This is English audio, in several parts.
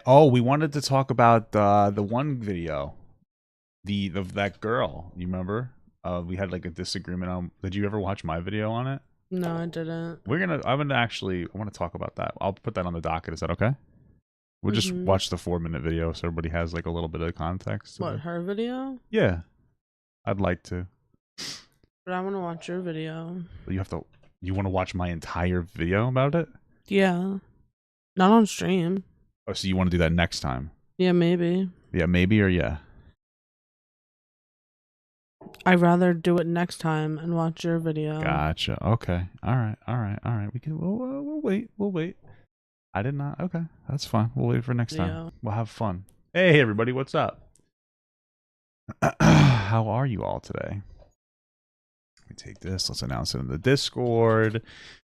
Oh, we wanted to talk about the one video, that girl. You remember? We had like a disagreement on. Did you ever watch my video on it? No, I didn't. I want to talk about that. I'll put that on the docket. Is that okay? We'll just watch the 4-minute video so everybody has like a little bit of context. What, her video? Yeah, I'd like to. But I want to watch your video. You want to watch my entire video about it? Yeah. Not on stream. Oh, so you want to do that next time? Yeah, maybe. Yeah, maybe or yeah. I'd rather do it next time and watch your video. Gotcha. Okay. All right. We can. We'll wait. We'll wait. I did not. Okay, that's fine. We'll wait for next time. We'll have fun. Hey, everybody, what's up? How are you all today? Let me take this. Let's announce it in the Discord.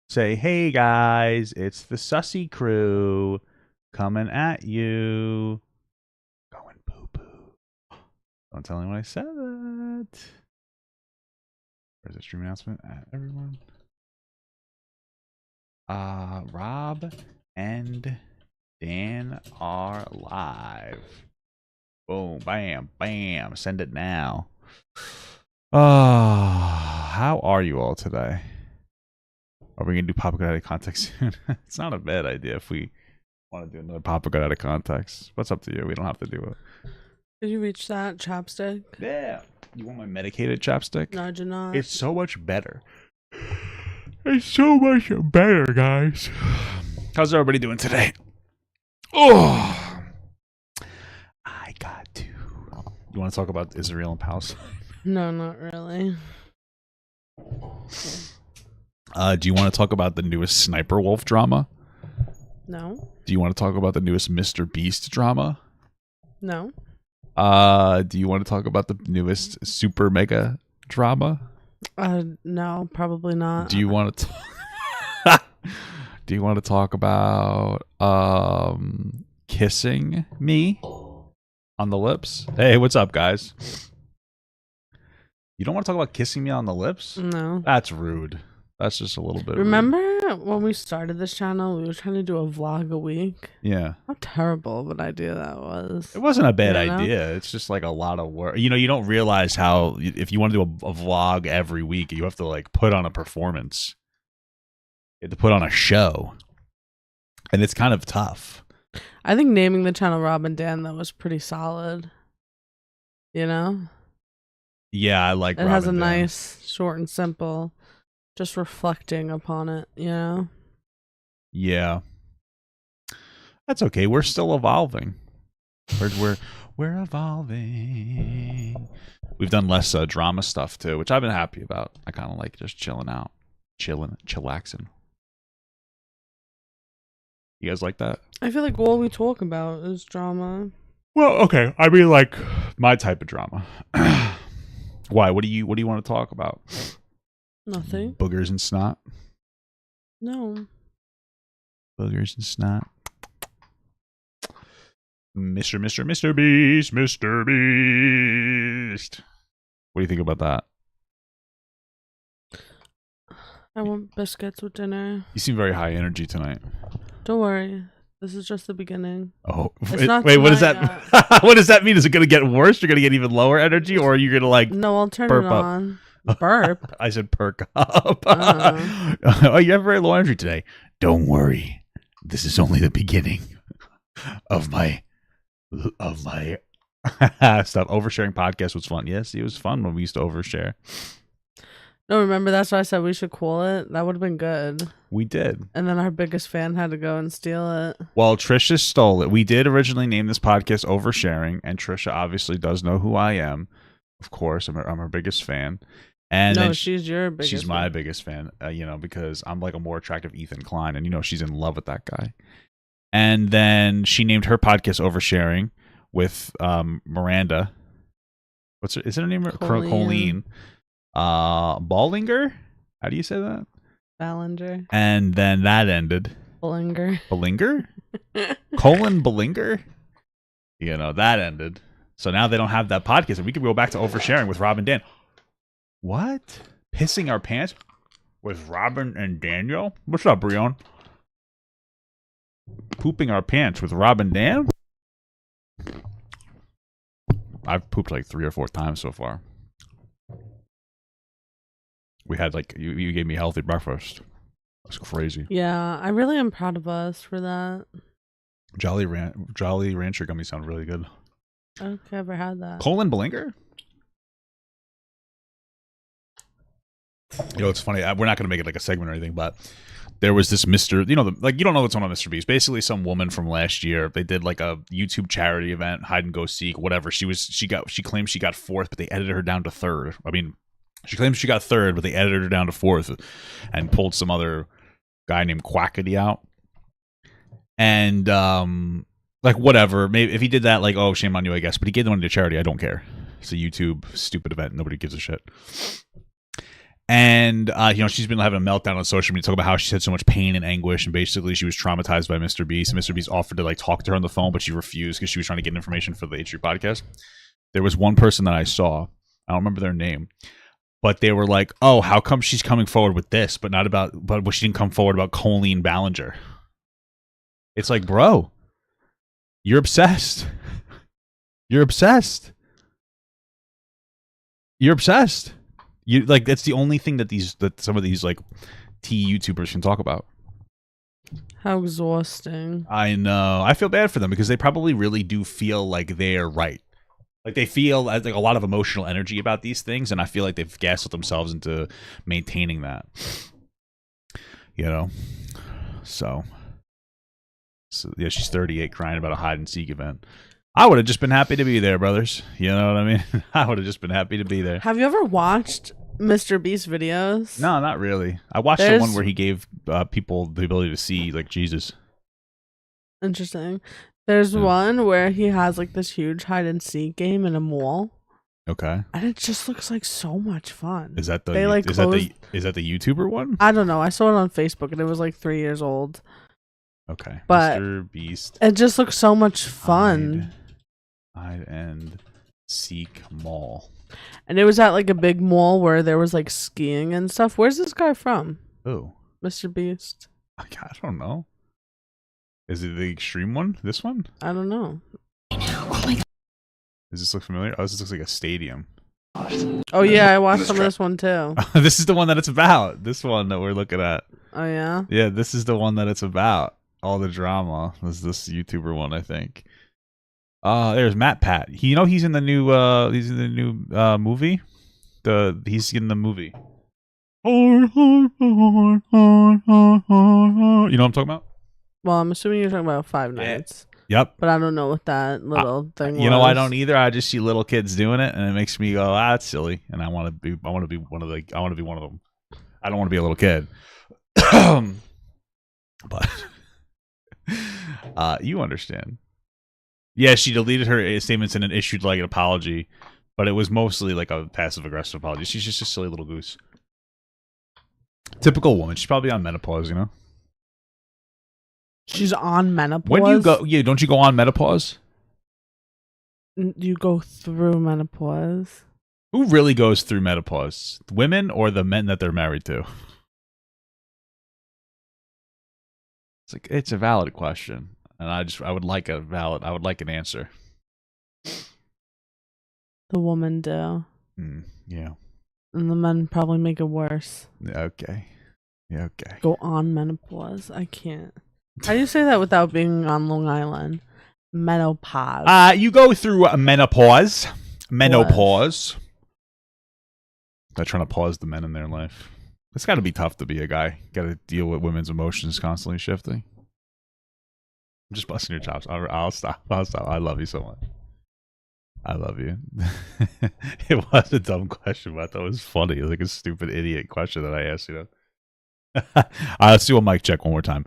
Say, hey guys, it's the Sussy crew coming at you. Going poo poo. Don't tell anyone I said that. Where's the stream announcement at everyone? Rob and Dan are live. Boom, bam, bam. Send it now. How are you all today? Are we going to do Papa Got Out of Context soon? It's not a bad idea if we want to do another Papa Got Out of Context. What's up to you? We don't have to do it. Did you reach that chapstick? Yeah. You want my medicated chapstick? No, I do not. It's so much better. It's so much better, guys. How's everybody doing today? Oh, I got to. You want to talk about Israel and Palestine? No, not really. Do you want to talk about the newest Sniper Wolf drama? No. Do you want to talk about the newest Mr. Beast drama? No. Do you want to talk about the newest Super Mega drama? No, probably not. Do you want to Do you want to talk about kissing me on the lips? Hey, what's up, guys? You don't want to talk about kissing me on the lips? No. That's rude. That's just a little bit Remember rude. when we started this channel, we were trying to do a vlog a week? Yeah. How terrible of an idea that was. It wasn't a bad idea. It's just like a lot of work. You know, you don't realize how, if you want to do a vlog every week, you have to like put on a performance. You have to put on a show. And it's kind of tough. I think naming the channel Rob and Dan, that was pretty solid. You know? Yeah, I like it. Has a nice, short and simple, just reflecting upon it, you know? Yeah. That's okay. We're still evolving. We're evolving. We've done less drama stuff too, which I've been happy about. I kind of like just chilling out, chillaxing. You guys like that? I feel like all we talk about is drama. Well, okay. I mean, like my type of drama. Why? What do you want to talk about? Nothing. Boogers and snot? No. Boogers and snot. Mr. Beast. What do you think about that? I want biscuits with dinner. You seem very high energy tonight. Don't worry. This is just the beginning. Oh, wait, what does that what does that mean? Is it going to get worse? You're going to get even lower energy, or are you going to like No, I'll turn it on. Burp. I said perk up. Oh, you have very low energy today. Don't worry. This is only the beginning of my stuff. Oversharing podcast was fun. Yes, it was fun when we used to overshare. No, remember, that's why I said we should call it. That would have been good. We did. And then our biggest fan had to go and steal it. Well, Trisha stole it. We did originally name this podcast Oversharing, and Trisha obviously does know who I am. Of course, I'm her biggest fan. And no, she's your biggest She's my biggest fan, you know, because I'm like a more attractive Ethan Klein, and you know she's in love with that guy. And then she named her podcast Oversharing with Miranda. Is her name? Colleen. Ballinger? How do you say that? Ballinger. And then that ended. Ballinger. Colin Ballinger? You know, that ended. So now they don't have that podcast, and we can go back to Oversharing with Rob and Dan. What? Pissing our pants with Robin and Daniel? What's up, Brion? Pooping our pants with Rob and Dan? I've pooped like 3 or 4 times so far. We had like, you gave me healthy breakfast. That's crazy. Yeah, I really am proud of us for that. Jolly Rancher gummies sound really good. I don't think I ever had that. Colin Blinker? You know, it's funny. We're not going to make it like a segment or anything, but there was this Mr. You know, like you don't know what's on Mr. Beast. Basically, some woman from last year. They did like a YouTube charity event, hide and go seek, whatever. She claimed she got 4th, but they edited her down to 3rd. I mean, she claims she got 3rd, but they edited her down to 4th, and pulled some other guy named Quackity out. And like whatever. Maybe if he did that, like, oh, shame on you, I guess. But he gave the money to charity. I don't care. It's a YouTube stupid event. Nobody gives a shit. And, you know, she's been having a meltdown on social media, talking about how she had so much pain and anguish, and basically she was traumatized by Mr. Beast. And Mr. Beast offered to, like, talk to her on the phone, but she refused because she was trying to get information for the H3 podcast. There was one person that I saw, I don't remember their name, but they were like, oh, how come she's coming forward with this, but she didn't come forward about Colleen Ballinger? It's like, bro, you're obsessed. You're obsessed. You're obsessed. You like that's the only thing that some of these like tea YouTubers can talk about. How exhausting. I know. I feel bad for them because they probably really do feel like they're right. Like they feel like a lot of emotional energy about these things, and I feel like they've gaslit themselves into maintaining that. You know? So yeah, she's 38 crying about a hide and seek event. I would have just been happy to be there, brothers. You know what I mean? I would have just been happy to be there. Have you ever watched Mr. Beast videos? No, not really. I watched the one where he gave people the ability to see, like, Jesus. Interesting. There's one where he has, like, this huge hide-and-seek game in a mall. Okay. And it just looks like so much fun. Is that the is that the YouTuber one? I don't know. I saw it on Facebook, and it was, like, 3 years old. Okay. But Mr. Beast. It just looks so much fun. Hide and seek mall. And it was at like a big mall where there was like skiing and stuff. Where's this guy from? Oh, Mr. Beast. I don't know. Is it the extreme one? This one? I don't know. Oh my god. Does this look familiar? Oh, this looks like a stadium. Oh yeah, I watched some of this one too. This is the one that it's about. This one that we're looking at. Oh yeah? Yeah, this is the one that it's about. All the drama. This is this YouTuber one, I think. There's Matt Pat. He's in the new movie. He's in the movie. You know what I'm talking about? Well, I'm assuming you're talking about Five Nights. Yep. But I don't know what that little thing was. You know, I don't either. I just see little kids doing it, and it makes me go, that's silly. And I want to be one of them. I don't want to be a little kid. But you understand. Yeah, she deleted her statements and then issued like an apology, but it was mostly like a passive aggressive apology. She's just a silly little goose. Typical woman. She's probably on menopause, you know? She's on menopause? When do you go? Yeah, don't you go on menopause? You go through menopause. Who really goes through menopause? Women or the men that they're married to? It's a valid question. And I would like an answer. The woman do. Yeah. And the men probably make it worse. Okay. Yeah, okay. Go on menopause. I can't. How do you say that without being on Long Island? Menopause. You go through menopause. Menopause. They're trying to pause the men in their life. It's got to be tough to be a guy. Got to deal with women's emotions constantly shifting. I'm just busting your chops. I'll stop. I love you so much. I love you. It was a dumb question, but I thought it was funny. It was like a stupid idiot question that I asked, you know. All right, let's do a mic check one more time.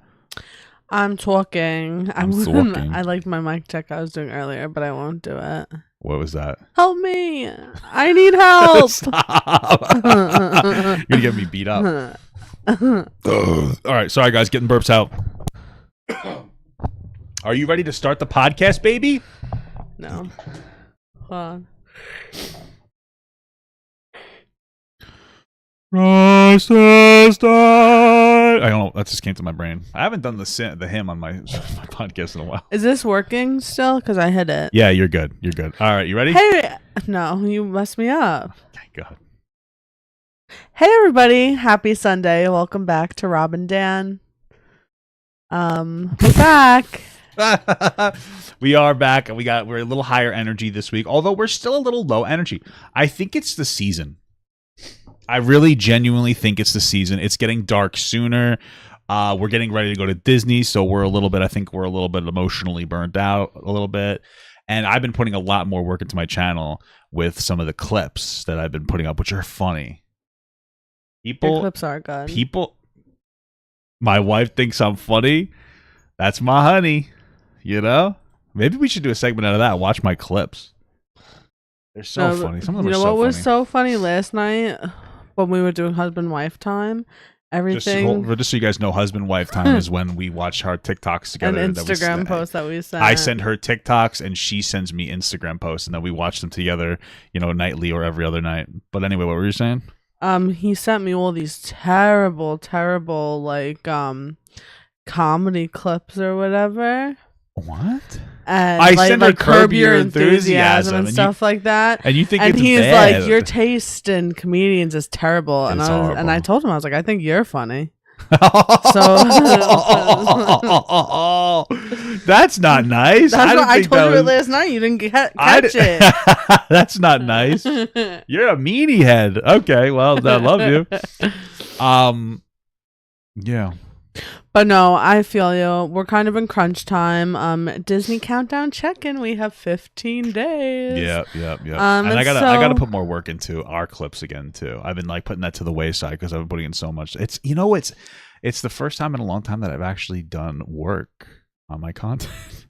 I'm talking. I'm talking. I liked my mic check I was doing earlier, but I won't do it. What was that? Help me. I need help. Stop. You're gonna get me beat up. All right, sorry guys, getting burps out. Are you ready to start the podcast, baby? No. Hold on. My sister. I don't know. That just came to my brain. I haven't done the hymn on my podcast in a while. Is this working still? Because I hit it. Yeah, you're good. You're good. All right, you ready? Hey, no, you messed me up. Thank God. Hey, everybody. Happy Sunday. Welcome back to Rob and Dan. We're back. We are back, and we're a little higher energy this week, although we're still a little low energy. I think it's the season. I really genuinely think it's the season. It's getting dark sooner. We're getting ready to go to Disney, so I think we're a little bit emotionally burnt out a little bit. And I've been putting a lot more work into my channel with some of the clips that I've been putting up, which are funny. Your clips are good. My wife thinks I'm funny. That's my honey. You know? Maybe we should do a segment out of that. Watch my clips. They're so funny. Some of them are so funny. You know what was so funny last night when we were doing husband-wife time? Everything. Just so you guys know, husband-wife time is when we watch our TikToks together. An Instagram post that we send. I send her TikToks, and she sends me Instagram posts, and then we watch them together, nightly or every other night. But anyway, what were you saying? He sent me all these terrible, comedy clips or whatever. What? And I sent her Curb Your Enthusiasm and stuff like that. And you think and it's he's bad. like, your taste in comedians is terrible. And I told him, I was like, I think you're funny. That's not nice. I told you it last night. You didn't catch it. That's not nice. You're a meanie head. Okay, well, I love you. Yeah. But no, I feel you. We're kind of in crunch time. Disney countdown check-in. We have 15 days. Yep. And I gotta put more work into our clips again too. I've been putting that to the wayside because I've been putting in so much. It's the first time in a long time that I've actually done work on my content.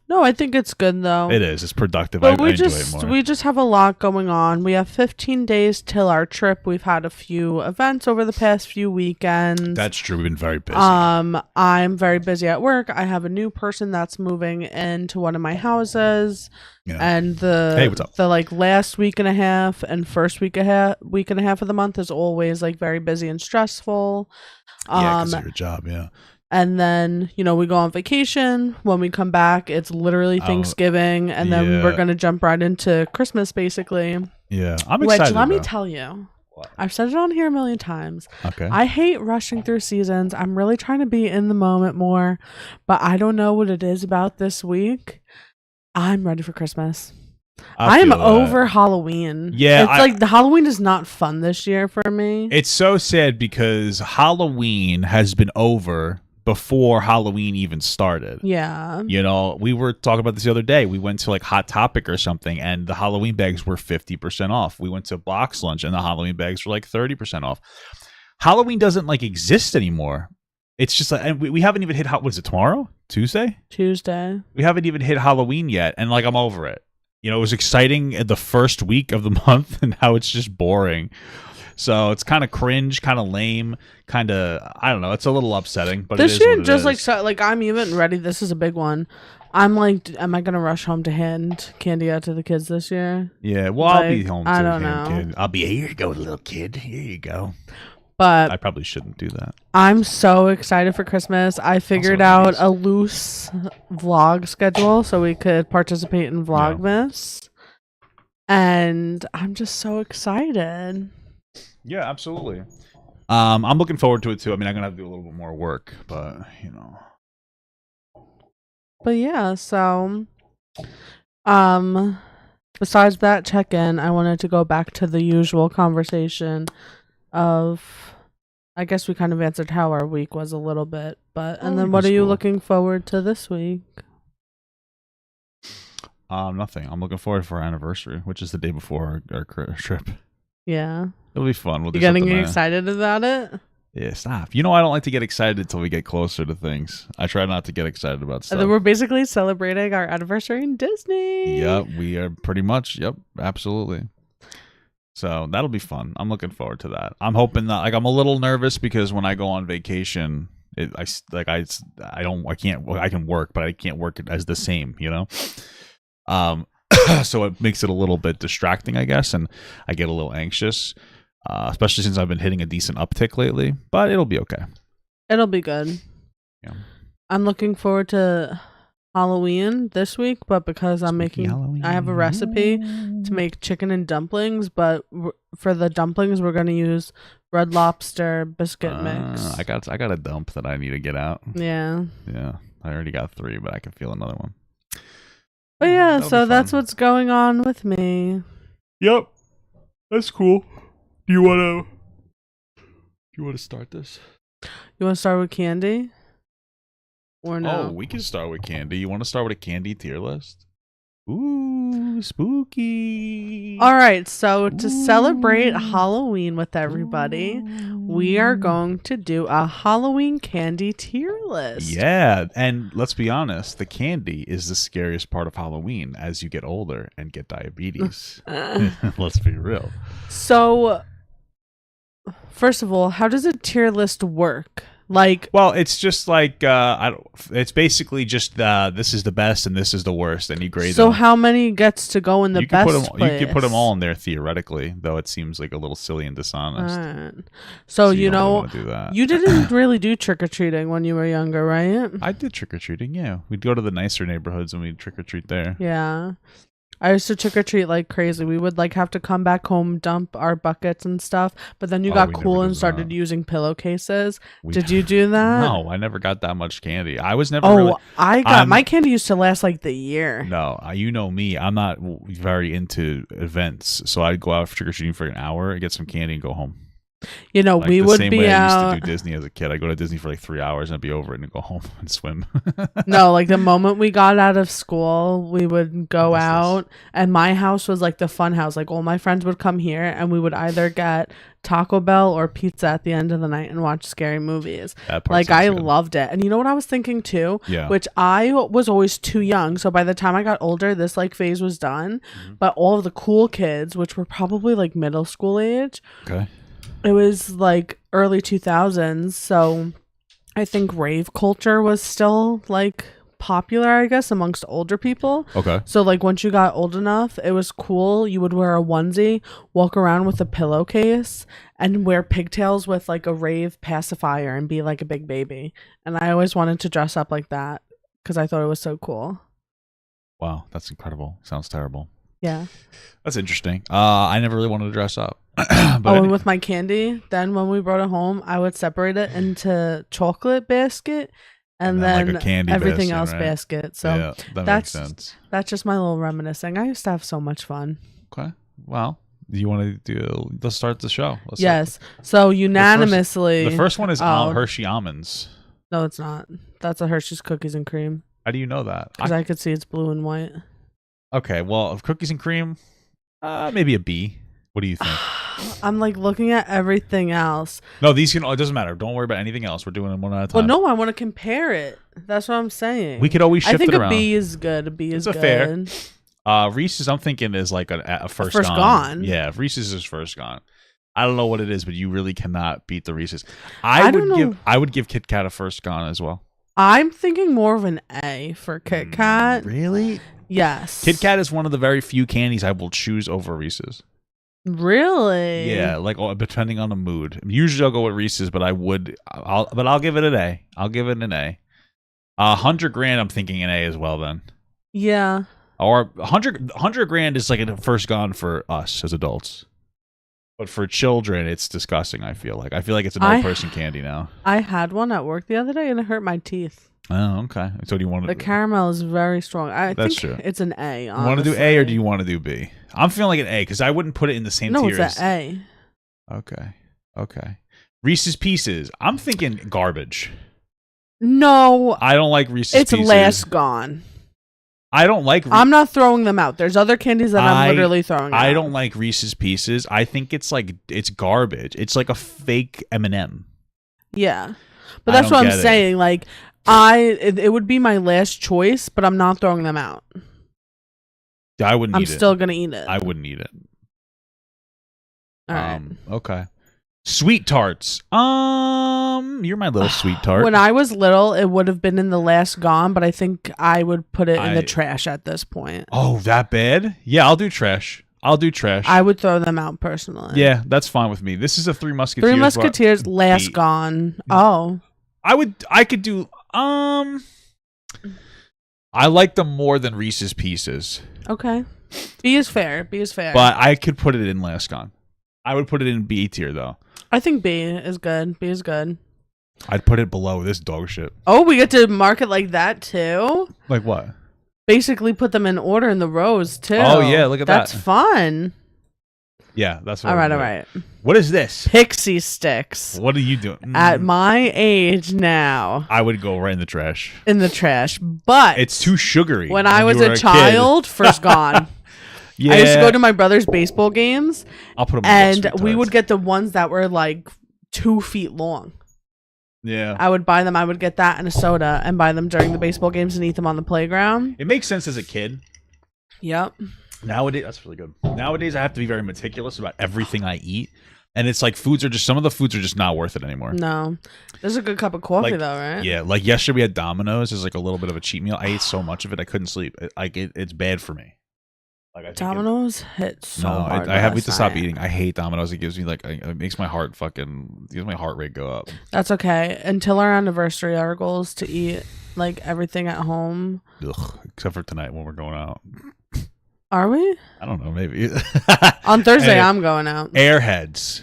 No, I think it's good though. It is. It's productive. But I enjoy it more. We just have a lot going on. We have 15 days till our trip. We've had a few events over the past few weekends. That's true. We've been very busy. I'm very busy at work. I have a new person that's moving into one of my houses. Yeah. And hey, what's up? The last week and a half and first week and a half of the month is always very busy and stressful. Yeah, because of your job, yeah. And then, we go on vacation. When we come back, it's literally Thanksgiving. And then we're going to jump right into Christmas, basically. Yeah. I'm excited. Which, let me tell you, what? I've said it on here a million times. Okay. I hate rushing through seasons. I'm really trying to be in the moment more. But I don't know what it is about this week. I'm ready for Christmas. I am over Halloween. Yeah. It's the Halloween is not fun this year for me. It's so sad because Halloween has been over before Halloween even started. Yeah. We were talking about this the other day. We went to Hot Topic or something, and the Halloween bags were 50% off. We went to Box Lunch, and the Halloween bags were 30% off. Halloween doesn't exist anymore. It's just and we haven't even hit, what is it, tomorrow? Tuesday. We haven't even hit Halloween yet, and I'm over it. It was exciting the first week of the month, and now it's just boring. So it's kind of cringe, kind of lame, kind of, I don't know. It's a little upsetting, but this it is year, what just it is. I'm even ready. This is a big one. I'm am I going to rush home to hand candy out to the kids this year? Yeah, well, I'll be home to I the don't know. kid. I'll be, here you go, little kid. Here you go. But I probably shouldn't do that. I'm so excited for Christmas. I figured out a loose vlog schedule so we could participate in Vlogmas. And I'm just so excited. Yeah, absolutely. I'm looking forward to it too. I mean, I'm gonna have to do a little bit more work, but But yeah, so besides that check-in, I wanted to go back to the usual conversation of, I guess we kind of answered how our week was a little bit, and then what are you looking forward to this week? Nothing. I'm looking forward for our anniversary, which is the day before our trip. Yeah. It'll be fun. You getting excited about it? Yeah, stop. I don't like to get excited until we get closer to things. I try not to get excited about stuff. And then we're basically celebrating our anniversary in Disney. Yep, we are pretty much. Yep, absolutely. So that'll be fun. I'm looking forward to that. I'm hoping that I'm a little nervous because when I go on vacation, I can work, but I can't work as the same, so it makes it a little bit distracting, I guess, and I get a little anxious. especially since I've been hitting a decent uptick lately. But it'll be okay. It'll be good. Yeah. I'm looking forward to Halloween this week, but because I have a recipe to make chicken and dumplings, but for the dumplings we're gonna use Red Lobster biscuit mix. I got a dump that I need to get out. Yeah. I already got 3, but I can feel another one. But yeah, so that's what's going on with me. Yep, that's cool. Do you want to start this? You want to start with candy? Or no? Oh, we can start with candy. You want to start with a candy tier list? Ooh, spooky. All right, so to celebrate Halloween with everybody, we are going to do a Halloween candy tier list. Yeah, and let's be honest, the candy is the scariest part of Halloween as you get older and get diabetes. Let's be real. So, first of all, how does a tier list work? Well, it's just like it's basically just this is the best and this is the worst, and you grade so them. How many gets to go in the best place? You can put them all in there theoretically, though it seems like a little silly and dishonest. So you know, really do that. You didn't really do trick-or-treating when you were younger, right? I did trick-or-treating, yeah. We'd go to the nicer neighborhoods and we'd trick-or-treat there. Yeah. I used to trick-or-treat like crazy. We would have to come back home, dump our buckets and stuff, but then you got cool and started using pillowcases. Did you do that? No, I never got that much candy. I was never my candy used to last like the year. No, you know me. I'm not very into events, so I'd go out trick-or-treating for an hour, get some candy, and go home. We would be out. I used to do Disney as a kid. I'd go to Disney for like 3 hours and I'd be over it and go home and swim. No, the moment we got out of school, we would go out, and my house was like the fun house. All my friends would come here, and we would either get Taco Bell or pizza at the end of the night and watch scary movies. I loved it. And you know what I was thinking too? Yeah. Which I was always too young. So by the time I got older, this phase was done. Mm-hmm. But all of the cool kids, which were probably middle school age. Okay. It was early 2000s, so I think rave culture was still popular, I guess, amongst older people. Okay. So once you got old enough, it was cool. You would wear a onesie, walk around with a pillowcase, and wear pigtails with a rave pacifier and be a big baby. And I always wanted to dress up like that because I thought it was so cool. Wow, that's incredible. Sounds terrible. Yeah. That's interesting. I never really wanted to dress up. And with my candy, then when we brought it home, I would separate it into chocolate basket and then candy everything basket, else right? basket. So yeah, that makes sense. That's just my little reminiscing. I used to have so much fun. Okay. Well, do you want to let's start the show. Yes. So unanimously. The first one is Hershey almonds. No, it's not. That's a Hershey's cookies and cream. How do you know that? Because I could see it's blue and white. Okay, well, cookies and cream, maybe a B. What do you think? I'm looking at everything else. No, these it doesn't matter. Don't worry about anything else. We're doing them one at a time. Well, no, I want to compare it. That's what I'm saying. We could always shift it around. I think a B is good. A B is good. Fair. Reese's, I'm thinking, is a first gone. Yeah, if Reese's is first gone. I don't know what it is, but you really cannot beat the Reese's. I would give Kit Kat a first gone as well. I'm thinking more of an A for Kit Kat. Really? Yes. Kit Kat is one of the very few candies I will choose over Reese's. Really? Yeah, depending on the mood. Usually I'll go with Reese's, but I'll give it an A. I'll give it an A. 100 grand, I'm thinking an A as well then. Yeah. Or 100 grand is a first gone for us as adults. But for children, it's disgusting, I feel like. I feel like it's an old person candy now. I had one at work the other day and it hurt my teeth. Oh, okay. So do you want to... The caramel is very strong. That's true. It's an A, honestly. You want to do A or do you want to do B? I'm feeling like an A because I wouldn't put it in the same tier as... No, it's an A. Okay. Reese's Pieces. I'm thinking garbage. No. I don't like Reese's Pieces. It's last gone. I don't like... I'm not throwing them out. There's other candies that I'm literally throwing out. I don't like Reese's Pieces. I think it's garbage. It's like a fake M&M. Yeah. But that's what I'm saying. It would be my last choice, but I'm not throwing them out. I wouldn't eat it. I'm still going to eat it. I wouldn't eat it. All right. Okay. Sweet tarts. You're my little sweet tart. When I was little, it would have been in the last gone, but I think I would put it in the trash at this point. Oh, that bad? Yeah, I'll do trash. I'll do trash. I would throw them out personally. Yeah, that's fine with me. This is a Three Musketeers. Three Musketeers, last gone. Oh. I could do I like them more than Reese's Pieces. Okay. B is fair. But I could put it in last gone. I would put it in B tier though. I think B is good. B is good. I'd put it below this dog shit. Oh, we get to mark it like that too? Like what? Basically put them in order in the rows too. Oh yeah, look at that. That's fun. Yeah, that's what all right. What is this? Pixie sticks. What are you doing? At my age now. I would go right in the trash. But it's too sugary. When I was a child, first gone. Yeah. I used to go to my brother's baseball games. I'll put them and we would get the ones that were like 2 feet long. Yeah. I would buy them. I would get that and a soda and buy them during the baseball games and eat them on the playground. It makes sense as a kid. Yep. Nowadays, that's really good. Nowadays, I have to be very meticulous about everything I eat. And it's like some of the foods are just not worth it anymore. No. There's a good cup of coffee though, right? Yeah. Like yesterday we had Domino's. It's like a little bit of a cheat meal. I ate so much of it, I couldn't sleep. It's bad for me. Like Domino's hit so hard. I have to stop eating. I hate Domino's. It gives me it makes my heart rate go up. That's okay. Until our anniversary, our goal is to eat like everything at home. Ugh, except for tonight when we're going out. Are we? I don't know. Maybe on Thursday I'm going out. Airheads.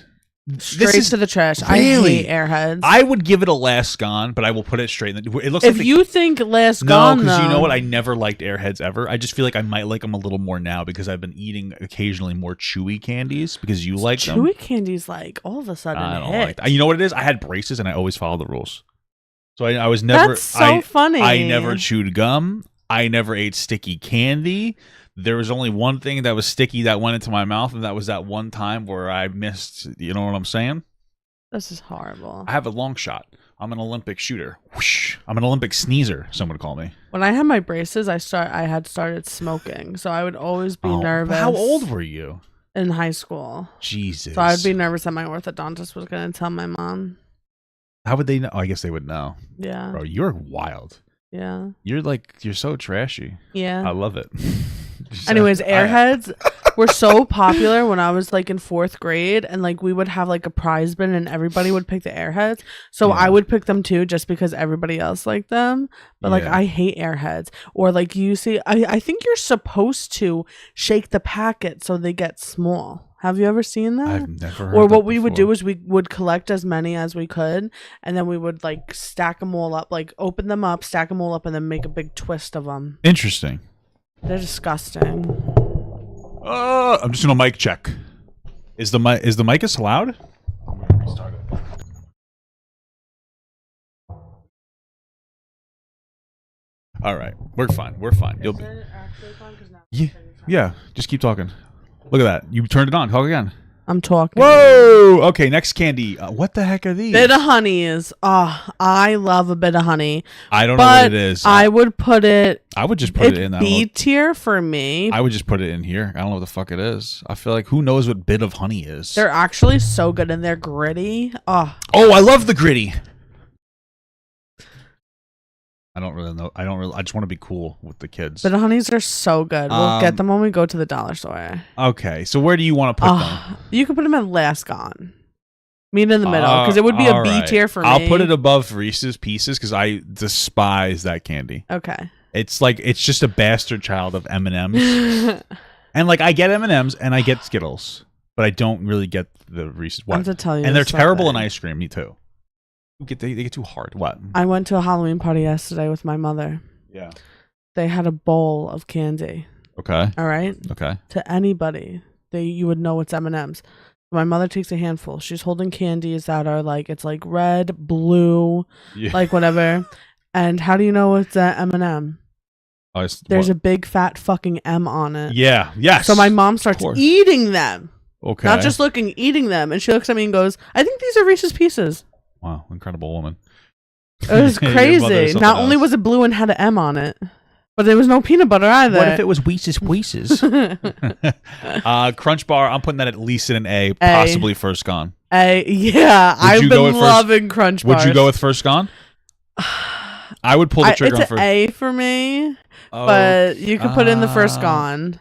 Straight to the trash. Really? I hate Airheads. I would give it a last gone, but I will put it straight in the. It looks. If you think last gone, no, because you know what? I never liked Airheads ever. I just feel like I might like them a little more now because I've been eating occasionally more chewy candies because you like them. Chewy candies, like all of a sudden. I don't hit. like that. You know what it is? I had braces and I always followed the rules, so I was never. That's so funny. I never chewed gum. I never ate sticky candy. There was only one thing that was sticky that went into my mouth, and that was that one time where I missed. You know what I'm saying? This is horrible. I have a long shot. I'm an Olympic shooter. Whoosh. I'm an Olympic sneezer, some would call me. When I had my braces, I had started smoking, so I would always be nervous. How old were you? In high school. Jesus. So I would be nervous that my orthodontist was going to tell my mom. How would they know? Oh, I guess they would know. Yeah. Bro, you're wild. Yeah. You're so trashy. Yeah. I love it. Anyways, Airheads were so popular when I was like in 4th grade, and like we would have like a prize bin and everybody would pick the Airheads. So yeah. I would pick them too just because everybody else liked them. But like I hate Airheads. Or like you see, I think you're supposed to shake the packet so they get small. Have you ever seen that? I've never heard Or that what we would before. do is we would collect as many as we could, and then we would like stack them all up, like open them up, stack them all up, and then make a big twist of them. Interesting. They're disgusting. I'm just gonna mic check. Is the mic loud? I'm gonna restart it. All right, we're fine. You'll be. Yeah. Just keep talking. Look at that. You turned it on. Talk again. I'm talking. Whoa. Okay. Next candy. What the heck are these? Bit of honey is. I love a bit of honey. I don't know what it is. I would put it. I would just put it in that B tier for me. I would just put it in here. I don't know what the fuck it is. I feel like who knows what bit of honey is. They're actually so good and they're gritty. Oh, I love the gritty. I don't really know. I just want to be cool with the kids. But the honeys are so good. We'll get them when we go to the dollar store. Okay, so where do you want to put them? You can put them in last gone. Meet in the middle, because it would be a B tier for me. I'll put it above Reese's Pieces because I despise that candy. Okay. It's just a bastard child of M&Ms. And like I get M&Ms and I get Skittles, but I don't really get the Reese's. What? I have to tell you, and they're terrible in ice cream. Me too. They get too hard. What? I went to a Halloween party yesterday with my mother. Yeah. They had a bowl of candy. Okay. All right. Okay. To anybody, you would know it's M&Ms. My mother takes a handful. She's holding candies that are like, it's like red, blue, like whatever. And how do you know it's an M&M? There's a big fat fucking M on it. Yeah. Yes. So my mom starts eating them. Okay. Not just looking, eating them. And she looks at me and goes, I think these are Reese's Pieces. Wow, incredible woman. It was crazy. Not only was it blue and had an M on it, but there was no peanut butter either. What if it was Reese's Pieces? Crunch Bar, I'm putting that at least in an A, possibly first gone. Yeah. I've been loving Crunch Bars. Would you go with first gone? I would pull the trigger on first. It's an A for me, but you could put in the first gone.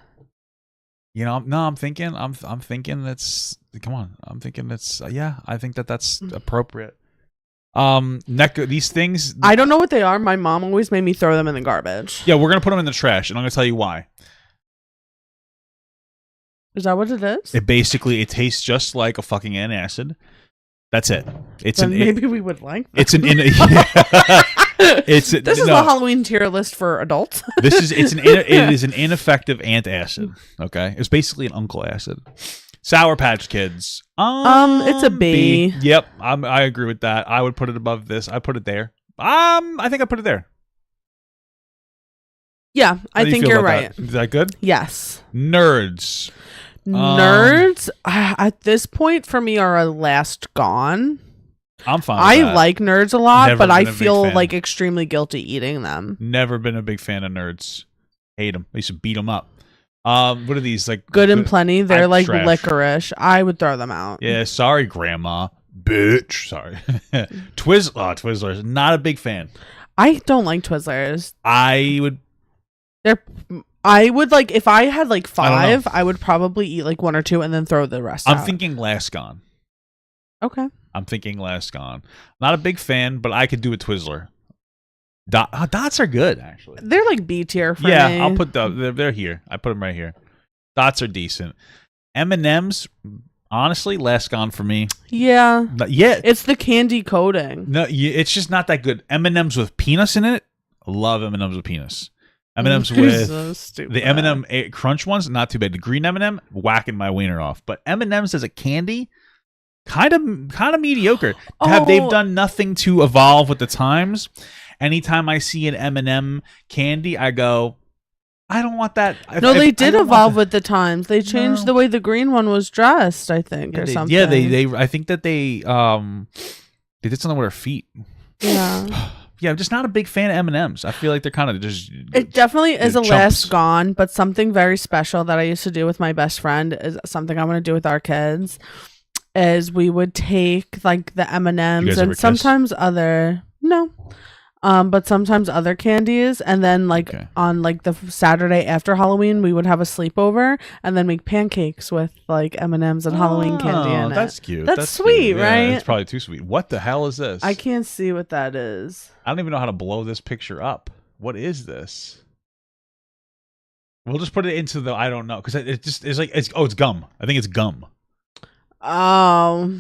You know, no, I'm thinking that's, come on. I'm thinking that's, yeah, I think that's appropriate. These things. I don't know what they are. My mom always made me throw them in the garbage. Yeah, we're going to put them in the trash, and I'm going to tell you why. Is that what it is? It tastes just like a fucking antacid. That's it. Maybe we would like that. It's this is the Halloween tier list for adults. It is an ineffective antacid. Okay, it's basically an uncle acid. Sour Patch Kids. It's a B. Yep, I agree with that. I would put it above this. I put it there. I think I put it there. Yeah, I think you're right. Is that good? Yes. Nerds. Nerds at this point for me are a last gone. I'm fine with I that. like nerds a lot, but I feel like extremely guilty eating them. Never been a big fan of nerds. Hate them. I used to beat them up. What are these, like? Good and Plenty. They're like trash. licorice. I would throw them out. Yeah, sorry, Grandma. Bitch. Sorry. Twizzlers. Not a big fan. I don't like Twizzlers. I would like, if I had like 5, I would probably eat like 1 or 2 and then throw the rest out. I'm thinking Last Gone. Okay. I'm thinking Last Gone. Not a big fan, but I could do a Twizzler. Dots are good, actually. They're like B tier for me. Yeah, I'll put they're here. I put them right here. Dots are decent. M&M's, honestly, Last Gone for me. Yeah. Yeah. It's the candy coating. No, it's just not that good. M&M's with peanuts in it. I love M&M's with peanuts. M&M's with the M&M Crunch ones, not too bad. The green M&M, whacking my wiener off. But M&M's as a candy, kind of mediocre. They've done nothing to evolve with the times. Anytime I see an M&M candy, I go, I don't want that. They did evolve with the times. They changed the way the green one was dressed, I think, or something. Yeah, they I think that they did something with their feet. Yeah. Yeah, I'm just not a big fan of M&M's. I feel like they're kind of just... It definitely is a last gone, but something very special that I used to do with my best friend is something I want to do with our kids, is we would take like the M&M's and sometimes other... No. But sometimes other candies, and then on like the Saturday after Halloween, we would have a sleepover and then make pancakes with like M&Ms and Halloween candy in it. That's cute. That's sweet, cute. right? It's probably too sweet. What the hell is this? I can't see what that is. I don't even know how to blow this picture up. What is this? We'll just put it into the I don't know, because it's gum. I think it's gum. I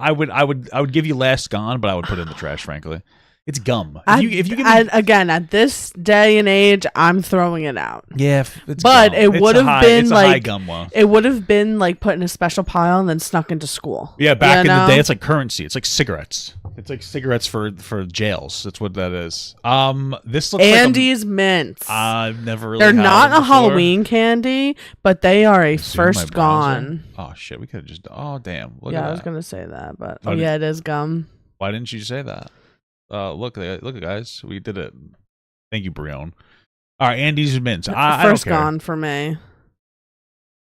would give you Last Gone, but I would put it in the trash, frankly. It's gum. If you again, at this day and age, I'm throwing it out. Yeah, but gum. It would have been like gum one. It would have been like put in a special pile and then snuck into school. Yeah, back in the day, it's like currency. It's like cigarettes. It's like cigarettes for jails. That's what that is. This looks Andy's mints. I've never really. They're not a Halloween candy, but they are a first gone. Oh shit, we could have just. Oh damn. Look at yeah, that. I was gonna say that, but yeah, it is gum. Why didn't you say that? Look, guys, we did it. Thank you, Brione. All right, Andy's mints. First gone for me.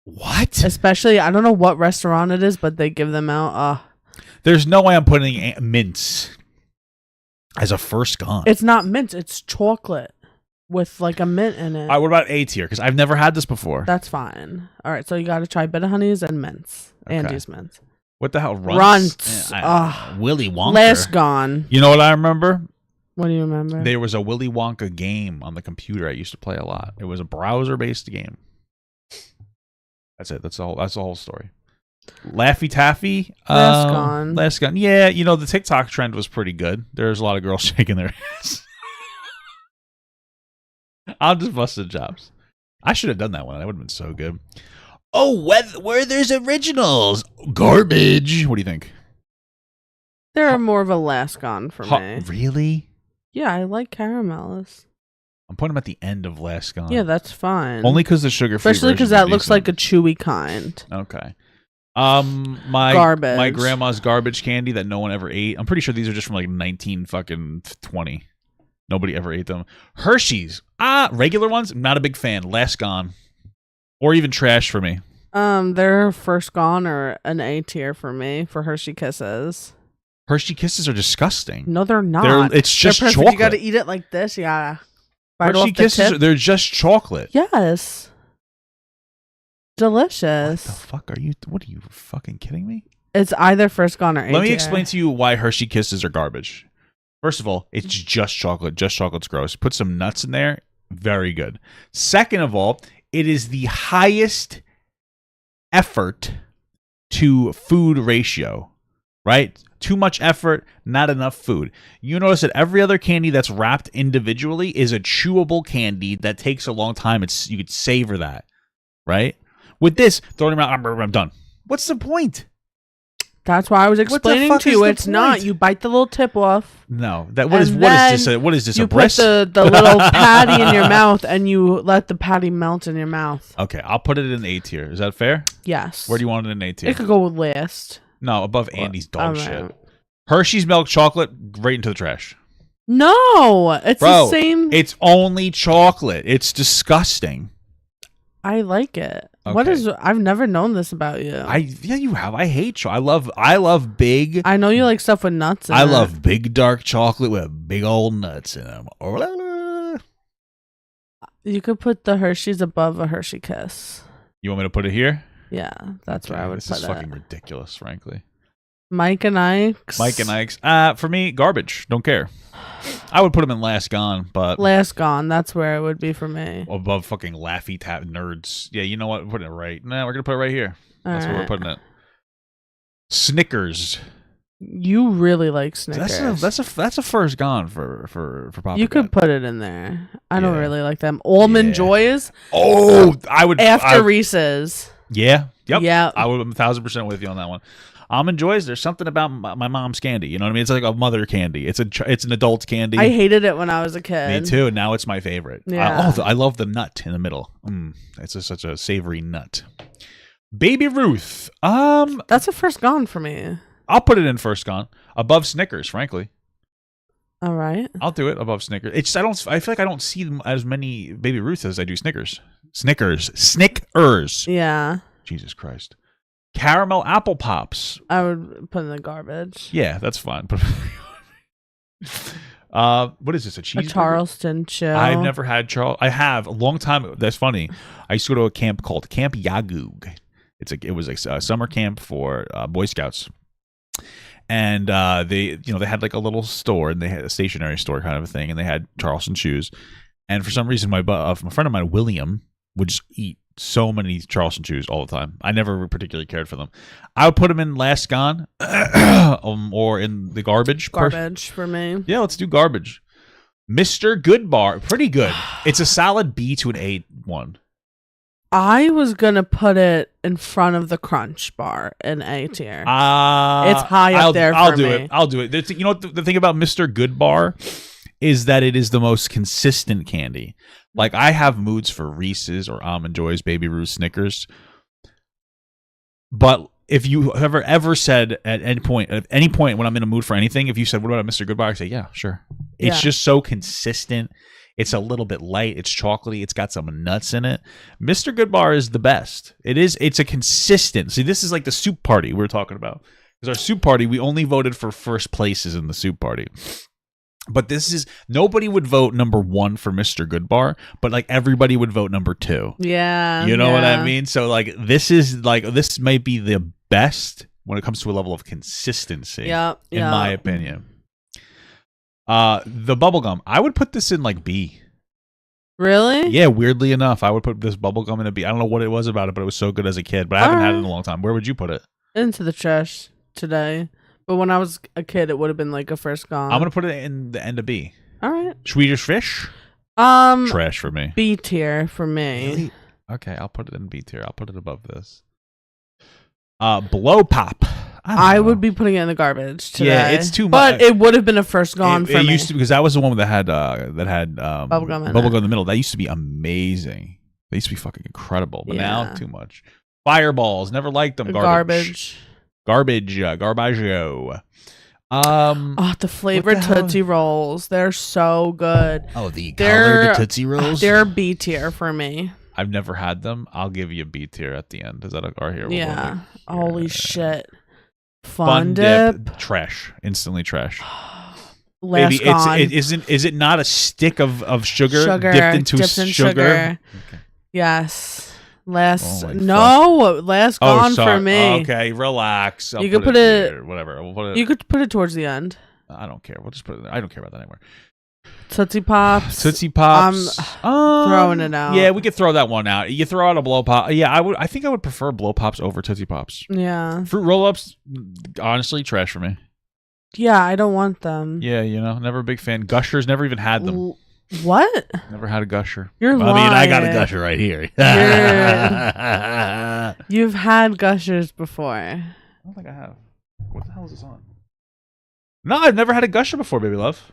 What? Especially, I don't know what restaurant it is, but they give them out. There's no way I'm putting mints as a first gone. It's not mint. It's chocolate with like a mint in it. All right, what about A tier? Because I've never had this before. That's fine. All right, so you got to try Bit of Honeys and mints. Okay. Andy's mints. What the hell? Runts. Willy Wonka. Last gone. You know what I remember? What do you remember? There was a Willy Wonka game on the computer I used to play a lot. It was a browser-based game. That's it. That's the whole story. Laffy Taffy. Last gone. Last gone. Yeah, the TikTok trend was pretty good. There's a lot of girls shaking their ass. I'm just busting chops. I should have done that one. That would have been so good. Oh, Werther's Originals. Garbage. What do you think? They're more of a last gone for me. Really? Yeah, I like caramels. I'm putting them at the end of Last Gone. Yeah, that's fine. Only because the sugar-free especially because that looks like a chewy kind. Okay. My garbage. My grandma's garbage candy that no one ever ate. I'm pretty sure these are just from like 1920. Nobody ever ate them. Hershey's. Regular ones. Not a big fan. Last Gone. Or even trash for me. They're first gone or an A tier for me for Hershey Kisses. Hershey Kisses are disgusting. No, they're not. It's just they're perfect. chocolate. You got to eat it like this. Yeah. Right Hershey off the Kisses, tip? they're just chocolate. Yes. Delicious. What the fuck are you? What are you fucking kidding me? It's either First Gone or A-tier. Let me explain to you why Hershey Kisses are garbage. First of all, it's just chocolate. Just chocolate's gross. Put some nuts in there. Very good. Second of all, it is the highest effort to food ratio, right? Too much effort, not enough food. You notice that every other candy that's wrapped individually is a chewable candy that takes a long time. You could savor that, right? With this, throw it around, I'm done. What's the point? That's why I was explaining to you. It's not. You bite the little tip off. No. What is this? What is this? You a breast? put the little patty in your mouth, and you let the patty melt in your mouth. Okay, I'll put it in A tier. Is that fair? Yes. Where do you want it in A tier? It could go last. No, above Andy's dog shit. Hershey's milk chocolate, right into the trash. No, it's the same. It's only chocolate. It's disgusting. I like it. Okay. What is? I've never known this about you. Yeah, you have. I hate chocolate. I love big. I know you like stuff with nuts in it. I love big dark chocolate with big old nuts in them. You could put the Hershey's above a Hershey Kiss. You want me to put it here? Yeah, that's where I would put it. This is fucking ridiculous, frankly. Mike and Ike's. For me, garbage. Don't care. I would put them in Last Gone, but Last Gone. That's where it would be for me. Above fucking Laffy Tap Nerds. Yeah, you know what? We're putting it right. Nah, we're gonna put it right here. That's where we're putting it. Snickers. You really like Snickers. That's a first Gone for Papa. You could put it in there. I don't really like them. Almond Joys. Oh, I would after Reese's. Yeah. Yep. Yeah. I would 1,000% with you on that one. Almond Joys, there's something about my mom's candy. You know what I mean? It's like a mother candy. It's an adult candy. I hated it when I was a kid. Me too. Now it's my favorite. Yeah. I love the nut in the middle. It's such a savory nut. Baby Ruth. That's a first Gone for me. I'll put it in first Gone above Snickers. Frankly. All right. I'll do it above Snickers. It's just I feel like I don't see them as many Baby Ruth as I do Snickers. Snickers. Yeah. Jesus Christ. Caramel apple pops. I would put in the garbage. Yeah, that's fine. What is this? A cheeseburger? A Charleston chew. I've never had I have a long time. That's funny. I used to go to a camp called Camp Yagug. It was a summer camp for Boy Scouts, and they had like a little store, and they had a stationary store kind of a thing, and they had Charleston chews. And for some reason, my friend of mine, William, would just eat so many Charleston chews all the time. I never particularly cared for them. I would put them in Last Gone or in the garbage. Garbage for me. Yeah, let's do garbage. Mr. Goodbar, pretty good. It's a solid B to an A1. I was going to put it in front of the Crunch Bar in A tier. It's high up there for me. I'll do it. You know what the thing about Mr. Goodbar is that it is the most consistent candy. Like, I have moods for Reese's or Almond Joys, Baby Ruth, Snickers. But if you have ever said at any point when I'm in a mood for anything, if you said, what about Mr. Goodbar? I say, yeah, sure. It's just so consistent. It's a little bit light. It's chocolatey. It's got some nuts in it. Mr. Goodbar is the best. It's a consistent. See, this is like the soup party we were talking about. Because our soup party, we only voted for first places in the soup party. But nobody would vote number 1 for Mr. Goodbar, but like everybody would vote number 2. Yeah. You know what I mean? So like this might be the best when it comes to a level of consistency. Yeah. In my opinion. The bubblegum, I would put this in like B. Really? Yeah, weirdly enough, I would put this bubblegum in a B. I don't know what it was about it, but it was so good as a kid. But I haven't had it in a long time. Where would you put it? Into the trash today. But when I was a kid, it would have been like a first Gone. I'm gonna put it in the end of B. All right. Swedish Fish. Trash for me. B tier for me. Really? Okay, I'll put it in B tier. I'll put it above this. Blow Pop. I would be putting it in the garbage today. Yeah, it's too much. But it would have been a first Gone for me. It used to, because that was the one that had bubblegum in the middle. That used to be amazing. They used to be fucking incredible. But now too much. Fireballs. Never liked them. Garbage. Garbaggio. The flavored Tootsie Rolls. They're so good. Oh, the colored Tootsie Rolls? They're B tier for me. I've never had them. I'll give you a B tier at the end. Is that a here? Yeah. Holy shit. Fun dip. Trash. Instantly trash. Last gone. Is it not a stick of sugar dipped into sugar? Okay. Yes. Last gone for me. Okay, relax. You could put it here, whatever. You could put it towards the end. I don't care. We'll just put it. I don't care about that anymore. Tootsie Pops. I'm throwing it out. Yeah, we could throw that one out. You throw out a blow pop. Yeah, I think I would prefer blow pops over Tootsie Pops. Yeah. Fruit roll-ups, honestly, trash for me. Yeah, I don't want them. Yeah, never a big fan. Gushers, never even had them. What? Never had a gusher. You're lying. I mean, I got a gusher right here. You've had gushers before. I don't think I have. What the hell is this on? No, I've never had a gusher before, baby love.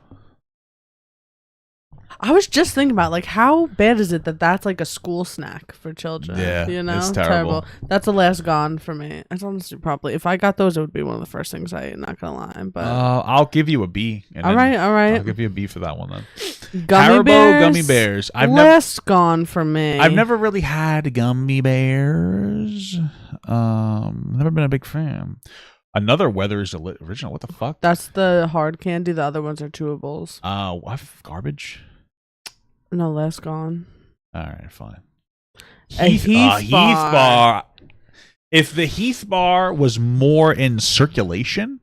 I was just thinking about, like, how bad is it that that's like a school snack for children? Yeah, it's terrible. That's the last gone for me. It's honestly probably, if I got those, it would be one of the first things I ate. Not gonna lie, but I'll give you a B. All right. I'll give you a B for that one then. Gummy bears. Last gone for me. I've never really had gummy bears. Never been a big fan. Another Weather's original. What the fuck? That's the hard candy. The other ones are chewables. Garbage. No, last gone. All right, fine. Heath Bar. If the Heath Bar was more in circulation,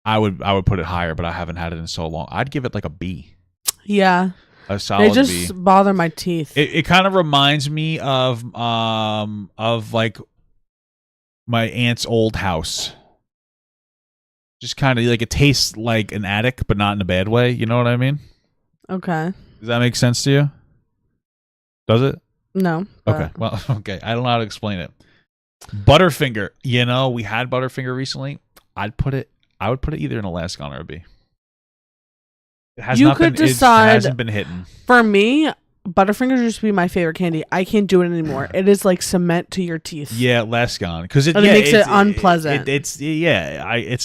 I would put it higher, but I haven't had it in so long. I'd give it like a B. Yeah. A solid B. They just bother my teeth. It kind of reminds me of like my aunt's old house. Just kind of like it tastes like an attic, but not in a bad way. You know what I mean? Okay. Does that make sense to you? Does it? No. Okay. Well, okay. I don't know how to explain it. Butterfinger. We had Butterfinger recently. I would put it either in a last gone or a B. It hasn't been hitting. For me, Butterfingers used to be my favorite candy. I can't do it anymore. It is like cement to your teeth. Yeah, last gone because it makes it unpleasant. It's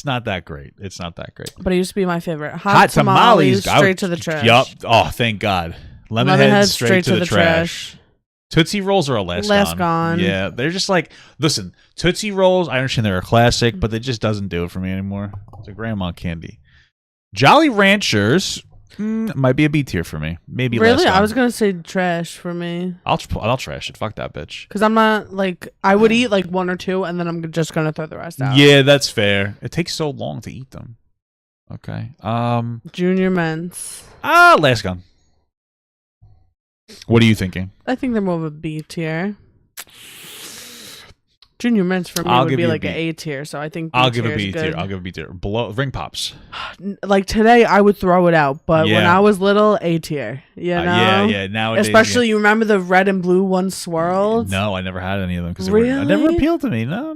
not that great. It's not that great. But it used to be my favorite. Hot tamales straight to the trash. Yup. Oh, thank God. Lemonhead straight to the trash. Tootsie Rolls are a last gone. Yeah, they're just like, listen, Tootsie Rolls, I understand they're a classic, but it just doesn't do it for me anymore. It's a grandma candy. Jolly Ranchers might be a B tier for me. Maybe really? I was gonna say trash for me. I'll trash it. Fuck that bitch. Because I'm not like I would eat like one or two, and then I'm just gonna throw the rest out. Yeah, that's fair. It takes so long to eat them. Okay. Junior Mints. Last gone. What are you thinking? I think they're more of a B tier. Junior Mints for me would be like an A tier, so I think I'll give a B tier. I'll give a B tier. Below Ring Pops. Like today, I would throw it out, but when I was little, A tier. You know? Yeah. Nowadays, especially you remember the red and blue ones swirled? No, I never had any of them because really? It never appealed to me. No.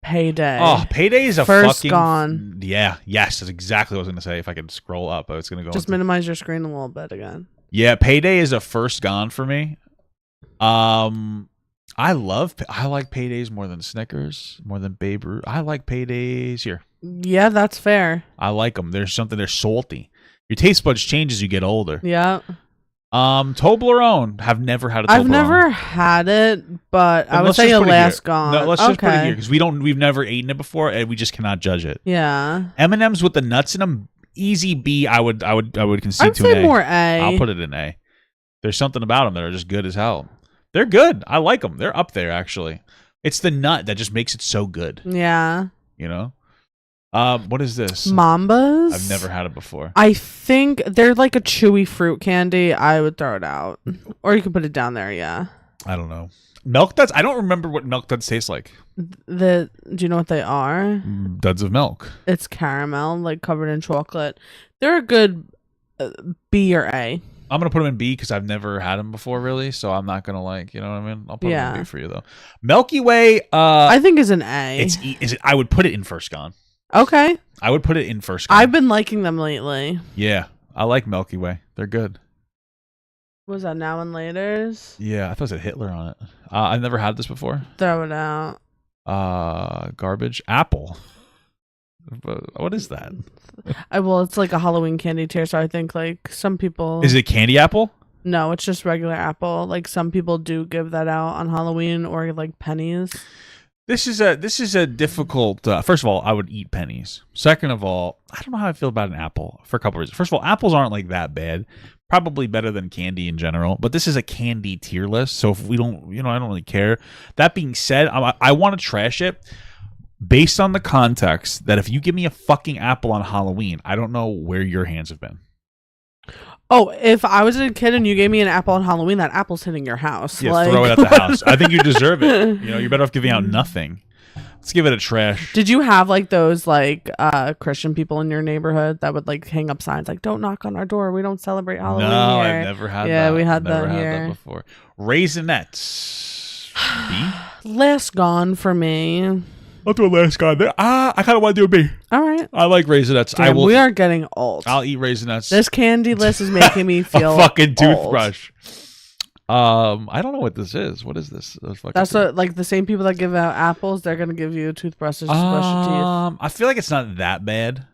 Payday. Oh, Payday is a first fucking gone. Yeah, yes, that's exactly what I was gonna say. If I could scroll up, I was gonna go. Just minimize your screen a little bit again. Yeah, Payday is a first gone for me. I like Paydays more than Snickers, more than Babe Ruth. I like Paydays here. Yeah, that's fair. I like them. They're salty. Your taste buds change as you get older. Yeah. Toblerone. Have never had a Toblerone. I've never had it, but I would say a last gone. No, let's just put it here because we've never eaten it before and we just cannot judge it. Yeah. M&Ms with the nuts in them, easy B. I would concede to an A. I'd say more A. I'll put it in A. There's something about them that are just good as hell. They're good. I like them. They're up there actually. It's the nut that just makes it so good. Yeah. What is this? Mambas? I've never had it before. I think they're like a chewy fruit candy. I would throw it out. Or you can put it down there, yeah. I don't know. Milk Duds? I don't remember what Milk Duds taste like. Do you know what they are? Duds of milk. It's caramel, like covered in chocolate. They're a good B or A. I'm going to put them in B because I've never had them before, really. So I'm not going to you know what I mean? I'll put them in B for you, though. Milky Way. I think is an A. I would put it in first gone. Okay. I would put it in first gone. I've been liking them lately. Yeah. I like Milky Way. They're good. What was that, Now and Laters? Yeah. I thought it said Hitler on it. I've never had this before. Throw it out. Garbage. Apple. What is that? Well, it's like a Halloween candy tier, so I think like some people. Is it candy apple? No, it's just regular apple. Like some people do give that out on Halloween or like pennies. This is a difficult. First of all, I would eat pennies. Second of all, I don't know how I feel about an apple for a couple reasons. First of all, apples aren't like that bad. Probably better than candy in general. But this is a candy tier list, so if we don't, I don't really care. That being said, I want to trash it based on the context that if you give me a fucking apple on Halloween, I don't know where your hands have been. Oh, if I was a kid and you gave me an apple on Halloween, that apple's hitting your house. Yeah, throw it at the house. I think you deserve it. You're better off giving out nothing. Let's give it a trash. Did you have like those like Christian people in your neighborhood that would like hang up signs like "Don't knock on our door. We don't celebrate Halloween"? No, here. I've never had that. Yeah, we had never that had here. that before. Raisinets. B? Last gone for me. I'll do a last guy there. I kind of want to do a B. All right. I like Raisinets. Damn, we are getting old. I'll eat Raisinets. This candy list is making me feel a fucking old. toothbrush. I don't know what this is. What is this? That's what, like the same people that give out apples, they're gonna give you toothbrushes to brush your teeth. I feel like it's not that bad.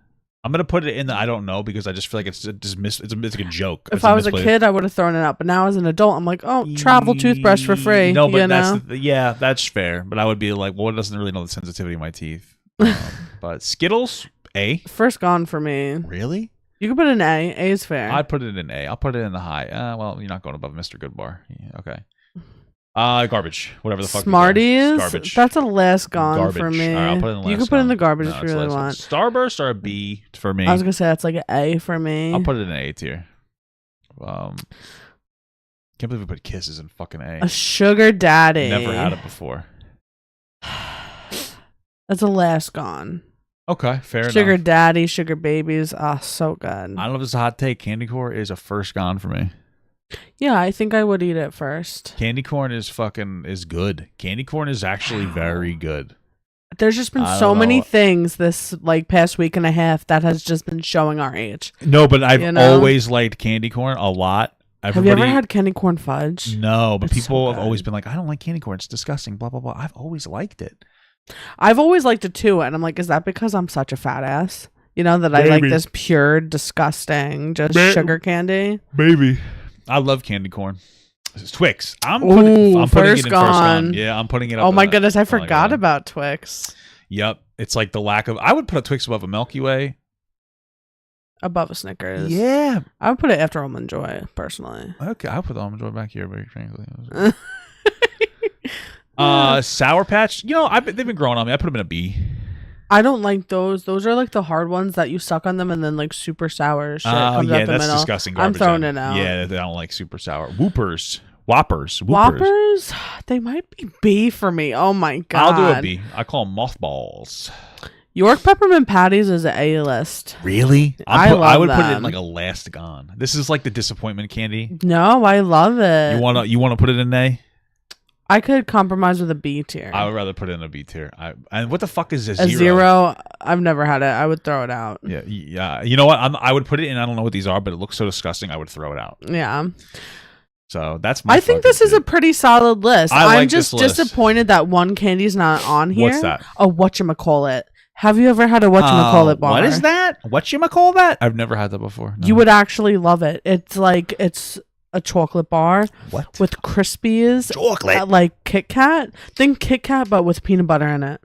I'm gonna put it in the I don't know because I just feel like it's like a joke. If I was a kid, I would have thrown it out. But now as an adult, I'm like, oh, travel toothbrush for free. No, but that's fair. But I would be like, well, it doesn't really know the sensitivity of my teeth. But Skittles, A. First gone for me. Really? You can put an A. A is fair. I'd put it in A. I'll put it in the high. Well, you're not going above Mr. Goodbar. Yeah, okay. Garbage. Whatever the fuck. Smarties. Garbage. That's a last gone garbage. for me. All right, I'll put it in the you last can put it in the gone. garbage No, if you really want. Starburst or a B for me. I was gonna say that's like an A for me. I'll put it in A tier. Can't believe we put Kisses in fucking A. A sugar daddy. Never had it before. That's a last gone. Okay, fair enough. Sugar daddy, sugar babies. So good. I don't know if it's a hot take. Candy corn is a first gone for me. Yeah, I think I would eat it first. Candy corn is good. Candy corn is actually very good. There's just been so many things this like past week and a half that has just been showing our age. No, but I've always liked candy corn a lot. Have you ever had candy corn fudge? No, but people have always been like, I don't like candy corn. It's disgusting, blah, blah, blah. I've always liked it. I've always liked it too. And I'm like, is that because I'm such a fat ass? That I like this pure, disgusting, just sugar candy? Maybe. I love candy corn. It's Twix. I'm putting it in first gone. Yeah, I'm putting it up. Oh my goodness, I forgot about Twix. Yep. It's like the lack of... I would put a Twix above a Milky Way. Above a Snickers. Yeah. I would put it after Almond Joy, personally. Okay, I'll put the Almond Joy back here, very frankly. Sour Patch. They've been growing on me. I put them in a B. I don't like those. Those are like the hard ones that you suck on them and then like super sour shit comes out the middle. Disgusting garbage. I'm throwing it out. Yeah, they don't like super sour. Whoppers. They might be B for me. Oh my god. I'll do a B. I call them mothballs. York peppermint patties is an A list. Really? I would put it in like a last gone. This is like the disappointment candy. No, I love it. You wanna put it in A? I could compromise with a B tier. I would rather put it in a B tier. And what the fuck is a zero? A zero? I've never had it. I would throw it out. Yeah. You know what? I would put it in. I don't know what these are, but it looks so disgusting. I would throw it out. Yeah. So that's my. I think this is a pretty solid list. I'm just disappointed that one candy's not on here. What's that? A whatchamacallit. Have you ever had a whatchamacallit bar? What is that? Whatchamacallit? I've never had that before. No. You would actually love it. It's a chocolate bar. What? With Crispies. Chocolate. Like Kit Kat. Think Kit Kat, but with peanut butter in it.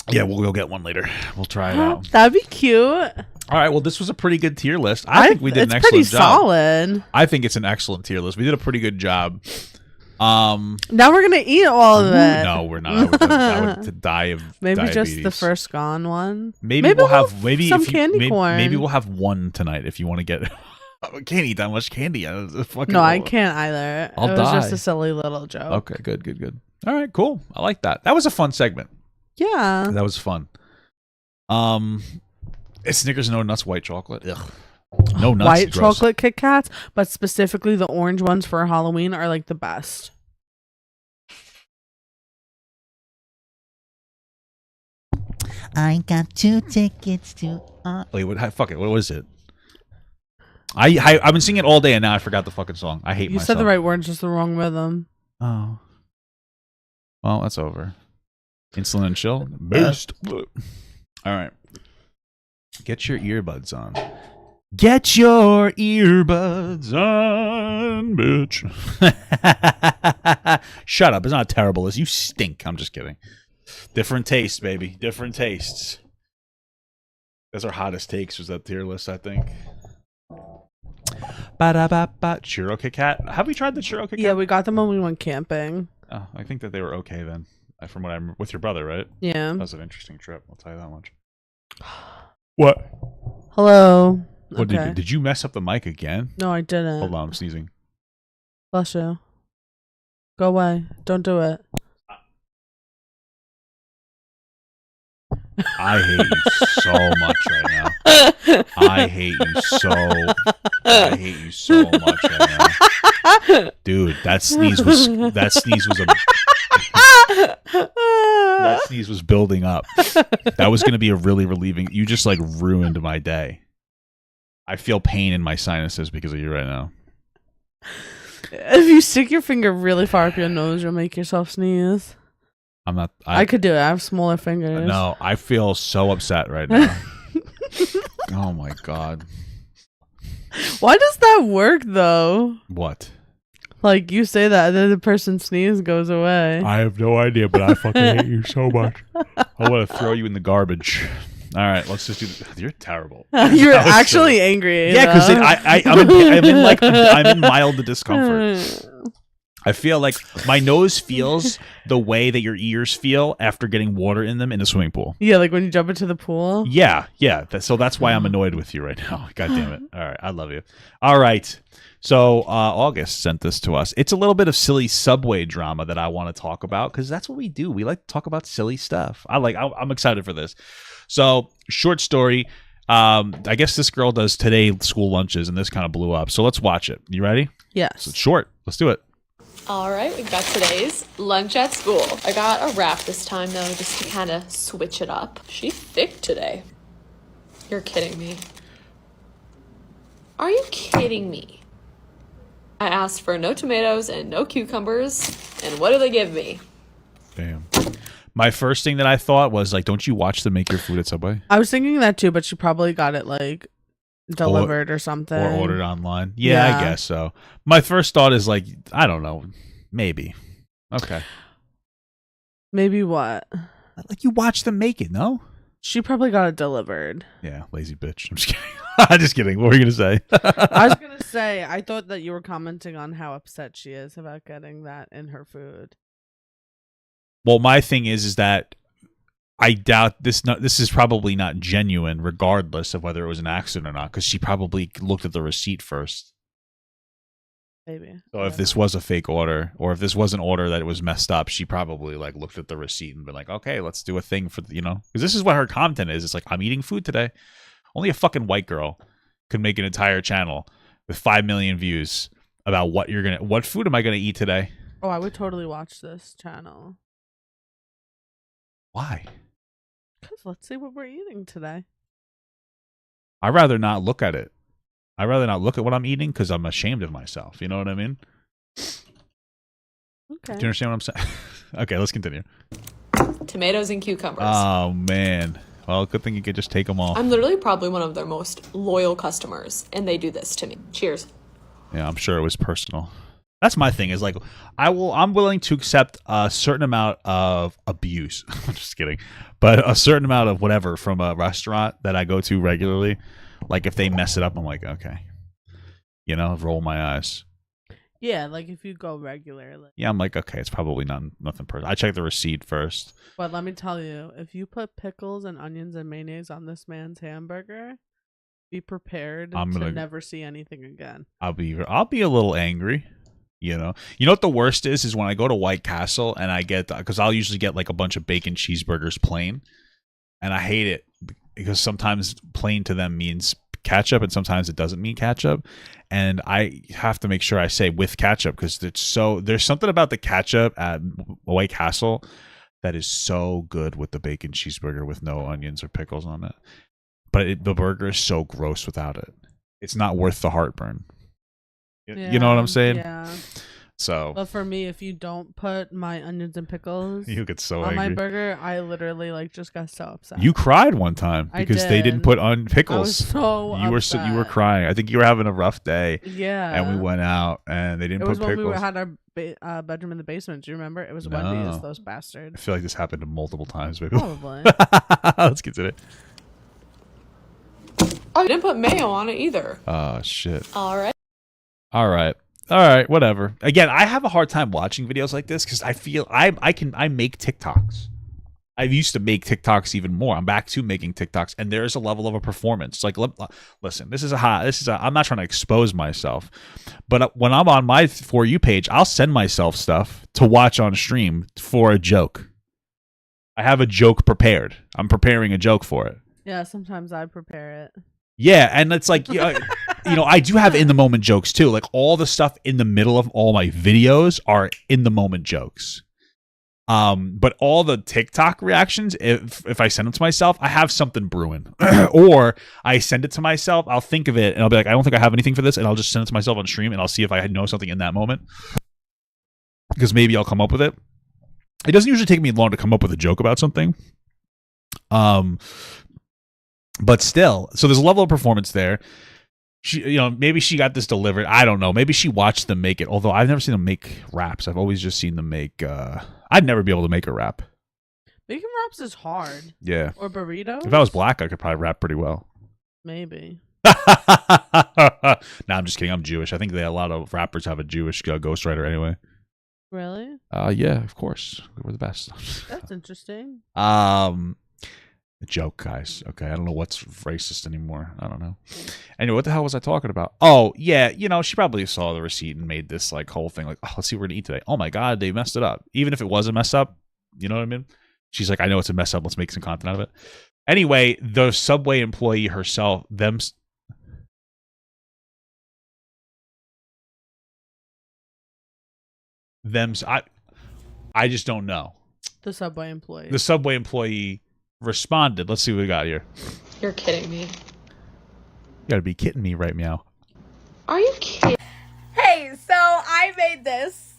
Yeah, we'll go get one later. We'll try it out. That'd be cute. All right, well, this was a pretty good tier list. I think we did an excellent job. It's pretty solid. I think it's an excellent tier list. We did a pretty good job. Now we're gonna eat all of it. No, we're not. I would die of maybe diabetes. Just the first gone one. Maybe we'll have some candy corn. Maybe we'll have one tonight if you want to get. I can't eat that much candy. I can't either. It was just a silly little joke. Okay, good. All right, cool. I like that. That was a fun segment. Yeah, that was fun. Snickers no nuts white chocolate. Ugh. No nuts. White chocolate Kit Kats, but specifically the orange ones for Halloween are like the best. I got 2 tickets to. Wait, fuck it. What was it? I've been singing it all day and now I forgot the fucking song. I hate myself. You said the right words, just the wrong rhythm. Oh. Well, that's over. Insulin and chill. Boost. All right. Get your earbuds on. Get your earbuds on, bitch. Shut up. It's not terrible. You stink. I'm just kidding. Different tastes, baby. Different tastes. That's our hottest takes. Was that tier list, I think. Ba-da-ba-ba. Churro Kit Kat. Have we tried the Churro Kit Kat? Yeah, we got them when we went camping. Oh, I think that they were okay then. From what I'm with your brother, right? Yeah. That was an interesting trip. I'll tell you that much. What? Hello. What Okay. did you mess up the mic again? No, I didn't. Hold on, I'm sneezing. Bless you. Go away. Don't do it. I hate you so much right now. I hate you so much right now. Dude, that sneeze was building up. That was gonna be a really relieving. You just like ruined my day. I feel pain in my sinuses because of you right now. If you stick your finger really far up your nose, you'll make yourself sneeze. I'm not. I could do it. I have smaller fingers. No, I feel so upset right now. Oh my god. Why does that work though? What? Like you say that, and then the person's sneeze goes away. I have no idea, but I fucking hate you so much. I want to throw you in the garbage. All right, let's just do. You're terrible. You're actually angry. Yeah, because I'm in mild discomfort. I feel like my nose feels the way that your ears feel after getting water in them in a swimming pool. Yeah, like when you jump into the pool. Yeah. So that's why I'm annoyed with you right now. God damn it. All right, I love you. All right. So August sent this to us. It's a little bit of silly subway drama that I want to talk about because that's what we do. We like to talk about silly stuff. I'm excited for this. So short story. I guess this girl does today school lunches, and this kind of blew up. So let's watch it. You ready? Yes. So it's short. Let's do it. All right, we got today's lunch at school. I got a wrap this time, though, just to kind of switch it up. She's thick today. You're kidding me. Are you kidding me? I asked for no tomatoes and no cucumbers, and what do they give me? Damn. My first thing that I thought was, like, don't you watch them make your food at Subway? I was thinking that too, but she probably got it like delivered or something. Or ordered online. Yeah, I guess so. My first thought is like, I don't know. Maybe. Okay. Maybe what? Like you watch them make it, no? She probably got it delivered. Yeah, lazy bitch. I'm just kidding. I'm just kidding. What were you going to say? I was going to say, I thought that you were commenting on how upset she is about getting that in her food. Well, my thing is that I doubt this is probably not genuine, regardless of whether it was an accident or not, because she probably looked at the receipt first. Maybe. So if this was a fake order, or if this was an order that was messed up, she probably like looked at the receipt and been like, okay, let's do a thing for because this is what her content is. It's like, I'm eating food today. Only a fucking white girl could make an entire channel with 5 million views about what food am I gonna eat today? Oh, I would totally watch this channel. Why? Because let's see what we're eating today. I'd rather not look at it. I'd rather not look at what I'm eating because I'm ashamed of myself. You know what I mean? Okay. Do you understand what I'm saying? Okay, let's continue. Tomatoes and cucumbers. Oh, man. Well, good thing you could just take them all. I'm literally probably one of their most loyal customers, and they do this to me. Cheers. Yeah, I'm sure it was personal. That's my thing is like, I'm willing to accept a certain amount of abuse. I'm just kidding. But a certain amount of whatever from a restaurant that I go to regularly. Like if they mess it up, I'm like, okay, roll my eyes. Yeah, like if you go regularly. Yeah, I'm like, okay, it's probably nothing personal. I check the receipt first. But let me tell you, if you put pickles and onions and mayonnaise on this man's hamburger, be prepared to never see anything again. I'll be a little angry. You know what the worst is when I go to White Castle and I get, because I'll usually get like a bunch of bacon cheeseburgers plain, and I hate it because sometimes plain to them means ketchup and sometimes it doesn't mean ketchup, and I have to make sure I say with ketchup because there's something about the ketchup at White Castle that is so good with the bacon cheeseburger with no onions or pickles on it, but the burger is so gross without it. It's not worth the heartburn. You know what I'm saying? Yeah. So But for me, if you don't put my onions and pickles you get so on angry. my burger, I literally like just got so upset. You cried one time I because they didn't did. put on pickles. I was so you upset. were crying. I think you were having a rough day. Yeah. And we went out and they didn't It put was when pickles. we had our bedroom in the basement. Do you remember? It was No. Wendy's, those I bastards. feel like this happened multiple times, maybe. Probably. Let's get to it. Oh, you didn't put mayo on it either. Oh shit. All right. All right, whatever. Again, I have a hard time watching videos like this because I feel I make TikToks. I used to make TikToks even more. I'm back to making TikToks, and there is a level of a performance. Like, listen, I'm not trying to expose myself, but when I'm on my For You page, I'll send myself stuff to watch on stream for a joke. I have a joke prepared. I'm preparing a joke for it. Yeah, sometimes I prepare it. Yeah, and it's like, I do have in the moment jokes too. Like all the stuff in the middle of all my videos are in the moment jokes. But all the TikTok reactions, if I send them to myself, I have something brewing. Or I send it to myself, I'll think of it, and I'll be like, I don't think I have anything for this, and I'll just send it to myself on stream, and I'll see if I know something in that moment. Because maybe I'll come up with it. It doesn't usually take me long to come up with a joke about something. But still, so there's a level of performance there. She, maybe she got this delivered. I don't know. Maybe she watched them make it. Although I've never seen them make wraps. I've always just seen them make. I'd never be able to make a wrap. Making wraps is hard. Yeah. Or burritos. If I was black, I could probably rap pretty well. Maybe. Nah, I'm just kidding. I'm Jewish. I think a lot of rappers have a Jewish ghostwriter anyway. Really? Yeah, of course. We're the best. That's interesting. A joke, guys. Okay, I don't know what's racist anymore. I don't know. Anyway, what the hell was I talking about? Oh, yeah, she probably saw the receipt and made this like whole thing like, oh, let's see what we're gonna eat today. Oh my god, they messed it up. Even if it was a mess up, you know what I mean? She's like, I know it's a mess up. Let's make some content out of it. Anyway, the Subway employee herself, I just don't know. The Subway employee. The Subway employee responded. Let's see what we got here. You're kidding me. You gotta be kidding me, right, meow? Are you kidding? Hey, so I made this.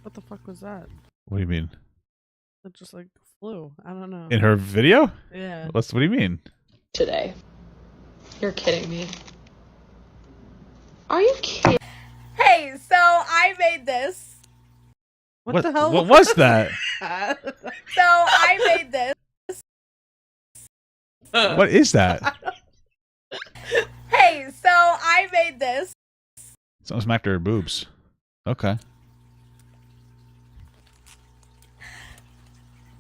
What the fuck was that? What do you mean? It just like flew. I don't know. In her video? Yeah. What do you mean? Today. You're kidding me. Are you kidding? Hey, so I made this. What the hell? What was that? So I made this. What is that? Hey, so I made this. Someone smacked her boobs. Okay.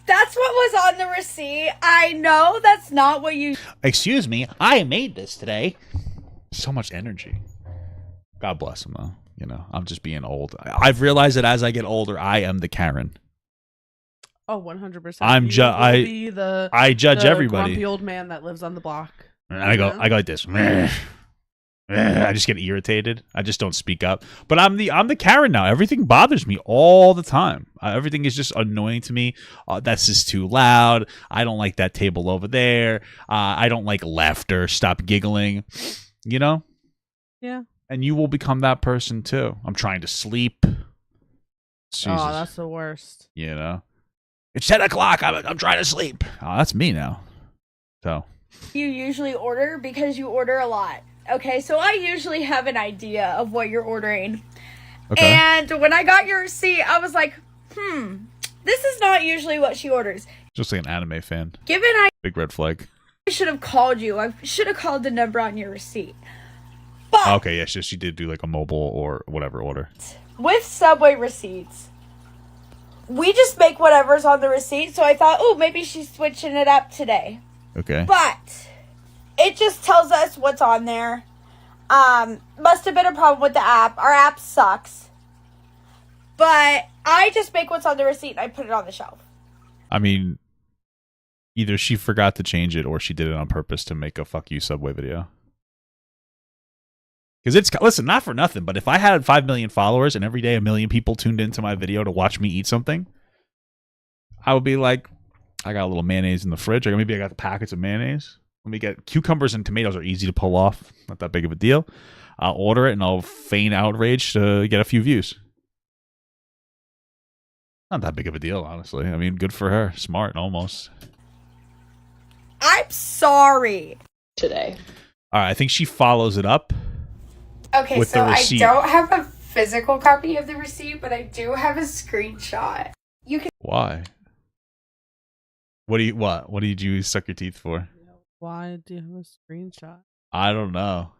That's what was on the receipt. I know that's not what you. Excuse me, I made this today. So much energy. God bless him, though. I'm just being old. I've realized that as I get older, I am the Karen. Oh, 100%. I judge the everybody. Grumpy old man that lives on the block. And I go like this. I just get irritated. I just don't speak up. But I'm the Karen now. Everything bothers me all the time. Everything is just annoying to me. That's just too loud. I don't like that table over there. I don't like laughter. Stop giggling. Yeah. And you will become that person too. I'm trying to sleep. Jesus. Oh, that's the worst. It's 10 o'clock. I'm trying to sleep. Oh, that's me now. So. You usually order because you order a lot. Okay, so I usually have an idea of what you're ordering. Okay. And when I got your receipt, I was like, this is not usually what she orders. Just like an anime fan. Given I Big red flag. should have called you. I should have called the number on your receipt. But Okay, yeah, she did do like a mobile or whatever order. with Subway receipts, we just make whatever's on the receipt. So I thought, oh, maybe she's switching it up today. Okay. But it just tells us what's on there. Must have been a problem with the app. Our app sucks. But I just make what's on the receipt and I put it on the shelf. I mean, either she forgot to change it or she did it on purpose to make a fuck you Subway video. Because listen, not for nothing, but if I had 5 million followers and every day 1 million people tuned into my video to watch me eat something, I would be like, I got a little mayonnaise in the fridge. Or maybe I got the packets of mayonnaise. Let me get cucumbers and tomatoes are easy to pull off. Not that big of a deal. I'll order it and I'll feign outrage to get a few views. Not that big of a deal, honestly. I mean, good for her. Smart, almost. I'm sorry. Today. All right, I think she follows it up. Okay, With so the I receipt. don't have a physical copy of the receipt, but I do have a screenshot. You can. Why? What did you suck your teeth for? Why do you have a screenshot? I don't know.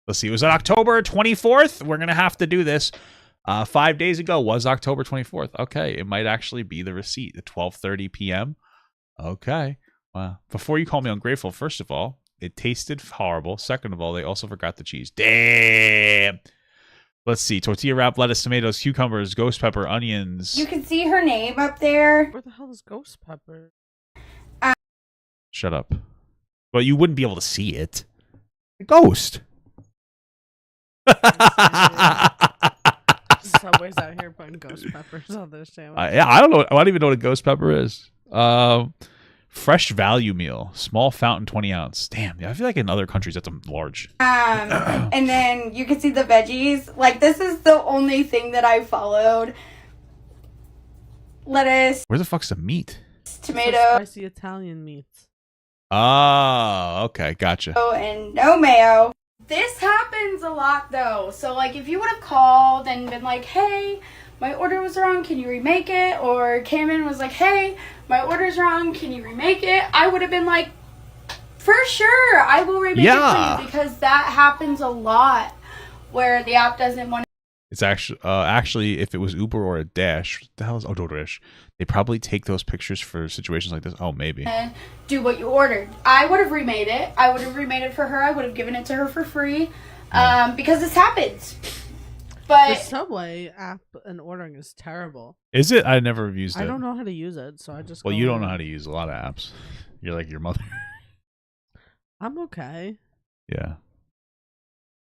Let's see. It was on October 24th. We're going to have to do this. 5 days ago was October 24th. Okay. It might actually be the receipt at 12:30 p.m. Okay. Wow. Before you call me ungrateful, first of all, it tasted horrible. Second of all, they also forgot the cheese. Damn. Let's see. Tortilla wrap, lettuce, tomatoes, cucumbers, ghost pepper, onions. You can see her name up there. Where the hell is Ghost Pepper? Shut up. Well, you wouldn't be able to see it. The ghost. Subway's out here putting Ghost Peppers on their sandwich. Yeah, I don't know. I don't even know what a ghost pepper is. Fresh value meal, small fountain, 20 ounce. Damn, I feel like in other countries that's large. And then you can see the veggies. Like, this is the only thing that I followed. Lettuce, Where the fuck's the meat? tomato, Spicy Italian meats. Oh, okay, gotcha. and no mayo. This happens a lot, though. So, like, if you would have called and been like, hey, my order was wrong, can you remake it? Or came in and was like, hey, my order's wrong, can you remake it? I would have been like, for sure, I will remake it for you, because that happens a lot where the app doesn't want to. It's actually, if it was Uber or a Dash, what the hell is DoorDash? They probably take those pictures for situations like this. Oh, maybe. Do what you ordered. I would have remade it. I would have remade it for her. I would have given it to her for free, because this happens. But The Subway app and ordering is terrible. Is it? I never used it. I don't know how to use it, so I just. Well, go you don't in. know how to use a lot of apps. You're like your mother. I'm okay. Yeah.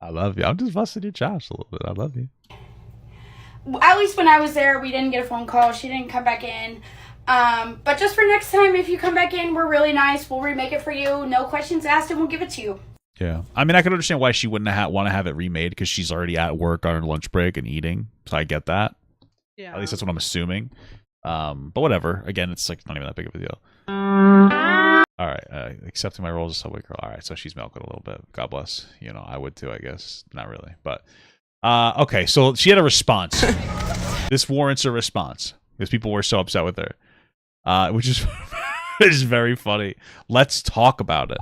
I love you. I'm just busting your chops a little bit. I love you. at least when I was there, we didn't get a phone call. She didn't come back in. But just for next time, if you come back in, we're really nice. We'll remake it for you. No questions asked, and we'll give it to you. Yeah. I mean, I can understand why she wouldn't want to have it remade, because she's already at work on her lunch break and eating. So I get that. Yeah. At least that's what I'm assuming. But whatever. Again, it's like not even that big of a deal. All right. Accepting my role as a Subway girl. All right. So she's milking a little bit. God bless. You know, I would too, I guess. Not really. But okay. So she had a response. This warrants a response because people were so upset with her, which is is very funny. Let's talk about it.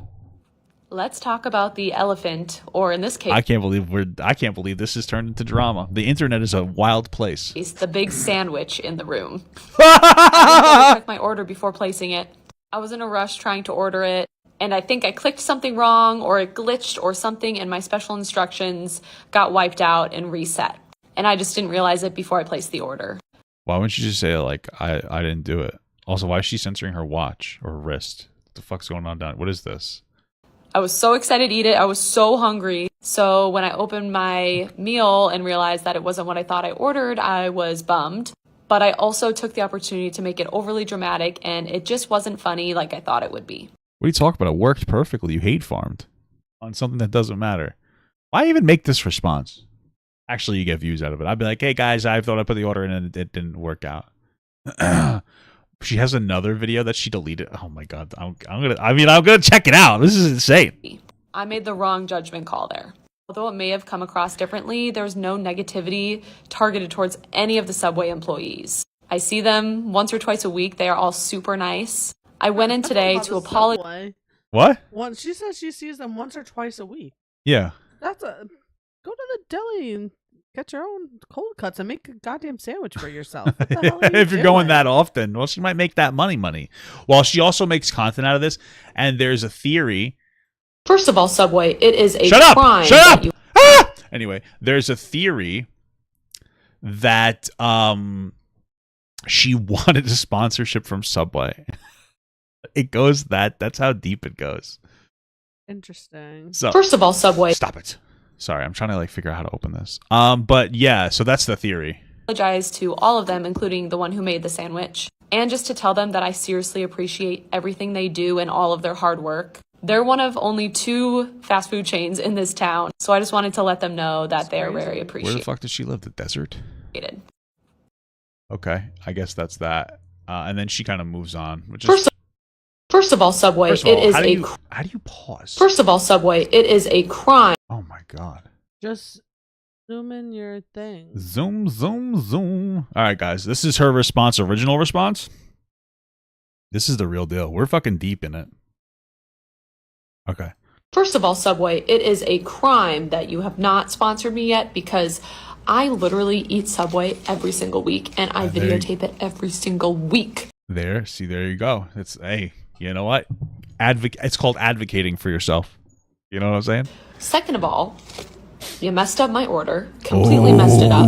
Let's talk about the elephant, or in this case, I can't believe this has turned into drama. The internet is a wild place. the big sandwich in the room. I checked my order before placing it. I was in a rush trying to order it, and I think I clicked something wrong, or it glitched or something, and my special instructions got wiped out and reset. And I just didn't realize it before I placed the order. Why wouldn't you just say, like, I didn't do it? Also, why is she censoring her watch or her wrist? What the fuck's going on down? What is this? I was so excited to eat it. I was so hungry. So when I opened my meal and realized that it wasn't what I thought I ordered, I was bummed. But I also took the opportunity to make it overly dramatic, and it just wasn't funny like I thought it would be. What are you talking about? It worked perfectly. You hate farmed on something that doesn't matter. Why even make this response? Actually, you get views out of it. I'd be like, hey guys, I thought I put the order in and it didn't work out. She has another video that she deleted. Oh my god, I'm gonna check it out. This is insane. I made the wrong judgment call there. Although it may have come across differently, there's no negativity targeted towards any of the Subway employees. I see them once or twice a week. They are all super nice. I went in today to apologize. What? She says she sees them once or twice a week. Yeah. Go to the deli and get your own cold cuts and make a goddamn sandwich for yourself. What the hell are you If you're doing? going that often, well, she might make that money. Well, she also makes content out of this, and there's a theory. First of all, Subway, it is a Shut up! crime. Shut that up! you- Ah! Anyway, there's a theory that she wanted a sponsorship from Subway. It goes that's how deep it goes. Interesting. So First of all, Subway, stop it. Sorry, I'm trying to figure out how to open this. But yeah, so that's the theory. apologize to all of them, including the one who made the sandwich, and just to tell them that I seriously appreciate everything they do and all of their hard work. They're one of only 2 fast food chains in this town, so I just wanted to let them know that they are very Where the appreciated. fuck does she live? The desert? Okay, I guess that's that. And then she kind of moves on, which is First of all, Subway, First of all, it is how do you pause? First of all, Subway, it is a crime. Oh my god. Just zoom in your thing. Zoom, zoom, zoom. All right, guys. This is her response, original response. This is the real deal. We're fucking deep in it. Okay. First of all, Subway, it is a crime that you have not sponsored me yet because I literally eat Subway every single week and I videotape it every single week. There you go. Hey, you know what? It's called advocating for yourself. You know what I'm saying? Second of all, you messed up my order, completely messed it up,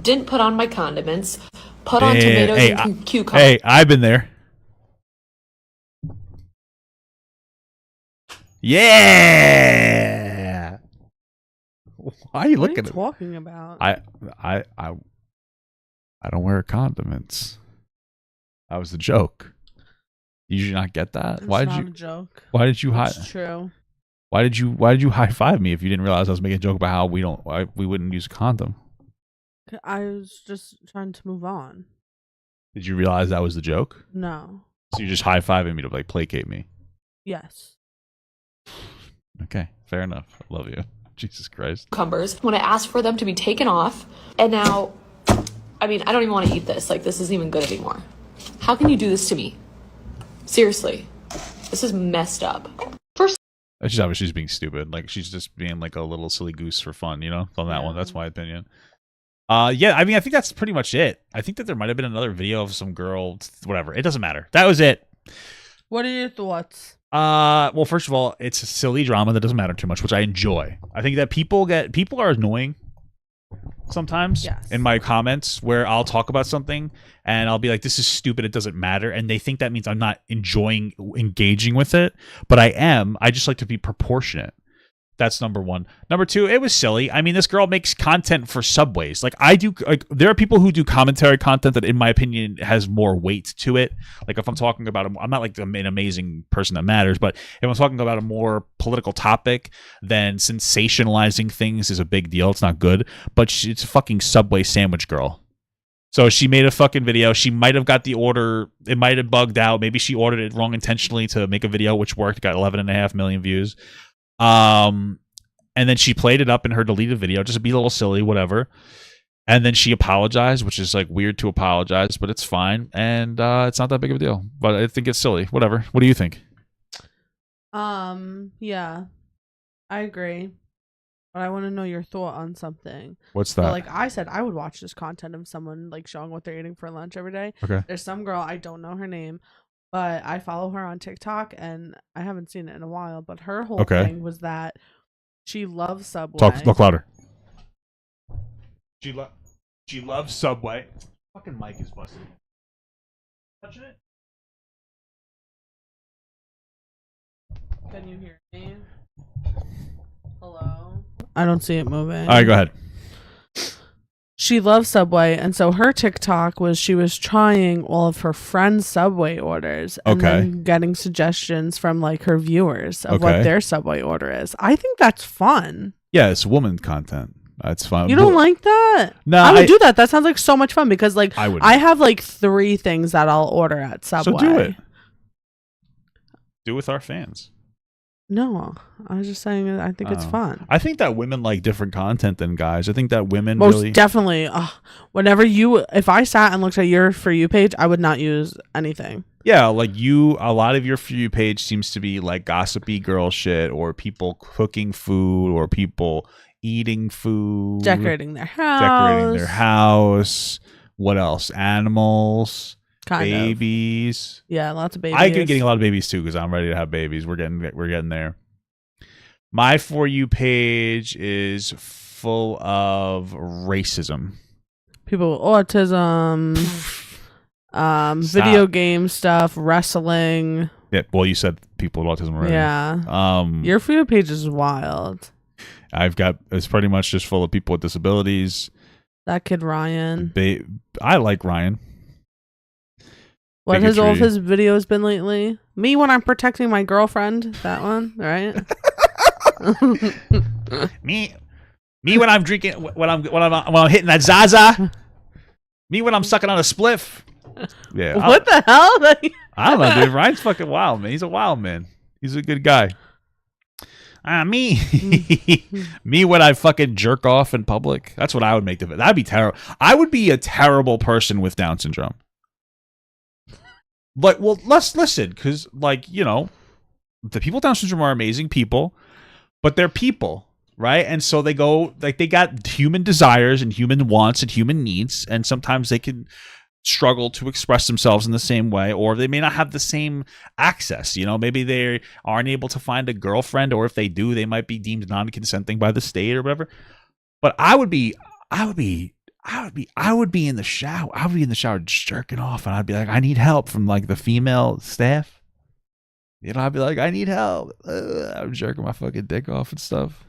didn't put on my condiments, put on tomatoes and cucumbers. Hey, I've been there. Yeah. Why are you looking at? What are you talking about? I don't wear condiments. That was a joke. You did not get that. It's not a joke. Why did you hide? It's true. Why did you high five me if you didn't realize I was making a joke about how we wouldn't use a condom? I was just trying to move on. Did you realize that was the joke? No. So you're just high fiving me to like placate me? Yes. Okay, fair enough. I love you. Jesus Christ. Cucumbers when I asked for them to be taken off, and now, I mean, I don't even want to eat this. Like, this isn't even good anymore. How can you do this to me? Seriously, this is messed up. She's obviously just being stupid. Like, she's just being like a little silly goose for fun, you know? On that one, that's my opinion. Yeah, I mean, I think that's pretty much it. I think that there might have been another video of some girl, whatever. It doesn't matter. That was it. What are your thoughts? Well, first of all, it's a silly drama that doesn't matter too much, which I enjoy. I think that people are annoying sometimes in my comments where I'll talk about something and I'll be like, this is stupid, it doesn't matter, and they think that means I'm not enjoying engaging with it, but I am. I just like to be proportionate. That's number one. Number two, it was silly. I mean, this girl makes content for Subways. Like, I do. Like, there are people who do commentary content that, in my opinion, has more weight to it. Like, if I'm talking about, I'm not like an amazing person that matters, but if I'm talking about a more political topic, then sensationalizing things is a big deal. It's not good. But it's a fucking Subway sandwich girl. So she made a fucking video. She might have got the order. It might have bugged out. Maybe she ordered it wrong intentionally to make a video, which worked. Got 11.5 million views. And then she played it up in her deleted video just to be a little silly, whatever. And then she apologized, which is like weird to apologize, but it's fine. And it's not that big of a deal. But I think it's silly. Whatever. What do you think? Yeah, I agree. But I want to know your thought on something. What's that? So, like I said, I would watch this content of someone like showing what they're eating for lunch every day. Okay. There's some girl, I don't know her name, but I follow her on TikTok and I haven't seen it in a while. But her whole thing was that she loves Subway. Talk louder. She loves Subway. Fucking mic is busted. Touching it? Can you hear me? Hello? I don't see it moving. All right, go ahead. She loves Subway, and so her TikTok was she was trying all of her friends' Subway orders and then getting suggestions from like her viewers of what their Subway order is. I think that's fun. Yeah, it's woman content. That's fun. You don't like that? No, I would do that. That sounds like so much fun because like I have like 3 things that I'll order at Subway. So do it. Do it with our fans. No, I was just saying I think it's fun. I think that women like different content than guys. I think that women most definitely. Whenever if I sat and looked at your For You page, I would not use anything. Yeah, like a lot of your For You page seems to be like gossipy girl shit or people cooking food or people eating food. Decorating their house. What else? Animals. Babies. Yeah, lots of babies. I've been getting a lot of babies too because I'm ready to have babies. We're getting there. My For You page is full of racism. People with autism, video game stuff, wrestling. Yeah, well, you said people with autism already. Yeah. Your For You page is wild. It's pretty much just full of people with disabilities. That kid Ryan. I like Ryan. What has all of his videos been lately? Me when I'm protecting my girlfriend. That one, right? me when I'm drinking, when I'm hitting that Zaza. Me when I'm sucking on a spliff. Yeah. What the hell? I don't know, dude. Ryan's fucking wild, man. He's a wild man. He's a good guy. Me when I fucking jerk off in public. That's what I would make of it. That'd be terrible. I would be a terrible person with Down syndrome. Like, well, let's listen, because, like, you know, the people with Down syndrome are amazing people, but they're people, right? And so they go, like, they got human desires and human wants and human needs, and sometimes they can struggle to express themselves in the same way, or they may not have the same access. You know, maybe they aren't able to find a girlfriend, or if they do, they might be deemed non-consenting by the state or whatever. But I would be in the shower. I would be in the shower just jerking off, and I'd be like, I need help from like the female staff. You know, I'd be like, I need help. I'm jerking my fucking dick off and stuff.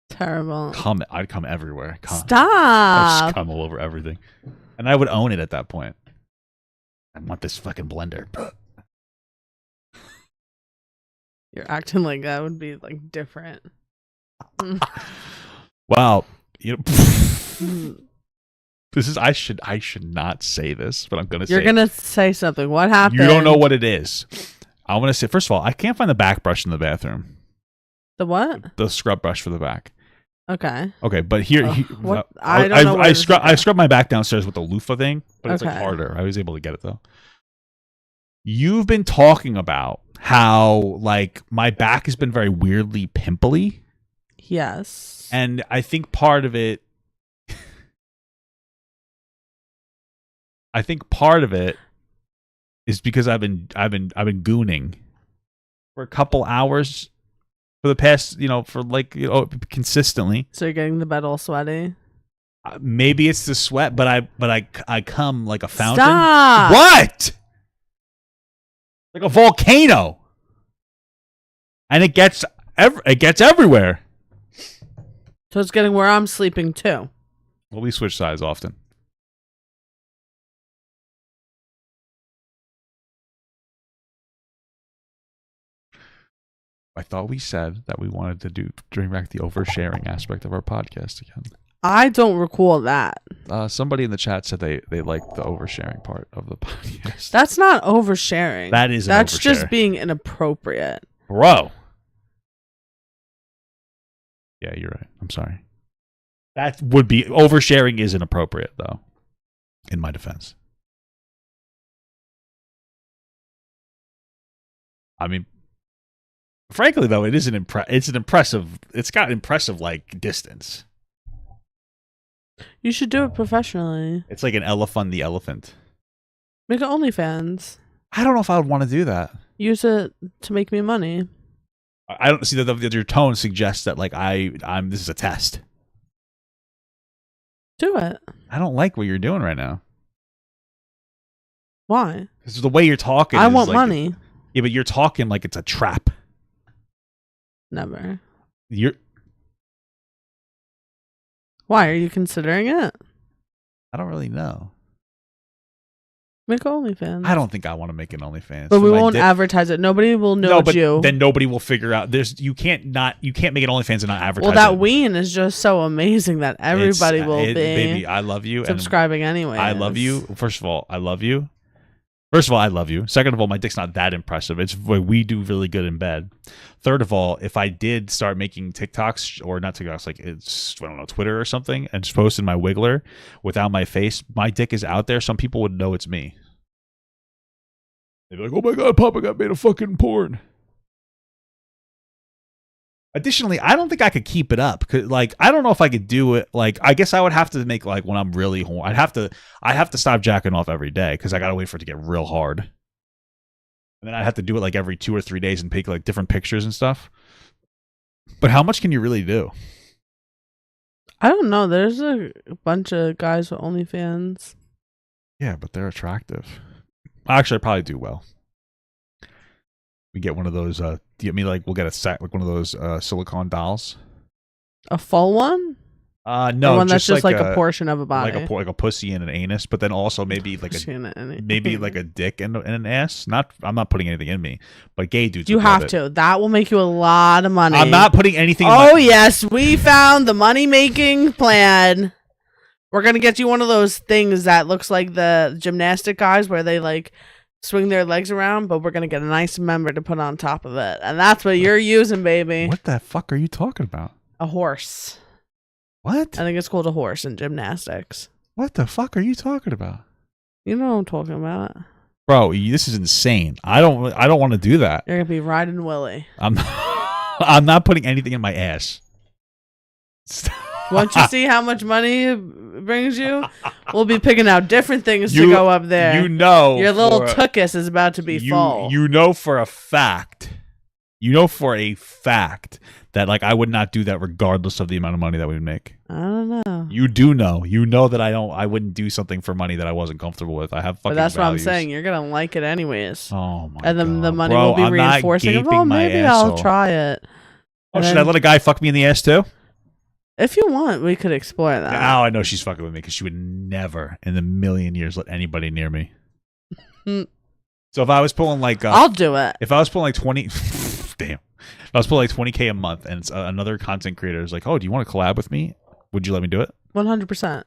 Terrible. I'd come everywhere. Stop. I'd just come all over everything. And I would own it at that point. I want this fucking blender. You're acting like that would be like different. Wow. You know, this is I should not say this, but I'm gonna say You're gonna say something. What happened? You don't know what it is. I want to say, first of all, I can't find the back brush in the bathroom. The what? The scrub brush for the back. Okay. Okay, but here, what? I don't know. I scrub my back downstairs with the loofah thing, but it's like Okay. harder. I was able to get it though. You've been talking about how like my back has been very weirdly pimply. Yes. And I think part of it is because I've been gooning for a couple hours for the past, you know, for like, you know, consistently. So you're getting the bed all sweaty. Maybe it's the sweat, but I come like a fountain. Stop. What? Like a volcano. And it gets everywhere. So it's getting where I'm sleeping too. Well, we switch sides often. I thought we said that we wanted to bring back the oversharing aspect of our podcast again. I don't recall that. Somebody in the chat said they liked the oversharing part of the podcast. That's not oversharing. That's just being inappropriate. Bro. Yeah, you're right. I'm sorry. That would be oversharing is inappropriate though, in my defense. I mean, frankly though, it's an impressive. It's got impressive like distance. You should do it professionally. It's like an elephant the elephant. Make it OnlyFans. I don't know if I would want to do that. Use it to make me money. I don't see that your tone suggests that like I'm this is a test. Do it. I don't like what you're doing right now. Why? Because the way you're talking. I want like, money. Yeah, but you're talking like it's a trap. Never. Why are you considering it? I don't really know. Make OnlyFans. I don't think I want to make an OnlyFans. But we won't advertise it. Nobody will know it's you. Then nobody will figure out. You can't make an OnlyFans and not advertise. Well, that ween is just so amazing that everybody will be. Baby, I love you. Subscribing anyway. I love you. First of all, I love you. Second of all, my dick's not that impressive. It's we do really good in bed. Third of all, if I did start making TikToks or not TikToks, like it's I don't know Twitter or something, and just posting my wiggler without my face, my dick is out there. Some people would know it's me. They'd be like, "Oh my god, Papa got made a fucking porn." Additionally, I don't think I could keep it up. Like, I don't know if I could do it. Like, I guess I would have to make like when I'm really horny. I have to stop jacking off every day because I gotta wait for it to get real hard. And then I'd have to do it like every 2 or 3 days and take like different pictures and stuff. But how much can you really do? I don't know. There's a bunch of guys with OnlyFans. Yeah, but they're attractive. Actually, I probably do well. We get one of those. We'll get a set like one of those silicone dolls. A full one? No, or one that's just like a portion of a body, like a pussy and an anus, but then also maybe like a dick and an ass. I'm not putting anything in me, but gay dudes. You have to. That will make you a lot of money. I'm not putting anything. Oh yes, we found the money making plan We're gonna get you one of those things that looks like the gymnastic guys where they like swing their legs around, but we're gonna get a nice member to put on top of it, and that's what you're using, baby. What the fuck are you talking about? A horse. What? I think it's called a horse in gymnastics. What the fuck are you talking about? You know what I'm talking about. Bro, this is insane. I don't want to do that. You're gonna be riding Willie. I'm not putting anything in my ass. Once you see how much money it brings you, we'll be picking out different things to go up there. You know, your little tuchus is about to be full. You know for a fact. You know for a fact that like I would not do that regardless of the amount of money that we would make. I don't know. You do know. You know that I wouldn't do something for money that I wasn't comfortable with. I have fucking. But that's values. what I'm saying. You're gonna like it anyways. Oh my and then God. the money Bro, will be I'm reinforcing. not Oh, gaping my maybe asshole. I'll try it. Oh, should I let a guy fuck me in the ass too? If you want, we could explore that. Now I know she's fucking with me because she would never in a million years let anybody near me. So if I was pulling like, I'll do it. If I was pulling like 20, damn. If I was pulling like 20K a month and it's, another content creator is like, oh, do you want to collab with me? Would you let me do it? 100%.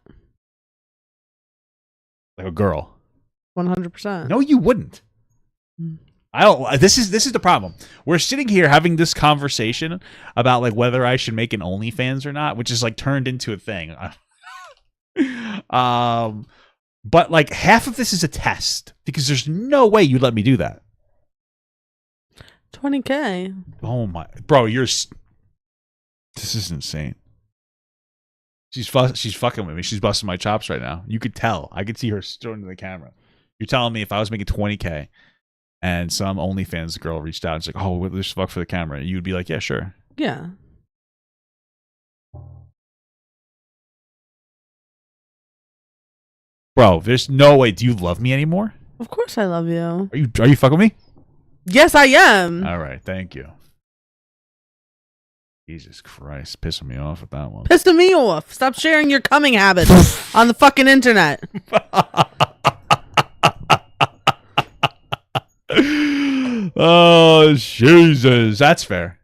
Like a girl. 100%. No, you wouldn't. I don't. This is the problem. We're sitting here having this conversation about like whether I should make an OnlyFans or not, which is like turned into a thing. But like half of this is a test because there's no way you'd let me do that. 20K. Oh my, bro, this is insane. She's fucking with me. She's busting my chops right now. You could tell. I could see her staring to the camera. You're telling me if I was making 20K and some OnlyFans girl reached out and said, "Oh, let's fuck for the camera," you'd be like, "Yeah, sure." Yeah. Bro, there's no way. Do you love me anymore? Of course I love you. Are you fucking with me? Yes, I am. All right, thank you. Jesus Christ, pissing me off with that one. Pissing me off. Stop sharing your coming habits on the fucking internet. Oh, Jesus. That's fair.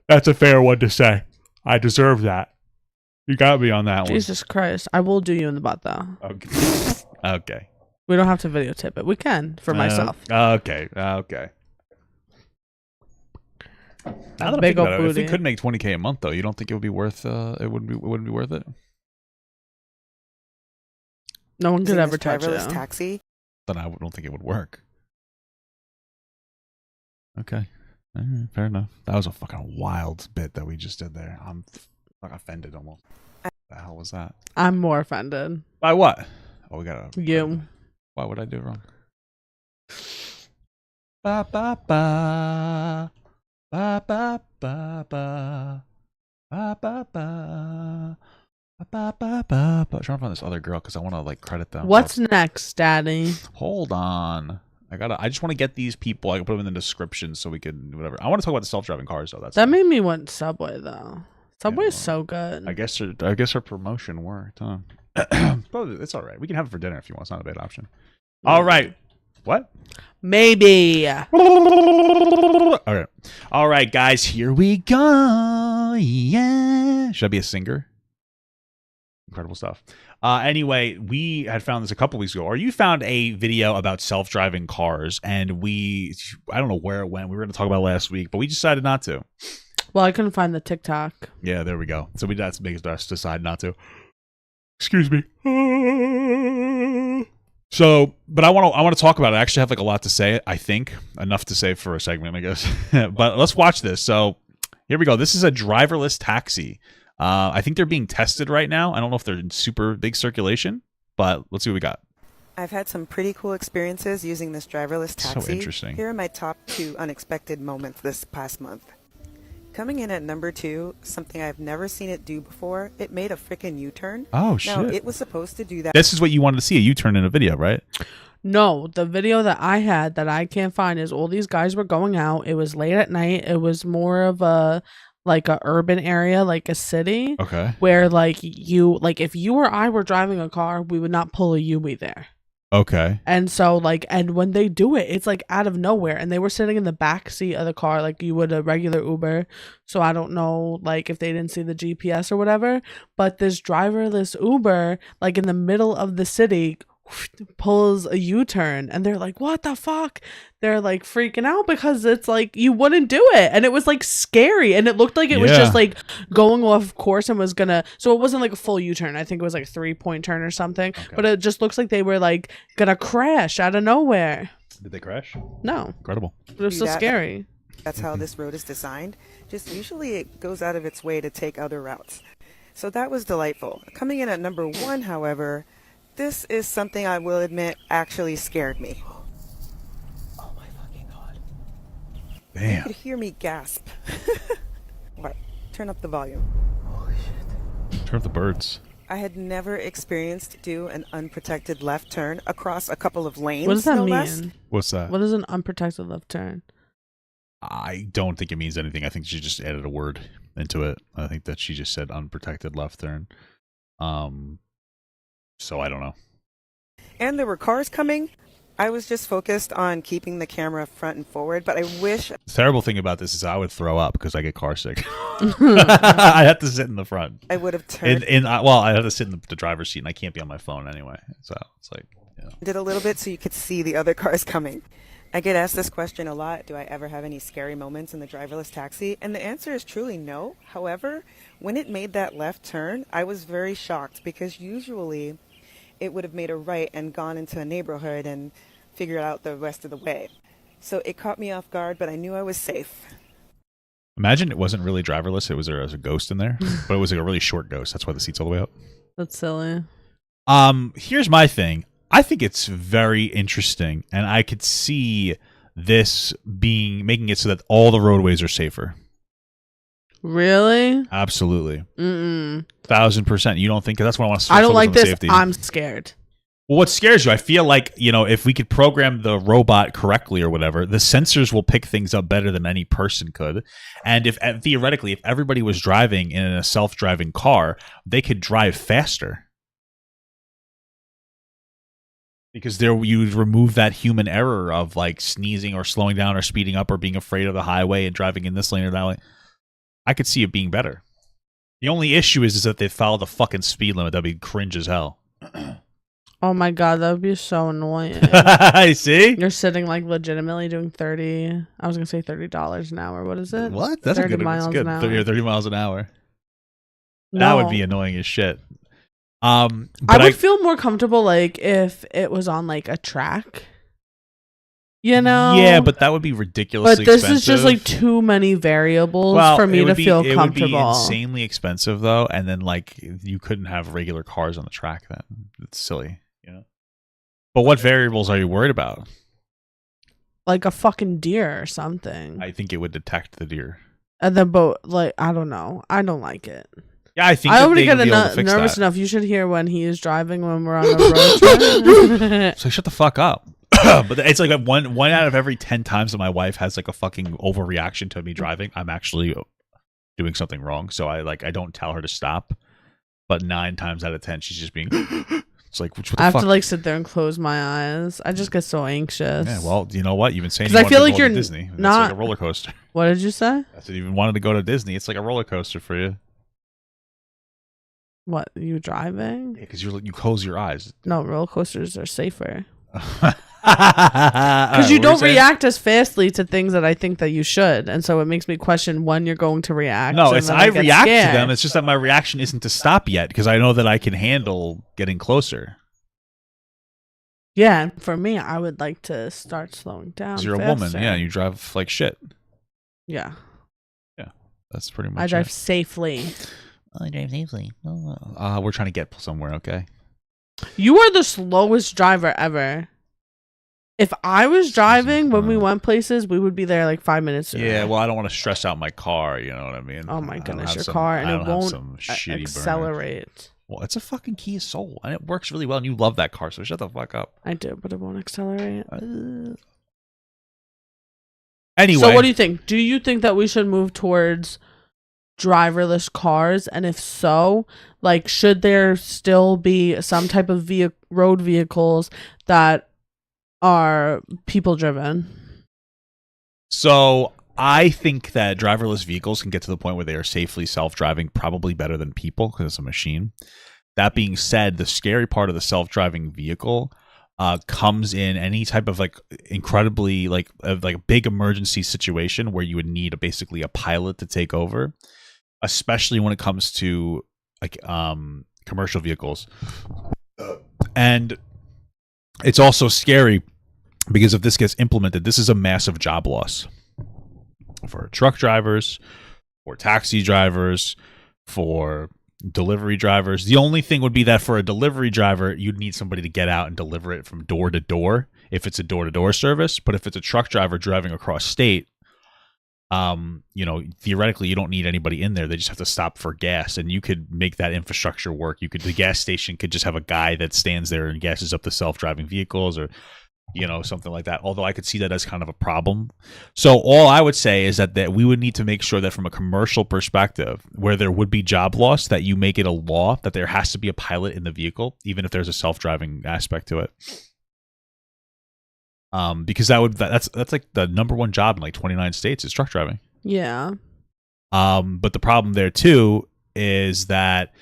That's a fair one to say. I deserve that. You got me on that one. Jesus Christ. I will do you in the butt, though. Okay. Okay. We don't have to videotape it. We can, for myself. Okay. Now that I'm thinking about it, if we could make 20K a month, though, you don't think it would be worth? It wouldn't be worth it. No one could ever touch it. Taxi. Then I don't think it would work. Okay, fair enough. That was a fucking wild bit that we just did there. I'm fucking offended almost. What the hell was that? I'm more offended. By what? Oh, we gotta. You. Why would I do it wrong? Ba ba ba. Ba ba ba ba. Ba ba ba. Ba ba ba. I'm trying to find this other girl because I want to like credit them. What's next, Daddy? Hold on. I just want to get these people. I can put them in the description so we can whatever. I want to talk about the self-driving cars though. That made me want Subway though. Subway is so good. I guess her promotion worked, huh? But it's all right. We can have it for dinner if you want. It's not a bad option. All right. What? Maybe. All right, guys. Here we go. Yeah. Should I be a singer? Incredible stuff. Anyway, we had found this a couple weeks ago, or you found a video about self-driving cars, and I don't know where it went. We were going to talk about it last week, but we decided not to. Well, I couldn't find the TikTok. Yeah, there we go. So that's make us decide not to. Excuse me. So, but I want to talk about it. I actually have like a lot to say. I think enough to say for a segment, I guess. But let's watch this. So here we go. This is a driverless taxi. I think they're being tested right now. I don't know if they're in super big circulation, but let's see what we got. I've had some pretty cool experiences using this driverless taxi. So interesting. Here are my top 2 unexpected moments this past month. Coming in at number 2, something I've never seen it do before, it made a freaking U-turn. Oh, shit. Now, it was supposed to do that. This is what you wanted to see, a U-turn in a video, right? No, the video that I had that I can't find is all these guys were going out. It was late at night. It was more of a urban area, like a city. Okay. Where if you or I were driving a car, we would not pull a U-turn there. Okay. And so and when they do it, it's like out of nowhere. And they were sitting in the back seat of the car like you would a regular Uber. So I don't know if they didn't see the GPS or whatever. But this driverless Uber, in the middle of the city, pulls a U-turn, and they're like, what the fuck? They're freaking out because it's you wouldn't do it, and it was scary, and it looked like it was just going off course and was gonna, so it wasn't a full U-turn. I think it was a 3-point turn or something. Okay. But it just looks like they were gonna crash out of nowhere. Did they crash? No. Incredible. It was so scary. That's how this road is designed. Just usually it goes out of its way to take other routes. So that was delightful. Coming in at number 1, however, this is something I will admit actually scared me. Oh my fucking god. Damn. You could hear me gasp. What? Turn up the volume. Holy shit. Turn up the birds. I had never experienced do an unprotected left turn across a couple of lanes. What does that no mean? Less. What's that? What is an unprotected left turn? I don't think it means anything. I think she just added a word into it. I think that she just said unprotected left turn. So I don't know. And there were cars coming. I was just focused on keeping the camera front and forward, but I wish... The terrible thing about this is I would throw up because I get car sick. I have to sit in the front. I would have turned... I have to sit in the driver's seat, and I can't be on my phone anyway. So it's Did a little bit so you could see the other cars coming. I get asked this question a lot. Do I ever have any scary moments in the driverless taxi? And the answer is truly no. However, when it made that left turn, I was very shocked because usually it would have made a right and gone into a neighborhood and figured out the rest of the way. So it caught me off guard, but I knew I was safe. Imagine it wasn't really driverless. There was a ghost in there, but it was a really short ghost. That's why the seat's all the way up. That's silly. Here's my thing. I think it's very interesting, and I could see this making it so that all the roadways are safer. Really? Absolutely. 1,000%. You don't think that's what I want to? I don't like this. Safety. I'm scared. Well, what scares you? I feel like if we could program the robot correctly or whatever, the sensors will pick things up better than any person could. And if theoretically, if everybody was driving in a self-driving car, they could drive faster. Because you'd remove that human error of sneezing or slowing down or speeding up or being afraid of the highway and driving in this lane or that lane. I could see it being better. The only issue is that they follow the fucking speed limit. That'd be cringe as hell. Oh my god, that would be so annoying. I see. You're sitting legitimately doing $30. I was gonna say $30 an hour. What is it? What? That's 30 a good. miles That's good. an hour. 30 miles an hour. No. That would be annoying as shit. I would feel more comfortable if it was on a track. Yeah, but that would be ridiculously expensive. But this expensive. is just too many variables for me to feel comfortable. It would be insanely expensive though, and then you couldn't have regular cars on the track then. It's silly, But what variables are you worried about? Like a fucking deer or something. I think it would detect the deer. And then I don't know. I don't like it. Yeah, I think I already get nervous enough. You should hear when he is driving when we're on a road trip. So shut the fuck up. But it's one out of every 10 times that my wife has a fucking overreaction to me driving, I'm actually doing something wrong. So I don't tell her to stop. But 9 times out of 10, she's just being. It's what the fuck? I have to sit there and close my eyes. I just get so anxious. Yeah, well, you know what? You've been saying you wanted to go to Disney. It's like a roller coaster. What did you say? I said you even wanted to go to Disney. It's like a roller coaster for you. What, you driving? Yeah, because you close your eyes. No, roller coasters are safer. Because you don't react as fastly to things that I think that you should, and so it makes me question when you're going to react. No, I react to them. It's just that my reaction isn't to stop yet because I know that I can handle getting closer. Yeah, for me, I would like to start slowing down. You're a woman, yeah. You drive like shit. Yeah. Yeah, that's pretty much. I drive safely. I drive safely. We're trying to get somewhere, okay? You are the slowest driver ever. If I was driving when we went places, we would be there 5 minutes sooner. Yeah, well, I don't want to stress out my car, you know what I mean? Oh my goodness, your car, and it won't accelerate. Burner. Well, it's a fucking Kia Soul, and it works really well, and you love that car, so shut the fuck up. I do, but it won't accelerate. Anyway. So what do you think? Do you think that we should move towards driverless cars? And if so, like, should there still be some type of road vehicles that are people driven? So I think that driverless vehicles can get to the point where they are safely self-driving, probably better than people because it's a machine. That being said, the scary part of the self-driving vehicle comes in any type of like incredibly like a big emergency situation where you would need basically a pilot to take over, especially when it comes to like commercial vehicles. And it's also scary because if this gets implemented, this is a massive job loss for truck drivers, for taxi drivers, for delivery drivers. The only thing would be that for a delivery driver, you'd need somebody to get out and deliver it from door to door if it's a door-to-door service. But if it's a truck driver driving across state, theoretically you don't need anybody in there. They just have to stop for gas, and you could make that infrastructure work. The gas station could just have a guy that stands there and gasses up the self-driving vehicles, or something like that. Although I could see that as kind of a problem. So all I would say is that we would need to make sure that from a commercial perspective, where there would be job loss, that you make it a law that there has to be a pilot in the vehicle, even if there's a self-driving aspect to it. Because that's like the number one job in like 29 states is truck driving. Yeah. But the problem there too is that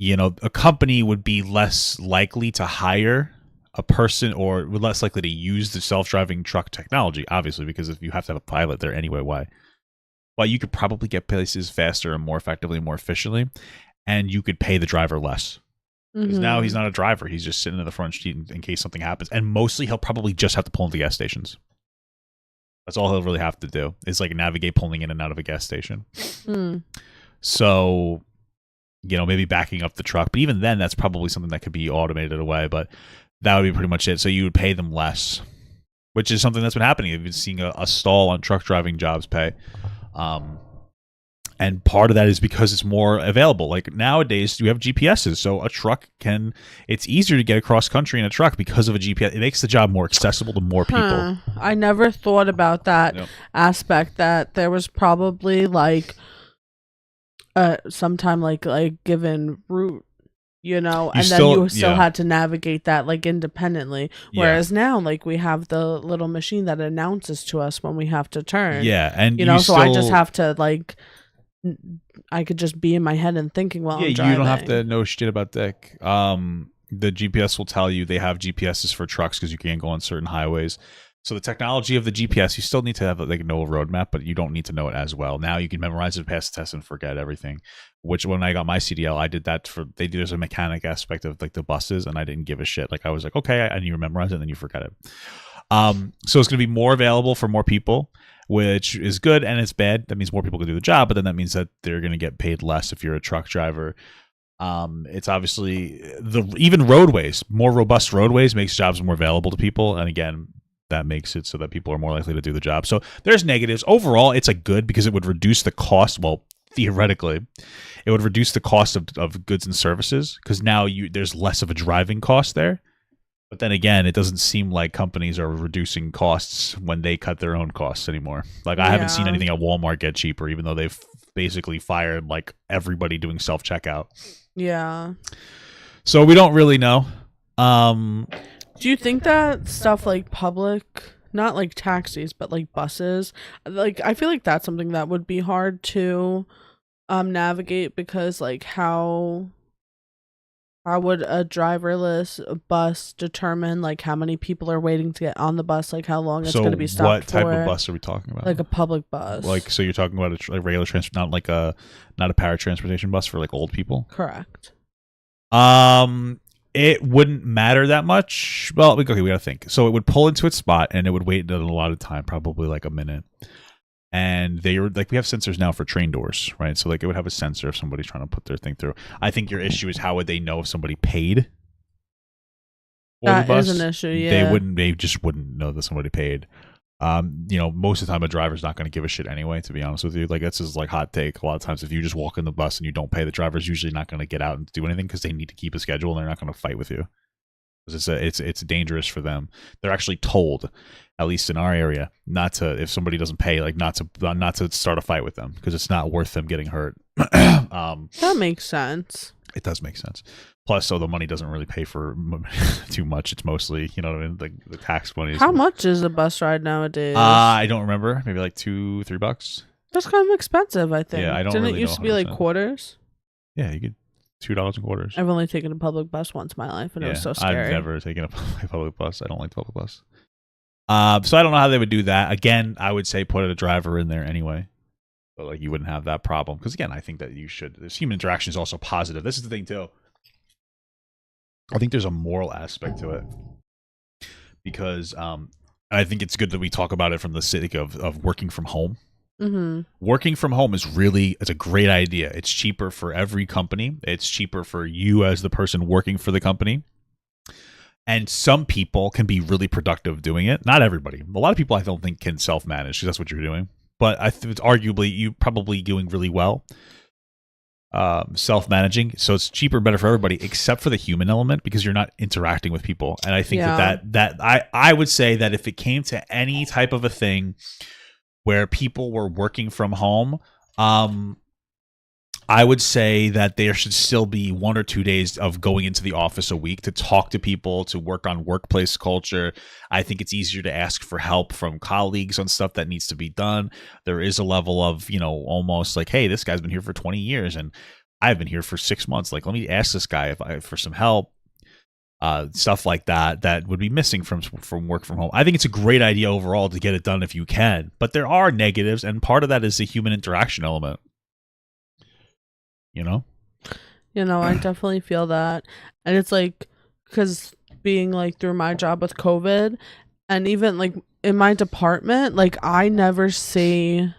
a company would be less likely to hire a person, or less likely to use the self-driving truck technology, obviously, because if you have to have a pilot there anyway, why? Well, you could probably get places faster and more effectively and more efficiently, and you could pay the driver less. Because now he's not a driver. He's just sitting in the front seat in case something happens. And mostly he'll probably just have to pull into gas stations. That's all he'll really have to do, is like navigate pulling in and out of a gas station. So, maybe backing up the truck. But even then, that's probably something that could be automated away. But that would be pretty much it. So you would pay them less, which is something that's been happening. You've been seeing a stall on truck driving jobs pay. And part of that is because it's more available. Like nowadays, you have GPSs. So it's easier to get across country in a truck because of a GPS. It makes the job more accessible to more people. I never thought about that aspect, that there was probably like sometime like given route. And then you still had to navigate that like independently. Whereas now, like we have the little machine that announces to us when we have to turn. Yeah, and so I just have to like, I could just be in my head and thinking while I'm driving. You don't have to know shit about dick. The GPS will tell you. They have GPSs for trucks because you can't go on certain highways. So the technology of the GPS, you still need to have know a roadmap, but you don't need to know it as well. Now you can memorize it, pass the test, and forget everything. Which when I got my CDL, I did that there's a mechanic aspect of like the buses, and I didn't give a shit. Like I was like, okay, and you memorize it, and then you forget it. So it's going to be more available for more people, which is good and it's bad. That means more people can do the job, but then that means that they're going to get paid less if you're a truck driver. It's obviously even roadways, more robust roadways makes jobs more available to people, and again, that makes it so that people are more likely to do the job. So there's negatives. Overall, it's a good because it would reduce the cost. Well, theoretically, it would reduce the cost of goods and services because now there's less of a driving cost there. But then again, it doesn't seem like companies are reducing costs when they cut their own costs anymore. Like I haven't seen anything at Walmart get cheaper, even though they've basically fired like everybody doing self-checkout. Yeah. So we don't really know. Do you think that stuff like public, not like taxis, but like buses, like I feel like that's something that would be hard to navigate, because like how would a driverless bus determine like how many people are waiting to get on the bus, like how long it's going to be stopped for? What type of bus are we talking about? Like a public bus. Like, so you're talking about a regular transport, not a paratransportation bus for like old people? Correct. It wouldn't matter that much. Well, we gotta think. So it would pull into its spot and it would wait a lot of time, probably like a minute. And they were like, we have sensors now for train doors, right? So like it would have a sensor if somebody's trying to put their thing through. I think your issue is how would they know if somebody paid for the bus? That is an issue, yeah. They just wouldn't know that somebody paid. Most of the time a driver's not going to give a shit anyway, to be honest with you. Like that's just like hot take. A lot of times if you just walk in the bus and you don't pay, the driver's usually not going to get out and do anything because they need to keep a schedule and they're not going to fight with you. because it's dangerous for them. They're actually told, at least in our area, not to, if somebody doesn't pay, like not to start a fight with them because it's not worth them getting hurt. That makes sense. It does make sense. Plus, so the money doesn't really pay for too much. It's mostly, you know what I mean, the tax money. How much is a bus ride nowadays? I don't remember. Maybe like $2-3. That's kind of expensive, I think. Yeah, I don't Didn't really it used know to be like 100%. quarters? Yeah, you get $2 and quarters. I've only taken a public bus once in my life, and it was so scary. I've never taken a public bus. I don't like the public bus. So I don't know how they would do that. Again, I would say put a driver in there anyway. But like you wouldn't have that problem. Because again, I think that you should. This human interaction is also positive. This is the thing too. I think there's a moral aspect to it. Because I think it's good that we talk about it from the sake of working from home. Mm-hmm. Working from home it's a great idea. It's cheaper for every company. It's cheaper for you as the person working for the company. And some people can be really productive doing it. Not everybody. A lot of people I don't think can self-manage because that's what you're doing. But I think it's arguably you probably doing really well self-managing. So it's cheaper and better for everybody except for the human element because you're not interacting with people. And I think that I would say that if it came to any type of a thing where people were working from home, I would say that there should still be 1 or 2 days of going into the office a week to talk to people, to work on workplace culture. I think it's easier to ask for help from colleagues on stuff that needs to be done. There is a level of, almost like, hey, this guy's been here for 20 years and I've been here for 6 months. Like, let me ask this guy for some help. Stuff like that would be missing from work from home. I think it's a great idea overall to get it done if you can, but there are negatives, and part of that is the human interaction element. I definitely feel that. And it's like, because being like through my job with COVID, and even like in my department, like I never see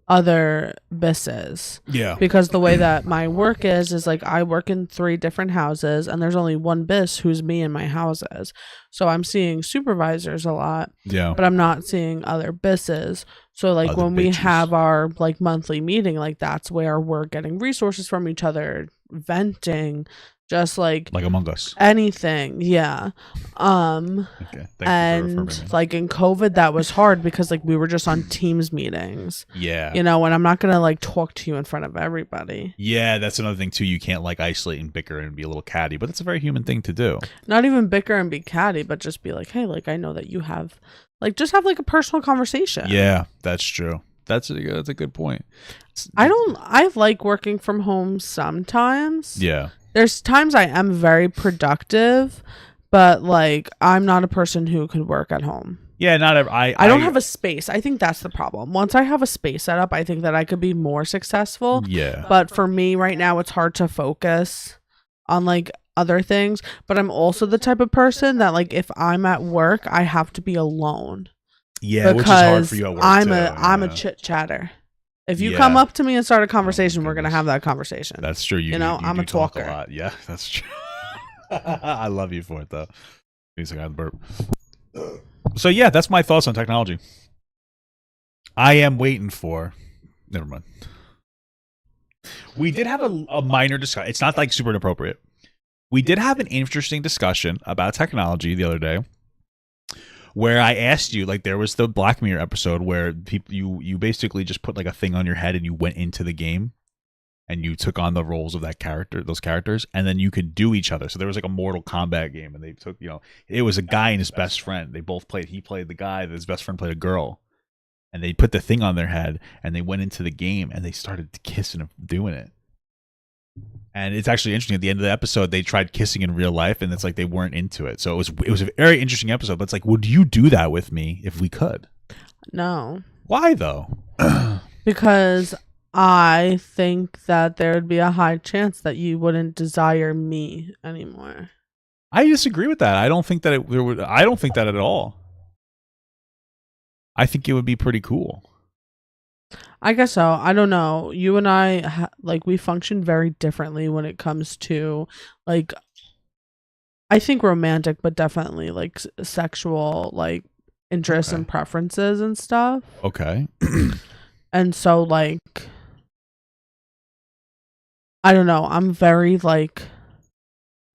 other BISs. Yeah. Because the way that my work is like I work in 3 different houses and there's only one BIS who's me in my houses. So I'm seeing supervisors a lot. Yeah. But I'm not seeing other BISs. So like Other when we bitches. have our like monthly meeting, like that's where we're getting resources from each other, venting, just like Among Us. anything. Yeah. Okay. Thank you for And affirming me. like in COVID that was hard because like we were just on Teams meetings. Yeah. And I'm not gonna like talk to you in front of everybody. Yeah, that's another thing too. You can't like isolate and bicker and be a little catty, but it's a very human thing to do. Not even bicker and be catty, but just be like, hey, like I know that you have like just have like a personal conversation. Yeah, that's true. That's a good point. I like working from home sometimes. Yeah. There's times I am very productive, but like I'm not a person who can work at home. Yeah, not every, I don't have a space. I think that's the problem. Once I have a space set up, I think that I could be more successful. Yeah. But for me right now, it's hard to focus on like other things. But I'm also the type of person that like if I'm at work, I have to be alone. Yeah, which is hard for you at work I'm a chit chatter. If you come up to me and start a conversation, we're gonna have that conversation. That's true. You I'm do a talk talker. a lot. Yeah, that's true. I love you for it though. He's like, I burp. So yeah, that's my thoughts on technology. I am waiting for. Never mind. We did have a minor discussion. It's not like super inappropriate. We did have an interesting discussion about technology the other day, where I asked you, like, there was the Black Mirror episode where people you basically just put like a thing on your head and you went into the game, and you took on the roles of those characters, and then you could do each other. So there was like a Mortal Kombat game, and they took, it was a guy and his best friend. They both played. He played the guy. His best friend played a girl, and they put the thing on their head, and they went into the game, and they started kissing and doing it. And it's actually interesting. At the end of the episode, they tried kissing in real life, and it's like they weren't into it. So it was a very interesting episode. But it's like, would you do that with me if we could? No. Why though? Because I think that there would be a high chance that you wouldn't desire me anymore. I disagree with that. I don't think that I don't think that at all. I think it would be pretty cool. I guess so. I don't know. You and I, we function very differently when it comes to, like, I think romantic, but definitely, like, sexual, like, interests and preferences and stuff. Okay. And so, like, I don't know. I'm very, like,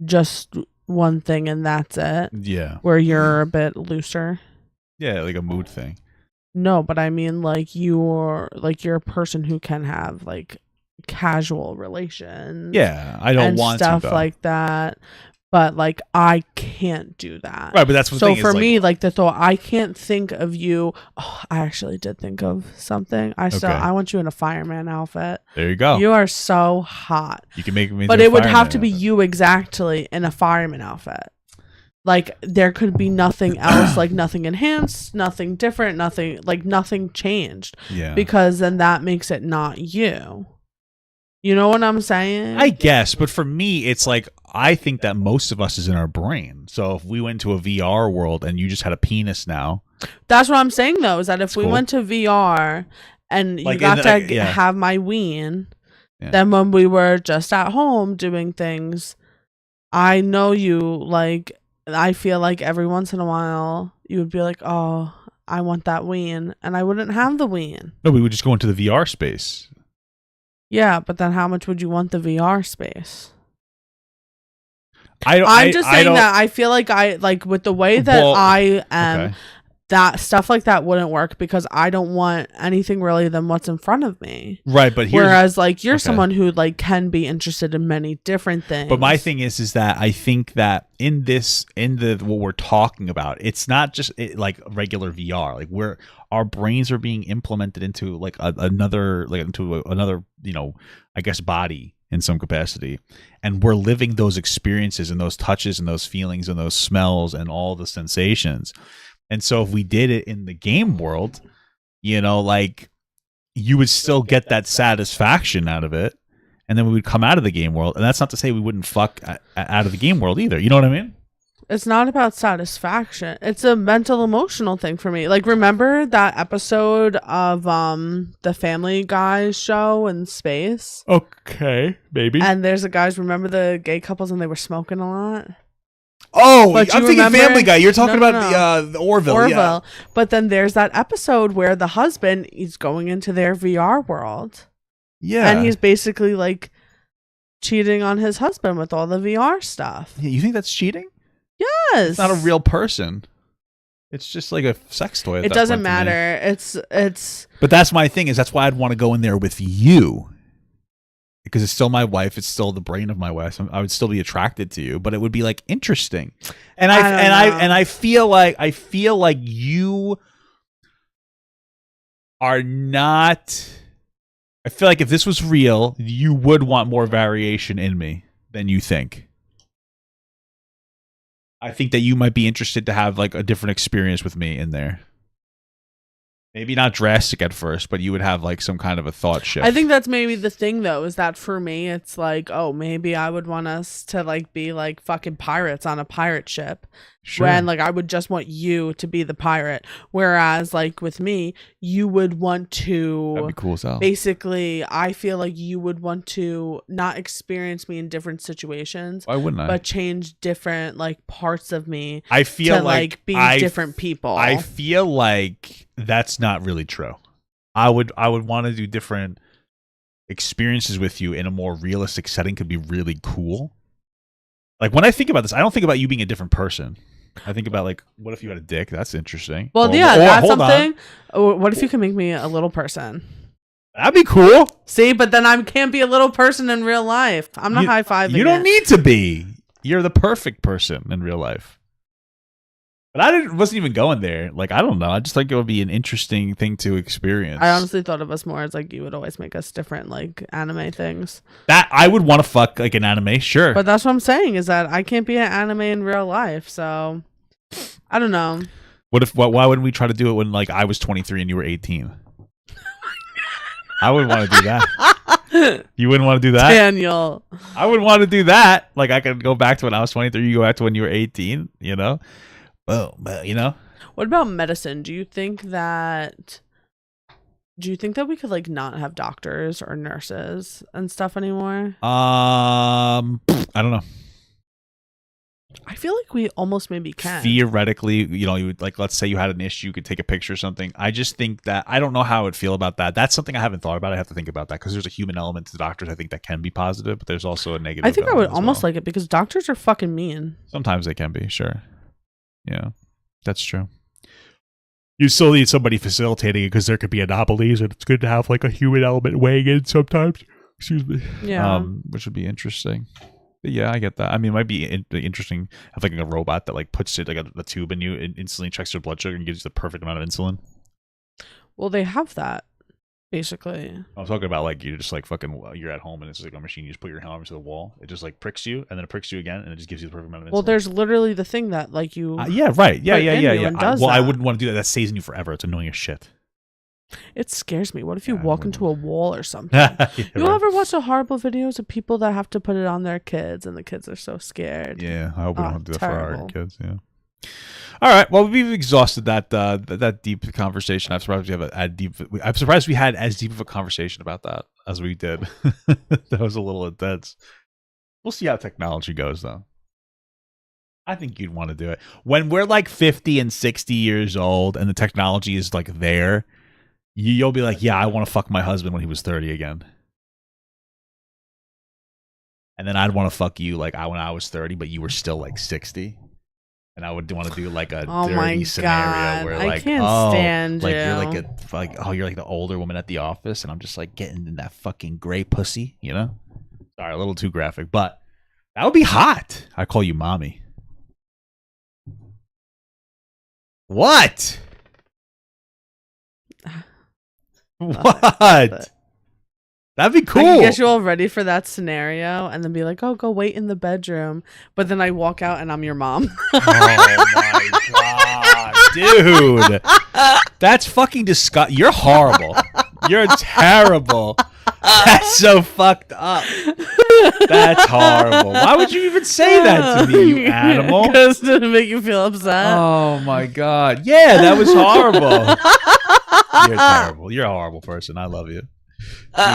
just one thing and that's it. Yeah. Where you're a bit looser. Yeah, like a mood thing. No, but I mean like you're a person who can have like casual relations. Yeah, I don't and want stuff to, though. like that. But like I can't do that. Right, but that's what the so thing is, for like, me, like the thought I can't think of you. Oh, I actually did think of something. I want you in a fireman outfit. There you go. You are so hot. You can make me. But do a it would have fireman to be outfit. you exactly in a fireman outfit. Like there could be nothing else, like nothing enhanced, nothing different, nothing changed. Yeah. Because then that makes it not you. You know what I'm saying? I guess, but for me, it's like I think that most of us is in our brain. So if we went to a VR world and you just had a penis now, That's what I'm saying though, is that if we cool. went to VR and you Like, got in to the- yeah. have my ween, Yeah. then when we were just at home doing things, I know you like. I feel like every once in a while you would be like, "Oh, I want that ween," and I wouldn't have the ween. no, we would just go into the VR space. Yeah, but then how much would you want the VR space? I'm I'm just saying that I feel like I like with the way that Well, I am. okay. That stuff like that wouldn't work because I don't want anything really than what's in front of me. Right, but here's Whereas like you're okay. someone who like can be interested in many different things. But my thing is that I think that in what we're talking about, it's not just like regular VR. Like our brains are being implemented into like another I guess body in some capacity, and we're living those experiences and those touches and those feelings and those smells and all the sensations. And so if we did it in the game world, like you would still get that satisfaction out of it. And then we would come out of the game world. And that's not to say we wouldn't fuck out of the game world either. You know what I mean? It's not about satisfaction. It's a mental emotional thing for me. Like remember that episode of the Family Guy show in space? Okay, maybe. And there's remember the gay couples and they were smoking a lot? Oh, But I'm you thinking remember- Family Guy. You're talking No, about the Orville. Yeah. But then there's that episode where the husband is going into their VR world. Yeah. And he's basically like cheating on his husband with all the VR stuff. Yeah, you think that's cheating? Yes. It's not a real person. It's just like a sex toy. at It that doesn't point to me. matter. It's But that's my thing. That's why I'd want to go in there with you. Because it's still my wife, it's still the brain of my wife. So I would still be attracted to you, but it would be like interesting. And I feel like you are not. I feel like if this was real, you would want more variation in me than you think. I think that you might be interested to have like a different experience with me in there. Maybe not drastic at first, but you would have like some kind of a thought shift. I think that's maybe the thing though, is that for me it's like, oh, maybe I would want us to like be like fucking pirates on a pirate ship. Sure. When like I would just want you to be the pirate. Whereas like with me, you would want to That'd be cool as hell. basically I feel like you would want to not experience me in different situations, Why wouldn't I? but change different like parts of me I feel to like be I different people. I feel like that's not really true. I would want to do different experiences with you in a more realistic setting. Could be really cool. Like when I think about this, I don't think about you being a different person. I think about like, what if you had a dick? That's interesting. Well, Or- yeah, or, that's hold on. something. Or what if you could make me a little person? That'd be cool. See, but then I can't be a little person in real life. I'm not high fiving. You don't need to be. You're the perfect person in real life. But wasn't even going there. Like, I don't know. I just think it would be an interesting thing to experience. I honestly thought of us more as like you would always make us different like anime things. That I would want to fuck like an anime, sure. But that's what I'm saying is that I can't be an anime in real life. So I don't know. Why wouldn't we try to do it when like I was 23 and you were 18? I would want to do that. You wouldn't want to do that? Daniel. I would want to do that. Like I could go back to when I was 23, you go back to when you were 18, you know? Well, but you know? What about medicine? Do you think that we could like not have doctors or nurses and stuff anymore? I don't know. I feel like we almost maybe can. Theoretically, you know, you would, like, let's say you had an issue, you could take a picture or something. I just think that I don't know how I would feel about that. That's something I haven't thought about. I have to think about that because there's a human element to doctors. I think that can be positive, but there's also a negative. I think I would almost well. like it because doctors are fucking mean. Sometimes they can be, sure. Yeah, that's true. You still need somebody facilitating it because there could be anomalies, and it's good to have like a human element weighing in sometimes. Excuse me. Yeah. Which would be interesting. But yeah, I get that. I mean, it might be interesting have like a robot that like puts it like a tube in you and instantly checks your blood sugar and gives you the perfect amount of insulin. Well, they have that basically. I'm talking about like you're just like fucking you're at home and it's like a machine. You just put your arm to the wall. It just like pricks you and then it pricks you again and it just gives you the perfect amount of insulin. Well, there's literally the thing that like you. Yeah, right. Yeah. I that. wouldn't want to do that. That stays in you forever. It's annoying as shit. It scares me. What if you walk into a wall or something? Yeah, you right. ever watch the horrible videos of people that have to put it on their kids and the kids are so scared? Yeah, I hope we don't do that terrible. for our kids. Yeah. All right. Well, we've exhausted that deep conversation. I'm surprised I'm surprised we had as deep of a conversation about that as we did. That was a little intense. We'll see how technology goes, though. I think you'd want to do it when we're like 50 and 60 years old, and the technology is like there. You'll be like, yeah, I want to fuck my husband when he was 30 again. And then I'd want to fuck you like when I was 30, but you were still like 60. And I would want to do like a dirty scenario where like, stand like you. you're like the older woman at the office, and I'm just like getting in that fucking gray pussy, you know? Sorry, a little too graphic, but that would be hot. I call you mommy. What? What? That'd be cool. I can get you all ready for that scenario and then be like, oh, go wait in the bedroom. But then I walk out and I'm your mom. Oh my god, dude. That's fucking disgusting. You're horrible. You're terrible. That's so fucked up. That's horrible. Why would you even say that to me, you animal? Because to make you feel upset. Oh my god. Yeah, that was horrible. You're terrible. You're a horrible person. I love you.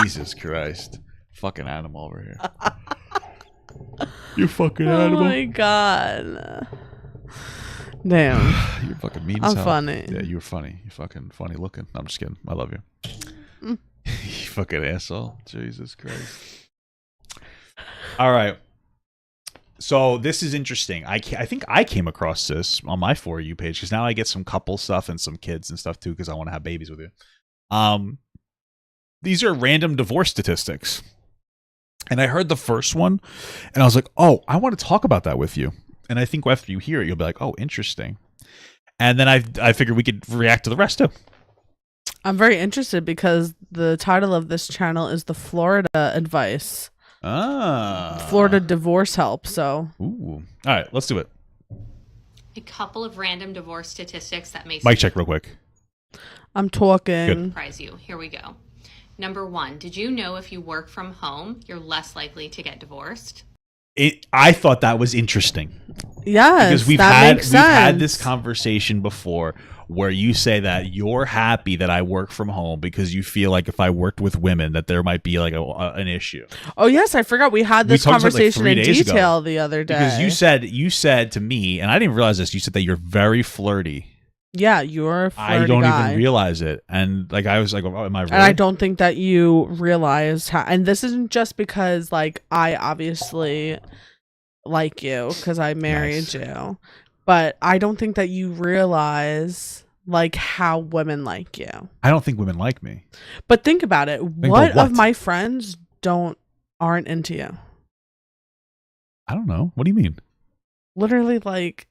Jesus Christ. Fucking animal over here. You fucking animal. Oh my god. Damn. You're fucking mean as I'm hell. funny. Yeah, you're funny. You're fucking funny looking. I'm just kidding. I love you. You fucking asshole. Jesus Christ. All right. So this is interesting. I think I came across this on my For You page because now I get some couple stuff and some kids and stuff too because I want to have babies with you. These are random divorce statistics. And I heard the first one and I was like, oh, I want to talk about that with you. And I think after you hear it, you'll be like, oh, interesting. And then I figured we could react to the rest too. I'm very interested because the title of this channel is the Florida Advice. Florida Divorce Help. So, ooh. All right, let's do it. A couple of random divorce statistics that may mic check real quick. I'm talking. Surprise you. Here we go. Number 1, did you know if you work from home, you're less likely to get divorced? I thought that was interesting. Yes, because we've makes sense. had this conversation before where you say that you're happy that I work from home because you feel like if I worked with women that there might be like an issue. Oh yes, I forgot we had this conversation in detail the other day. Because you said to me, and I didn't realize this, you said that you're very flirty. Yeah, you're a flirty I don't guy. even realize it. And like I was like, oh, am I really? And I don't think that you realize how, and this isn't just because like I obviously like you because I married you, but I don't think that you realize like how women like you. I don't think women like me. But think about it. What of my friends aren't into you? I don't know. What do you mean? Literally, like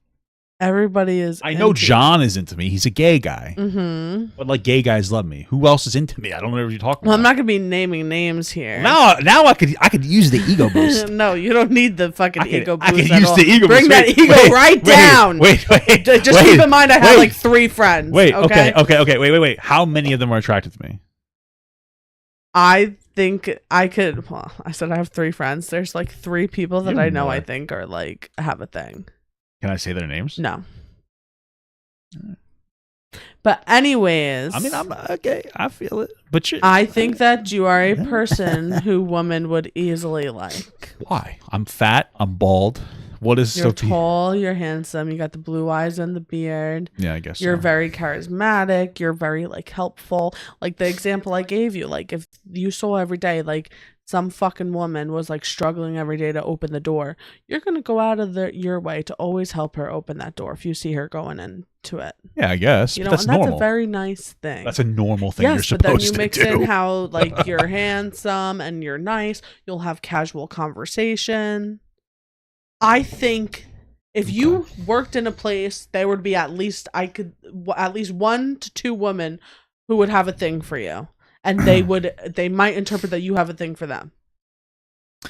everybody is. I know John is into me. He's a gay guy. Mm-hmm. But like gay guys love me. Who else is into me? I don't know what you're talking about. I'm not gonna be naming names here. Now I could use the ego boost. No, you don't need the fucking ego boost. I can use the ego Bring boost. that ego down. Wait. Just keep in mind I have like 3 friends. Wait. Okay. Wait. How many of them are attracted to me? I think I could. Well, I said I have 3 friends. There's like 3 people that I know I think are like have a thing. Can I say their names? No. But anyways, I mean, I'm okay. I feel it. But I think that you are a person who women would easily like. Why? I'm fat. I'm bald. What is You're so tall, you're handsome, you got the blue eyes and the beard. Yeah, I guess You're so. very charismatic, you're very like helpful. Like the example I gave you, like if you saw every day like some fucking woman was like struggling every day to open the door, you're going to go out of your way to always help her open that door if you see her going into it. Yeah, I guess. You But know, that's and that's normal. a very nice thing. That's a normal thing you're Yes, but then supposed you to mix do. in how like you're handsome and you're nice, you'll have casual conversation. I think if you worked in a place, there would be at least 1 to 2 women who would have a thing for you, and they might interpret that you have a thing for them.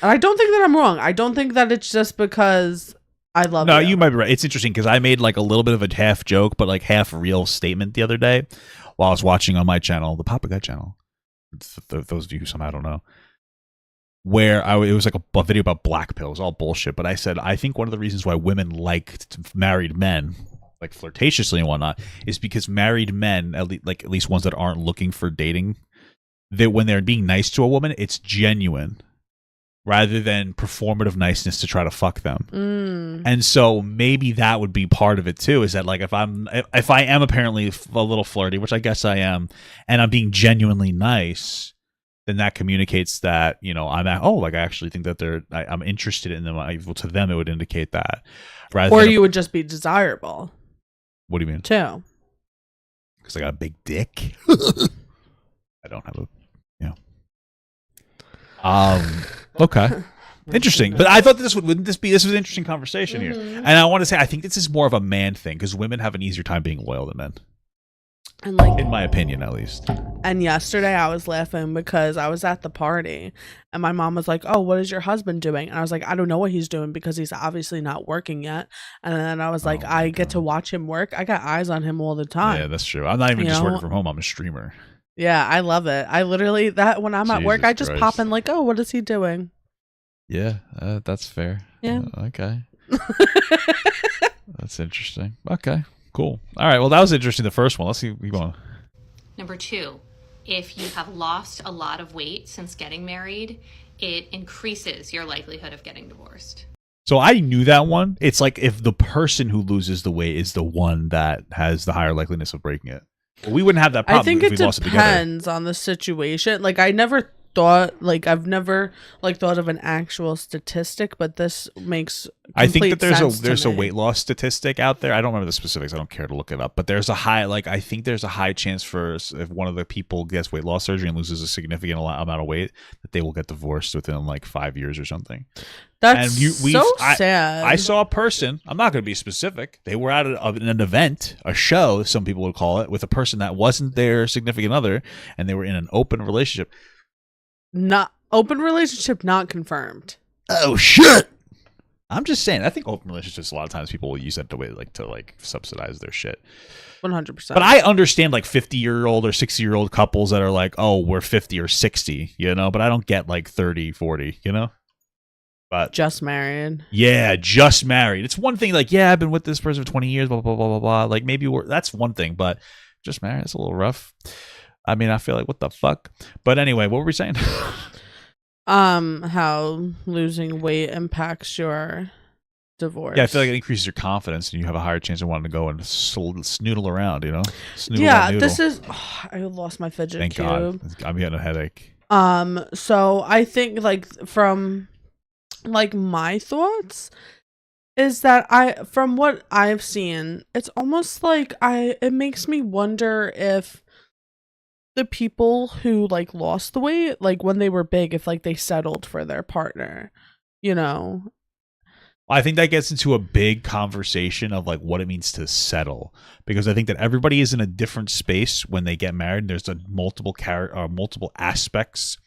And I don't think that I'm wrong. I don't think that it's just because I love you. No, you might be right. It's interesting because I made like a little bit of a half joke, but like half real statement the other day while I was watching on my channel, the Papa Guy channel. Those of you who somehow don't know. Where it was like a video about black pills, all bullshit. But I said, I think one of the reasons why women liked married men, like flirtatiously and whatnot, is because married men, at least ones that aren't looking for dating, that when they're being nice to a woman, it's genuine rather than performative niceness to try to fuck them. And so maybe that would be part of it too, is that like if I am apparently a little flirty, which I guess I am, and I'm being genuinely nice, then that communicates that, you know, I actually think that I'm interested in them. To them, it would indicate that. Or you would just be desirable. What do you mean? Too. Because I got a big dick. I don't have Okay. Interesting. But I thought this was an interesting conversation here. And I want to say, I think this is more of a man thing because women have an easier time being loyal than men. And like, in my opinion, at least. And yesterday I was laughing because I was at the party and my mom was like, "Oh, what is your husband doing?" And I was like, "I don't know what he's doing because he's obviously not working yet." And then I was like, "I get to watch him work. I got eyes on him all the time." Yeah, that's true. I'm not even just working from home. I'm a streamer. Yeah, I love it. I literally, when I'm at work, I just Christ. pop in like, "Oh, what is he doing?" Yeah, that's fair. Yeah. Okay. That's interesting. Okay, cool. All right, well, that was interesting, the first one. Let's see. Keep going. Number 2, if you have lost a lot of weight since getting married, it increases your likelihood of getting divorced. So I knew that one. It's like if the person who loses the weight is the one that has the higher likeliness of breaking it. Well, we wouldn't have that problem. I think if it we lost it together. depends on the situation. Like I never thought, like I've never like thought of an actual statistic, but this makes I think that complete there's sense a to me. weight loss statistic out there. I don't remember the specifics. I don't care to look it up. But there's a high, like I think there's a high chance for if one of the people gets weight loss surgery and loses a significant amount of weight, that they will get divorced within like 5 years or something. That's sad. I saw a person. I'm not going to be specific. They were at an event, a show, some people would call it, with a person that wasn't their significant other, and they were in an open relationship. Not open relationship, not confirmed. Oh shit! I'm just saying. I think open relationships, a lot of times people will use that to subsidize their shit. 100%. But I understand like 50-year-old or 60-year-old couples that are like, oh, we're 50 or 60, you know. But I don't get like 30, 40, you know. But just married. Yeah, just married. It's one thing. Like, yeah, I've been with this person for 20 years. Blah blah blah blah blah. Like maybe that's one thing, but just married, it's a little rough. I mean, I feel like what the fuck. But anyway, what were we saying? How losing weight impacts your divorce. Yeah, I feel like it increases your confidence, and you have a higher chance of wanting to go and snoodle around. You know. This is. I lost my fidget Thank cube. God. I'm getting a headache. So I think like from like my thoughts is that from what I've seen, it's almost like it makes me wonder if the people who like lost the weight, like when they were big, if like they settled for their partner, you know. I think that gets into a big conversation of like what it means to settle, because I think that everybody is in a different space when they get married. There's multiple aspects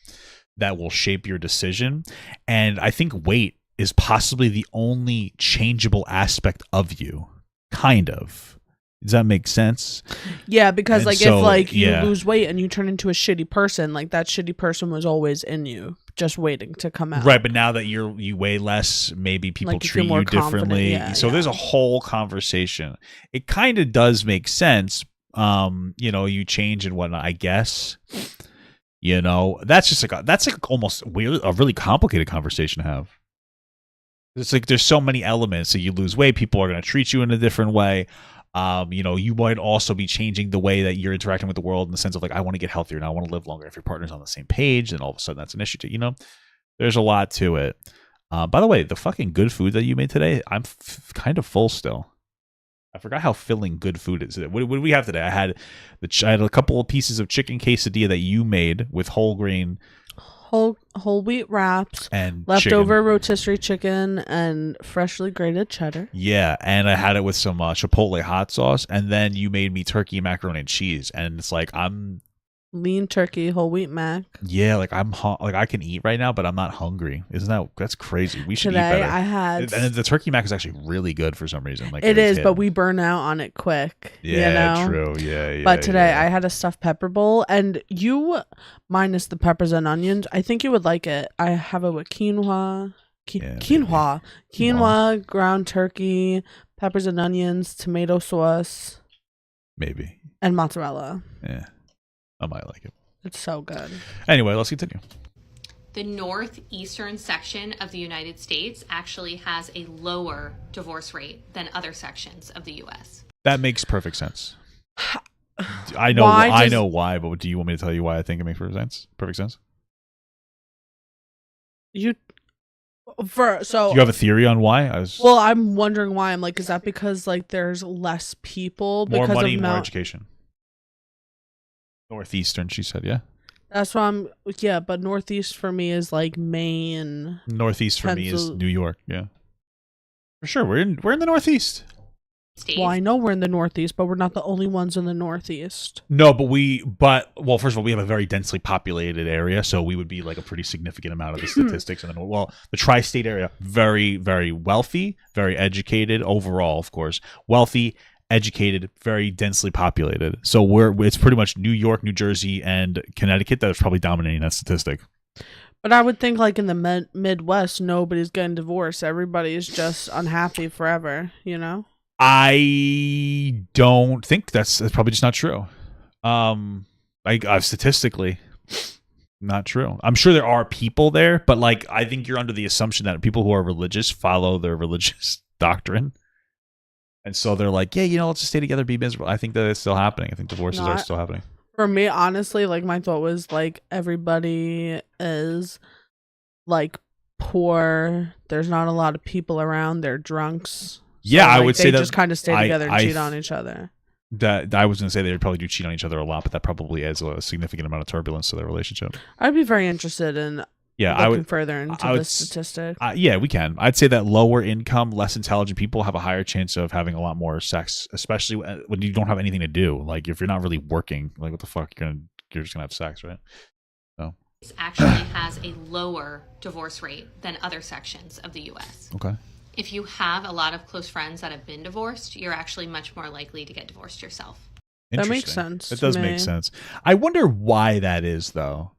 that will shape your decision, and I think weight is possibly the only changeable aspect of you, kind of. Does that make sense? Yeah, because And if like you lose weight and you turn into a shitty person, like that shitty person was always in you, just waiting to come out. Right, but now that you weigh less, maybe people Like you treat feel more you differently. confident. So there's a whole conversation. It kind of does make sense. You know, you change and whatnot, I guess. You know, that's just like almost weird, a really complicated conversation to have. It's like there's so many elements. So you lose weight, people are going to treat you in a different way. You might also be changing the way that you're interacting with the world in the sense of like, I want to get healthier and I want to live longer. If your partner's on the same page, then all of a sudden that's an issue too. There's a lot to it. By the way, the fucking good food that you made today, I'm kind of full still. I forgot how filling good food is. What did we have today? I had a couple of pieces of chicken quesadilla that you made with whole grain. Whole wheat wraps And leftover rotisserie chicken and freshly grated cheddar. Yeah, and I had it with some chipotle hot sauce, and then you made me turkey, macaroni, and cheese, and it's like I'm lean turkey, whole wheat mac. Yeah, like I can eat right now, but I'm not hungry. That's crazy? We should Today eat better. I had, and the turkey mac is actually really good for some reason. Like it is, but we burn out on it quick. Yeah, true. Yeah. But today I had a stuffed pepper bowl, and you, minus the peppers and onions, I think you would like it. I have it with quinoa, ground turkey, peppers and onions, tomato sauce, maybe, and mozzarella. Yeah. I might like it. It's so good. Anyway, let's continue. The northeastern section of the United States actually has a lower divorce rate than other sections of the U.S. That makes perfect sense. I know why, but do you want me to tell you why I think it makes perfect sense? Do you have a theory on why? Well, I'm wondering why. I'm like, is that because like there's less people? More money, more education. Northeastern, she said, yeah. That's why but Northeast for me is like Maine. Northeast for me is New York, yeah. For sure, we're in the Northeast. States. Well, I know we're in the Northeast, but we're not the only ones in the Northeast. No, well, first of all, we have a very densely populated area, so we would be like a pretty significant amount of the statistics. And the tri-state area, very, very wealthy, very educated overall, of course, wealthy, educated, very densely populated. So it's pretty much New York, New Jersey, and Connecticut that is probably dominating that statistic. But I would think like in the Midwest, nobody's getting divorced. Everybody's just unhappy forever, I don't think that's probably just not true. Statistically, not true. I'm sure there are people there, but like I think you're under the assumption that people who are religious follow their religious doctrine. And so they're like, yeah, let's just stay together, be miserable. I think that it's still happening. I think divorces are still happening. For me, honestly, like my thought was like everybody is like poor. There's not a lot of people around. They're drunks. Yeah, so, I would say that they just kind of stay together and cheat on each other. That I was going to say they probably do cheat on each other a lot, but that probably adds a significant amount of turbulence to their relationship. I'd be very interested in looking further into the statistic. Yeah, we can. I'd say that lower income, less intelligent people have a higher chance of having a lot more sex, especially when you don't have anything to do. Like if you're not really working, like what the fuck, you're just gonna have sex, right? So it actually has a lower divorce rate than other sections of the U.S. Okay. If you have a lot of close friends that have been divorced, you're actually much more likely to get divorced yourself. That makes sense. It does make sense. I wonder why that is, though.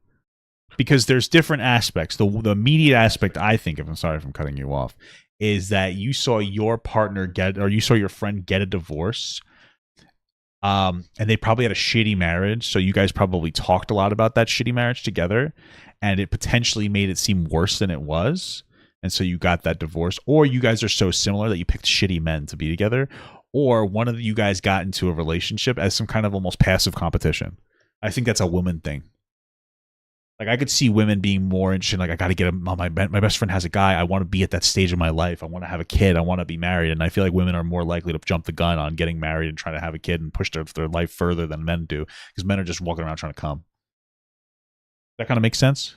Because there's different aspects. The immediate aspect, I think, I'm sorry if I'm cutting you off, is that you saw your partner you saw your friend get a divorce, and they probably had a shitty marriage, so you guys probably talked a lot about that shitty marriage together, and it potentially made it seem worse than it was, and so you got that divorce. Or you guys are so similar that you picked shitty men to be together, or one of you guys got into a relationship as some kind of almost passive competition. I think that's a woman thing. Like I could see women being more interested. Like I got to get my best friend has a guy. I want to be at that stage of my life. I want to have a kid. I want to be married. And I feel like women are more likely to jump the gun on getting married and trying to have a kid and push their life further than men do, because men are just walking around trying to come. That kind of makes sense.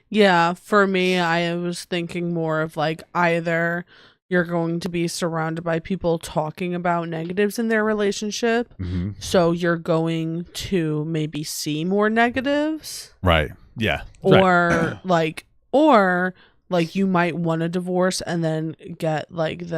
Yeah, for me, I was thinking more of like either you're going to be surrounded by people talking about negatives in their relationship. Mm-hmm. So you're going to maybe see more negatives. Right. Yeah. Or like you might want a divorce and then get like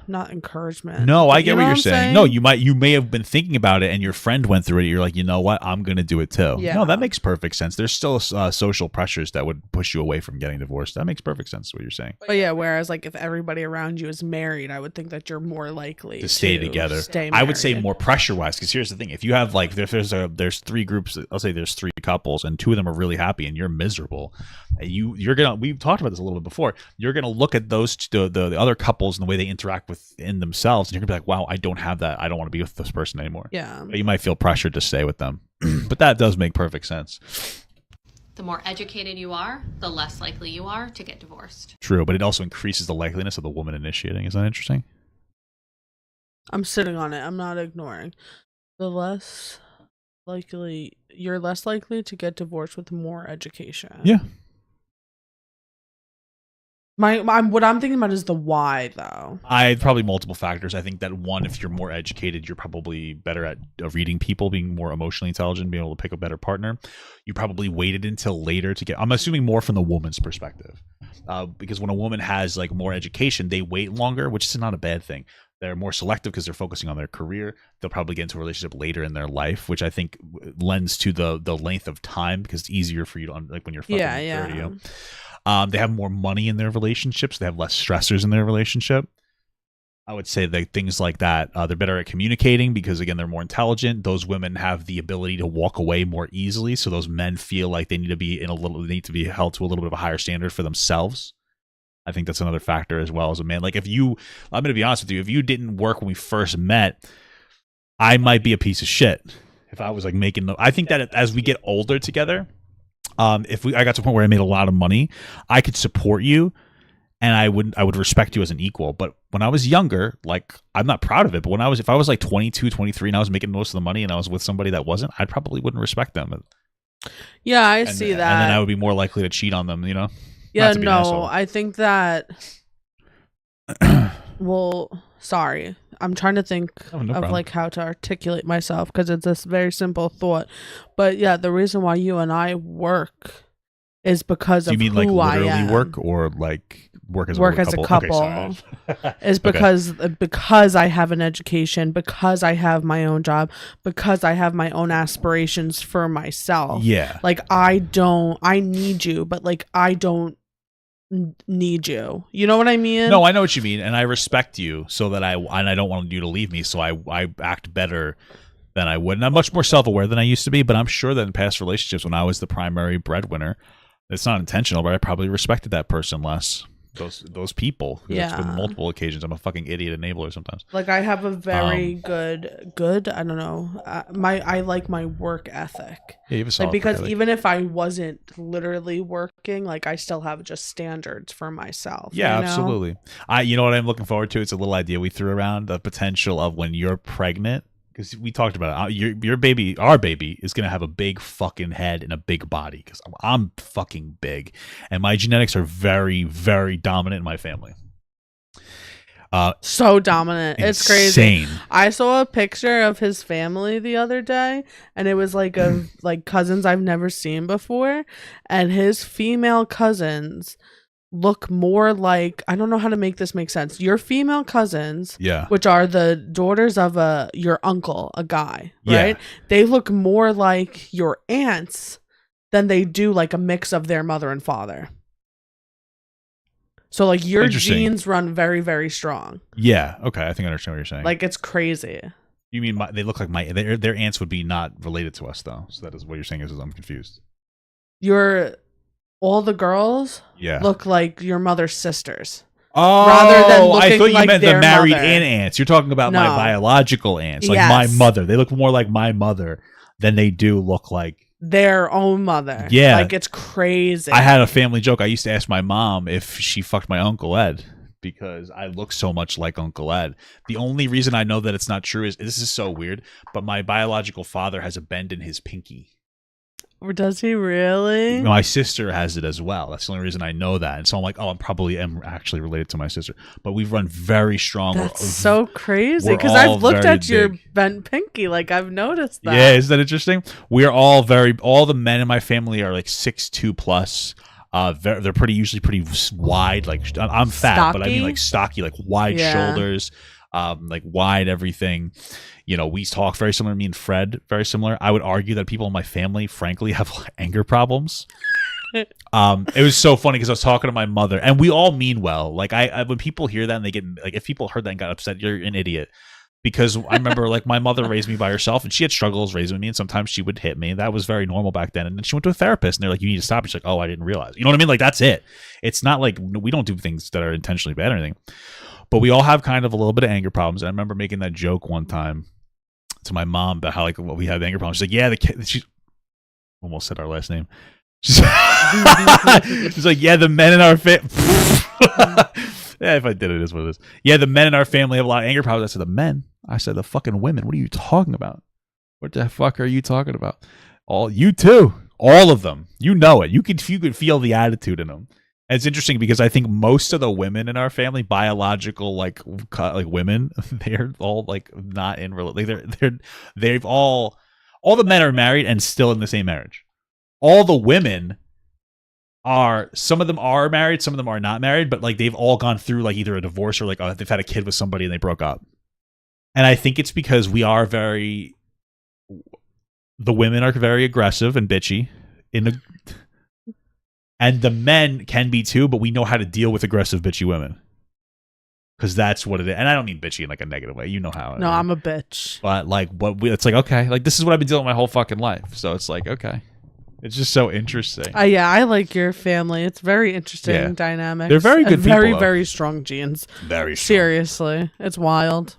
not encouragement. No, I But get you what know you're I'm saying. No, you may have been thinking about it, and your friend went through it. You're like, you know what? I'm gonna do it too. Yeah. No, that makes perfect sense. There's still social pressures that would push you away from getting divorced. That makes perfect sense. What you're saying. But yeah, whereas like if everybody around you is married, I would think that you're more likely To stay together. Stay I would say married. more pressure wise, because here's the thing: if you have like there's 3 groups, I'll say there's 3 couples, and 2 of them are really happy, and you're miserable. And you're gonna we've talked about this a little bit before. You're gonna look at those the other couples and the way they interact within themselves, and you're gonna be like, wow, I don't have that. I don't want to be with this person anymore. Yeah. But you might feel pressured to stay with them. But that does make perfect sense. The more educated you are, the less likely you are to get divorced. True, but it also increases the likeliness of the woman initiating. Is that interesting? I'm sitting on it. I'm not ignoring. The less likely you're less likely to get divorced with more education. Yeah. What I'm thinking about is the why though. Probably multiple factors. I think that one, if you're more educated, you're probably better at reading people, being more emotionally intelligent, being able to pick a better partner. You probably waited until later to get. I'm assuming more from the woman's perspective, because when a woman has like more education, they wait longer, which is not a bad thing. They're more selective because they're focusing on their career. They'll probably get into a relationship later in their life, which I think lends to the length of time because it's easier for you to like when you're fucking 30. You know? They have more money in their relationships. They have less stressors in their relationship. I would say that things like that. They're better at communicating because, again, they're more intelligent. Those women have the ability to walk away more easily. So those men feel like they need to be they need to be held to a little bit of a higher standard for themselves. I think that's another factor as well as a man. Like I'm going to be honest with you, if you didn't work when we first met, I might be a piece of shit if I was like I think that as we get older together, if I got to a point where I made a lot of money, I could support you and I would respect you as an equal. But when I was younger, like I'm not proud of it, but if I was like 22, 23 and I was making most of the money and I was with somebody that wasn't, I probably wouldn't respect them. Yeah, I see that. And then I would be more likely to cheat on them, you know? Yeah, no, I think that well, sorry. I'm trying to think of like how to articulate myself because it's a very simple thought. But yeah, the reason why you and I work is because of who I am. You mean like literally work or like work as a couple? Okay, is because I have an education, because I have my own job, because I have my own aspirations for myself. Yeah. Like I need you, but like I don't need you. You know what I mean? No, I know what you mean, and I respect you so that I don't want you to leave me, so I act better than I would. And I'm much more self-aware than I used to be, but I'm sure that in past relationships when I was the primary breadwinner, it's not intentional, but I probably respected that person less. Those people. Yeah. It's been multiple occasions. I'm a fucking idiot enabler sometimes. Like I have a very good, I don't know. I like my work ethic. Yeah, you have a solid because work ethic. even if I wasn't literally working, like I still have just standards for myself. Yeah, you know? absolutely. You know what I'm looking forward to? It's a little idea we threw around, the potential of when you're pregnant. Because we talked about it. Your baby, our baby, is going to have a big fucking head and a big body. Because I'm fucking big. And my genetics are very, very dominant in my family. So dominant. Insane. It's crazy. I saw a picture of his family the other day. And it was like of like cousins I've never seen before. And his female cousins look more like, I don't know how to make this make sense. Your female cousins, which are the daughters of your uncle, a guy, right? They look more like your aunts than they do like a mix of their mother and father. So like your genes run very, very strong. Yeah. Okay. I think I understand what you're saying. Like it's crazy. You mean they look like their aunts would be not related to us though. So that is what you're saying is I'm confused. All the girls look like your mother's sisters. Oh, rather than looking I thought you like meant the married mother. in aunts. You're talking about my biological aunts, like my mother. They look more like my mother than they do look like their own mother. Yeah. Like it's crazy. I had a family joke. I used to ask my mom if she fucked my Uncle Ed because I look so much like Uncle Ed. The only reason I know that it's not true is this is so weird, but my biological father has a bend in his pinky. Or does he really? My sister has it as well. That's the only reason I know that. And so I'm like, oh, I'm actually related to my sister. But we've run very strong. That's so crazy because I've looked at your bent pinky. Like I've noticed that. Yeah, isn't that interesting? We are all the men in my family are like 6'2" plus. They're usually pretty wide. Like I'm fat, but I mean like stocky, like wide shoulders, like wide everything. You know, we talk very similar. Me and Fred, very similar. I would argue that people in my family, frankly, have anger problems. It was so funny because I was talking to my mother, and we all mean well. Like I when people hear that and they get like, if people heard that and got upset, you're an idiot. Because I remember, like, my mother raised me by herself, and she had struggles raising me, and sometimes she would hit me. That was very normal back then. And then she went to a therapist, and they're like, "You need to stop." And she's like, "Oh, I didn't realize." You know what I mean? Like, that's it. It's not like we don't do things that are intentionally bad or anything. But we all have kind of a little bit of anger problems. And I remember making that joke one time to my mom about how, like, we have anger problems. She's like, "Yeah, the kid." She almost said our last name. She's like, "Yeah, the men in our family." Yeah, if I did it, is what it is. Yeah, the men in our family have a lot of anger problems. I said, the men? I said, the fucking women. What are you talking about? What the fuck are you talking about? You too. All of them. You know it. You could feel the attitude in them. And it's interesting because I think most of the women in our family, biological like women, they're all like not in real. Like they've all the men are married and still in the same marriage. All the women some of them are married, some of them are not married, but like they've all gone through like either a divorce or like they've had a kid with somebody and they broke up. And I think it's because the women are very aggressive and bitchy and the men can be too, but we know how to deal with aggressive bitchy women. Because that's what it is. And I don't mean bitchy in like a negative way. You know how. No, I'm a bitch. But like it's like, okay, like this is what I've been dealing with my whole fucking life. So it's like, okay. It's just so interesting. Yeah, I like your family. It's very interesting dynamics. They're very good people. Very, very strong genes. Very strong. Seriously. It's wild.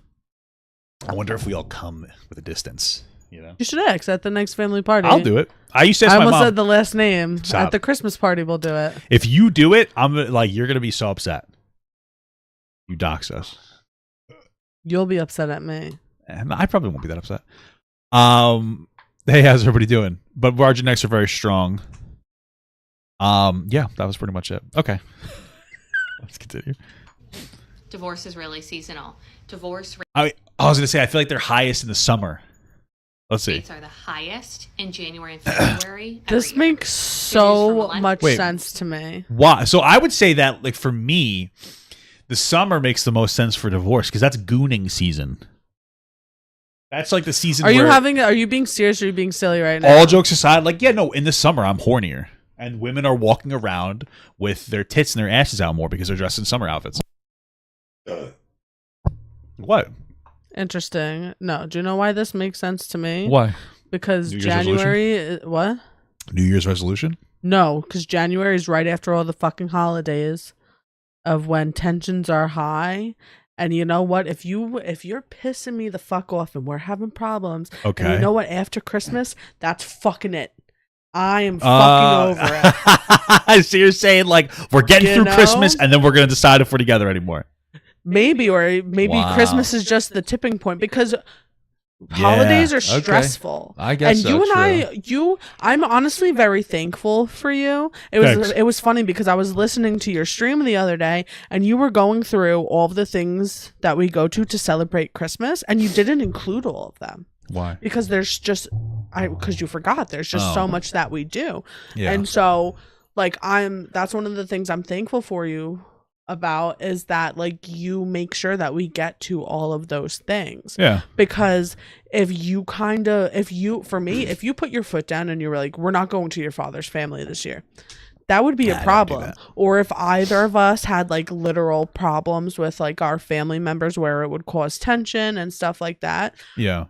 I wonder if we all come with a distance. You know? You should ask at the next family party. I'll do it. I used to ask my mom. I almost said the last name. Stop. At the Christmas party, we'll do it. If you do it, I'm like, you're going to be so upset. You dox us. You'll be upset at me. And I probably won't be that upset. Hey, how's everybody doing? But Raj and Nex are very strong. Yeah, that was pretty much it. Okay. Let's continue. Divorce is really seasonal. I was going to say, I feel like they're highest in the summer. Let's see. Rates are the highest in January and February. This makes so much sense to me. Why? So I would say that, like, for me, the summer makes the most sense for divorce because that's gooning season. That's like the season. Are you being serious or are you being silly right now? All jokes aside, like, yeah, no, in the summer I'm hornier. And women are walking around with their tits and their asses out more because they're dressed in summer outfits. What? Interesting. No, do you know why this makes sense to me? Why? Because January what? New Year's resolution? No, because January is right after all the fucking holidays of when tensions are high. And you know what? If you're pissing me the fuck off and we're having problems, okay. And you know what? After Christmas, that's fucking it. I am fucking over it. So you're saying like we're getting through Christmas and then we're gonna decide if we're together anymore? Maybe wow. Christmas is just the tipping point because holidays are stressful. Okay. I guess. And I'm honestly very thankful for you. It was funny because I was listening to your stream the other day and you were going through all of the things that we go to celebrate Christmas and you didn't include all of them. Why? Because because you forgot there's just so much that we do. Yeah. And so like that's one of the things I'm thankful for you about is that like you make sure that we get to all of those things. Yeah. Because if you put your foot down and you were like, we're not going to your father's family this year, that would be a problem. Or if either of us had like literal problems with like our family members where it would cause tension and stuff like that. Yeah.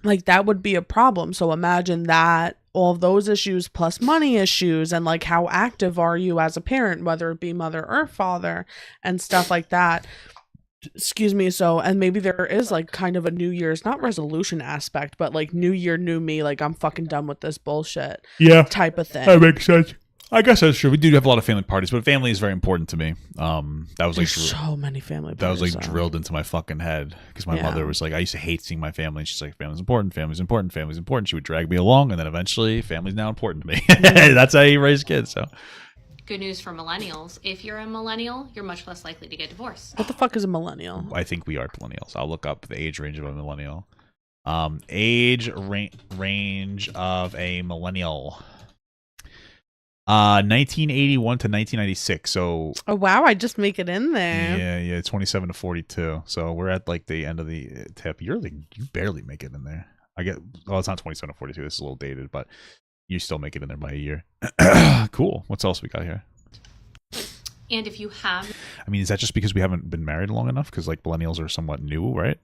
Like that would be a problem. So imagine that all of those issues plus money issues and like how active are you as a parent, whether it be mother or father and stuff like that. Excuse me. So, and maybe there is like kind of a New Year's, not resolution aspect, but like New Year, new me, like I'm fucking done with this bullshit. Yeah. Type of thing. That makes sense. I guess that's true. We do have a lot of family parties, but family is very important to me. That was like so many family parties. That was like drilled into my fucking head because my mother was like, I used to hate seeing my family. And she's like, family's important, family's important, family's important. She would drag me along, and then eventually, family's now important to me. That's how you raise kids. So, good news for millennials: if you're a millennial, you're much less likely to get divorced. What the fuck is a millennial? I think we are millennials. I'll look up the age range of a millennial. Age range of a millennial. 1981 to 1996. So Oh wow, I just make it in there. yeah, 27 to 42. So we're at like the end of the tip. You barely make it in there. I get. Well, it's not 27 to 42. This is a little dated, but you still make it in there by a year. Cool. What's else we got here? And if you have, I mean, is that just because we haven't been married long enough? Because like millennials are somewhat new, right?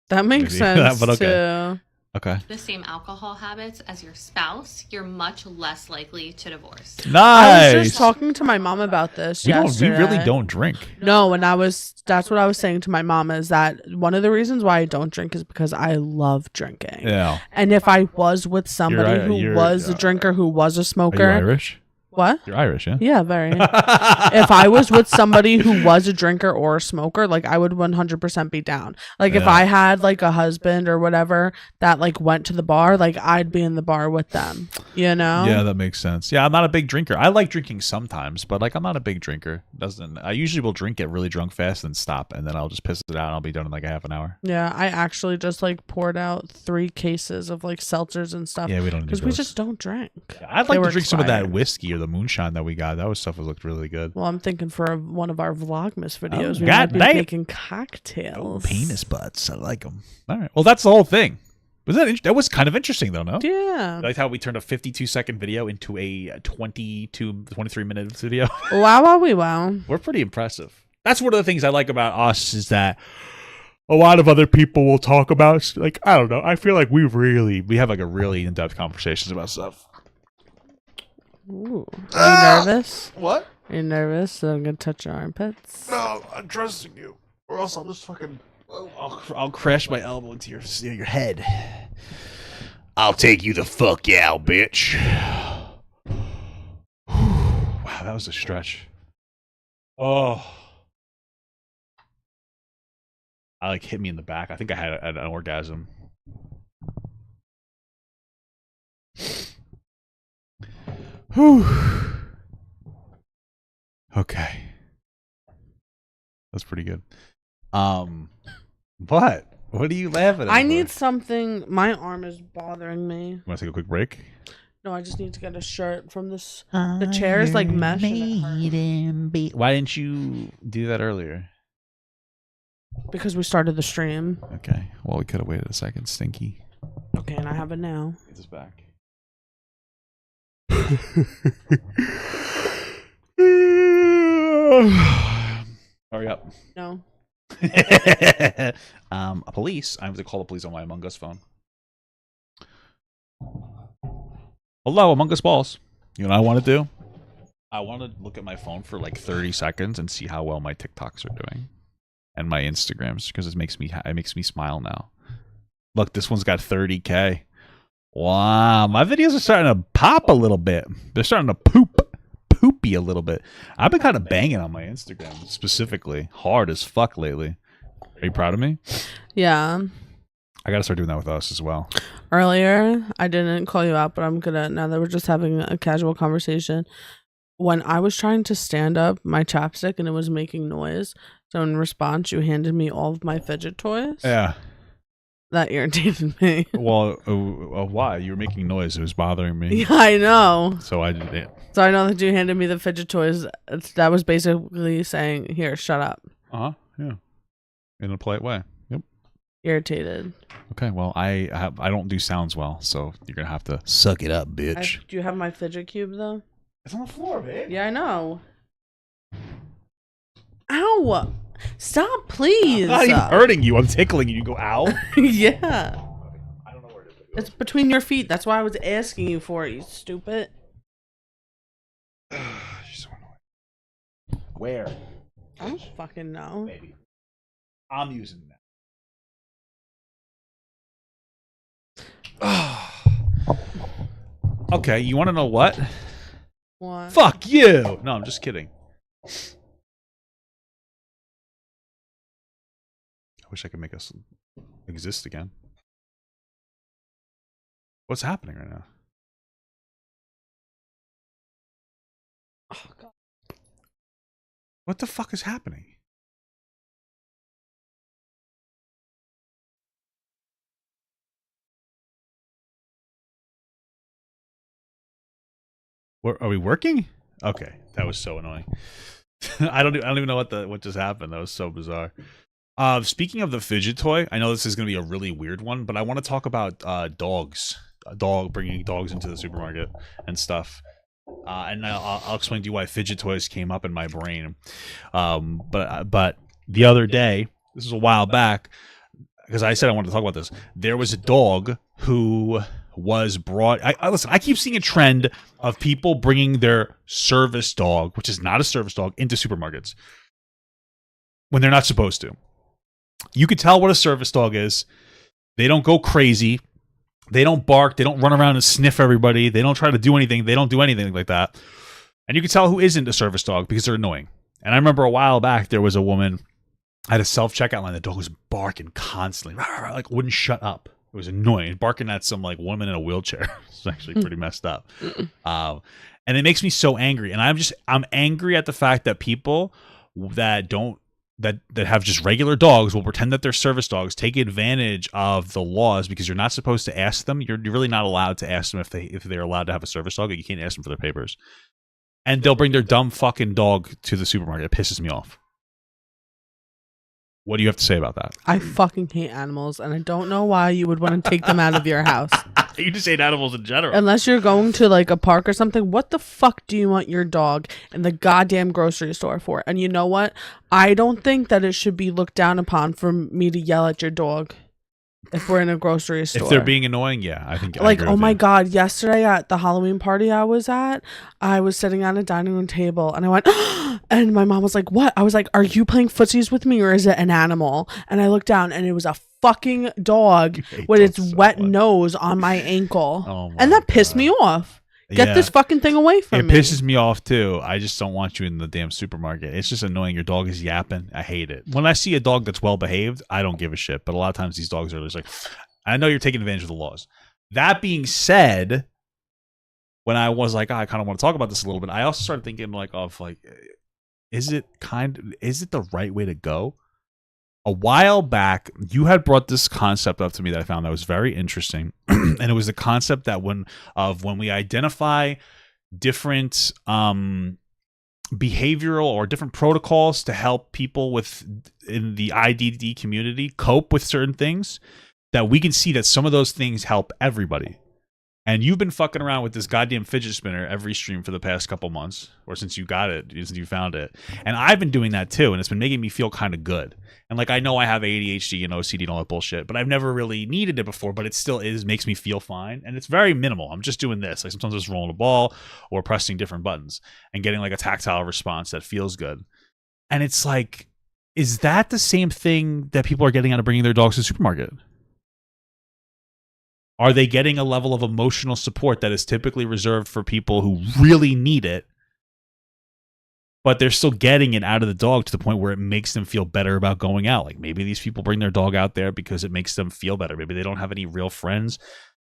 That makes sense But okay. too. Okay. the same alcohol habits as your spouse, you're much less likely to divorce. Nice. I was just talking to my mom about this we yesterday. really don't drink. No, and that's what I was saying to my mom is that one of the reasons why I don't drink is because I love drinking. Yeah. And if I was with somebody who was a drinker, who was a Are smoker. you Irish? What? You're Irish, yeah? Yeah, very. If I was with somebody who was a drinker or a smoker, like I would 100% be down. Like if I had like a husband or whatever that like went to the bar, like I'd be in the bar with them, you know? Yeah, that makes sense. Yeah, I'm not a big drinker. I like drinking sometimes, but like I'm not a big drinker. I usually will drink, get really drunk fast, and stop, and then I'll just piss it out and I'll be done in like a half an hour. Yeah, I actually just like poured out 3 cases of like seltzers and stuff. Yeah, we don't need because we those. just don't drink. Yeah, I'd like They to were drink some of that expired. whiskey or the moonshine that we got. That stuff looked really good. Well, I'm thinking for one of our Vlogmas videos, we God might be damn. making cocktails. Penis butts. I like them. All right. Well, that's the whole thing. That was kind of interesting, though, no? Yeah. I like how we turned a 52-second video into a 23-minute video. Wow. We're pretty impressive. That's one of the things I like about us is that a lot of other people will talk about, like, I don't know. I feel like we have like a really in-depth conversations about stuff. Ooh. Are you nervous? What? Are you nervous that I'm going to touch your armpits? No, I'm trusting you. Or else I'll just fucking... I'll crash my elbow into your head. I'll take you the fuck out, bitch. Wow, that was a stretch. Oh. I like hit me in the back. I think I had an orgasm. Whew. Okay. That's pretty good. What? What are you laughing at? I need something. My arm is bothering me. You want to take a quick break? No, I just need to get a shirt from this. The chair is like mesh. And it hurts. Why didn't you do that earlier? Because we started the stream. Okay. Well, we could have waited a second. Stinky. Okay, and I have it now. Get this back. Hurry up. No. Police. I have to call the police on my Among Us phone. Hello, Among Us balls. You know what I want to do? I want to look at my phone for like 30 seconds and see how well my TikToks are doing and my Instagrams because it makes me smile now. Look, this one's got 30K. Wow, my videos are starting to pop a little bit. They're starting to poopy a little bit. I've been kind of banging on my Instagram specifically, hard as fuck lately. Are you proud of me? Yeah. I gotta start doing that with us as well. Earlier, I didn't call you out, but I'm gonna now that we're just having a casual conversation. When I was trying to stand up my chapstick and it was making noise, so in response, you handed me all of my fidget toys. Yeah. That irritated me. Well, why? You were making noise. It was bothering me. Yeah, I know. So I did it. So I know that you handed me the fidget toys. That was basically saying, "Here, shut up." Yeah. In a polite way. Yep. Irritated. Okay. Well, I don't do sounds well, so you're gonna have to suck it up, bitch. Do you have my fidget cube though? It's on the floor, babe. Yeah, I know. Ow! Stop, please. I'm not even hurting you. I'm tickling you. You go, ow. Yeah. I don't know where it is. It's between your feet. That's why I was asking you for it, you stupid. She's so annoying. Where? I don't fucking know. Maybe. I'm using that. Okay, you want to know what? What? Fuck you! No, I'm just kidding. I wish I could make us exist again. What's happening right now? Oh, God. What the fuck is happening? Are we working? Okay, that was so annoying. I don't even know what just happened. That was so bizarre. Speaking of the fidget toy, I know this is going to be a really weird one, but I want to talk about dogs. Bringing dogs into the supermarket and stuff. And I'll explain to you why fidget toys came up in my brain. But the other day, this was a while back, because I said I wanted to talk about this. There was a dog who was brought. Listen. I keep seeing a trend of people bringing their service dog, which is not a service dog, into supermarkets when they're not supposed to. You could tell what a service dog is. They don't go crazy. They don't bark. They don't run around and sniff everybody. They don't try to do anything. They don't do anything like that. And you can tell who isn't a service dog because they're annoying. And I remember a while back, there was a woman at a self-checkout line. The dog was barking constantly, like wouldn't shut up. It was annoying. Barking at some like woman in a wheelchair. It's actually pretty messed up. And it makes me so angry. And I'm angry at the fact that people that have just regular dogs will pretend that they're service dogs, take advantage of the laws because you're not supposed to ask them. You're really not allowed to ask them if they're allowed to have a service dog. You can't ask them for their papers. And they'll bring their dumb fucking dog to the supermarket. It pisses me off. What do you have to say about that? I fucking hate animals, and I don't know why you would want to take them out of your house. You just hate animals in general. Unless you're going to like a park or something. What the fuck do you want your dog in the goddamn grocery store for? And you know what? I don't think that it should be looked down upon for me to yell at your dog if we're in a grocery store. If they're being annoying, yeah, I think. Like, oh my God, yesterday at the Halloween party I was at, I was sitting at a dining room table and I went, and my mom was like, what? I was like, are you playing footsies with me or is it an animal? And I looked down and it was a fucking dog with its wet nose on my ankle. Oh and that pissed me off. Get this fucking thing away from me. It pisses me off too. I just don't want you in the damn supermarket. It's just annoying. Your dog is yapping. I hate it. When I see a dog that's well behaved, I don't give a shit. But a lot of times these dogs are just like, I know you're taking advantage of the laws. That being said, when I was like, I kind of want to talk about this a little bit, I also started thinking is it the right way to go? A while back, you had brought this concept up to me that I found that was very interesting, and it was the concept that when we identify different behavioral or different protocols to help people in the IDD community cope with certain things, that we can see that some of those things help everybody. And you've been fucking around with this goddamn fidget spinner every stream for the past couple months, or since you got it, since you found it. And I've been doing that too, and it's been making me feel kind of good. And like, I know I have ADHD and OCD and all that bullshit, but I've never really needed it before, but it still makes me feel fine. And it's very minimal. I'm just doing this. Like sometimes I'm just rolling a ball or pressing different buttons and getting like a tactile response that feels good. And it's like, is that the same thing that people are getting out of bringing their dogs to the supermarket? Are they getting a level of emotional support that is typically reserved for people who really need it, but they're still getting it out of the dog to the point where it makes them feel better about going out? Like maybe these people bring their dog out there because it makes them feel better. Maybe they don't have any real friends,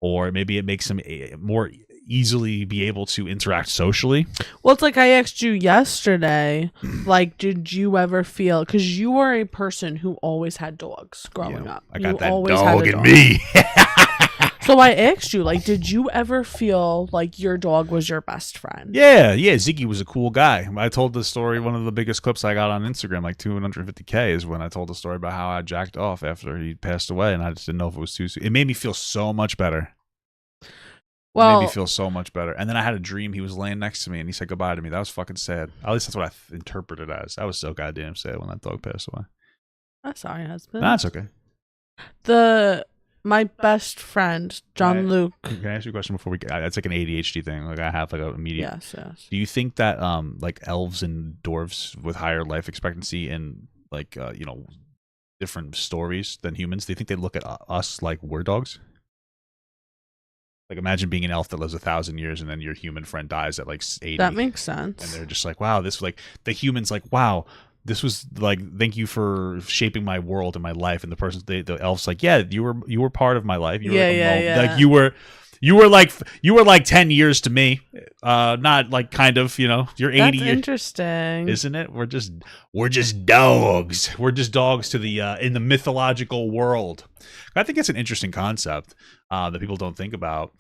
or maybe it makes them more easily be able to interact socially. Well, it's like I asked you yesterday, like, did you ever feel, because you are a person who always had dogs growing up. I got you that always dog had in me. So I asked you, like, did you ever feel like your dog was your best friend? Yeah. Ziggy was a cool guy. I told the story, one of the biggest clips I got on Instagram, like 250K, is when I told the story about how I jacked off after he passed away, and I just didn't know if it was too soon. It made me feel so much better. Well, it made me feel so much better. And then I had a dream he was laying next to me, and he said goodbye to me. That was fucking sad. At least that's what I interpreted it as. That was so goddamn sad when that dog passed away. I'm sorry, husband. Nah, it's okay. My best friend, John Luke. Can I ask you a question before we get? That's like an ADHD thing. Like I have like an immediate. Yes. Do you think that like elves and dwarves with higher life expectancy and like different stories than humans, do you think they look at us like we're dogs? Like imagine being an elf that lives 1,000 years and then your human friend dies at like 80. That makes sense. And they're just like, wow, this like the humans like, wow. This was like, thank you for shaping my world and my life. And the elf's like, yeah, you were part of my life. You were like you were like 10 years to me. Not like kind of, you're 80 That's years. Interesting. Isn't it? We're just dogs. We're just dogs to the in the mythological world. I think it's an interesting concept that people don't think about.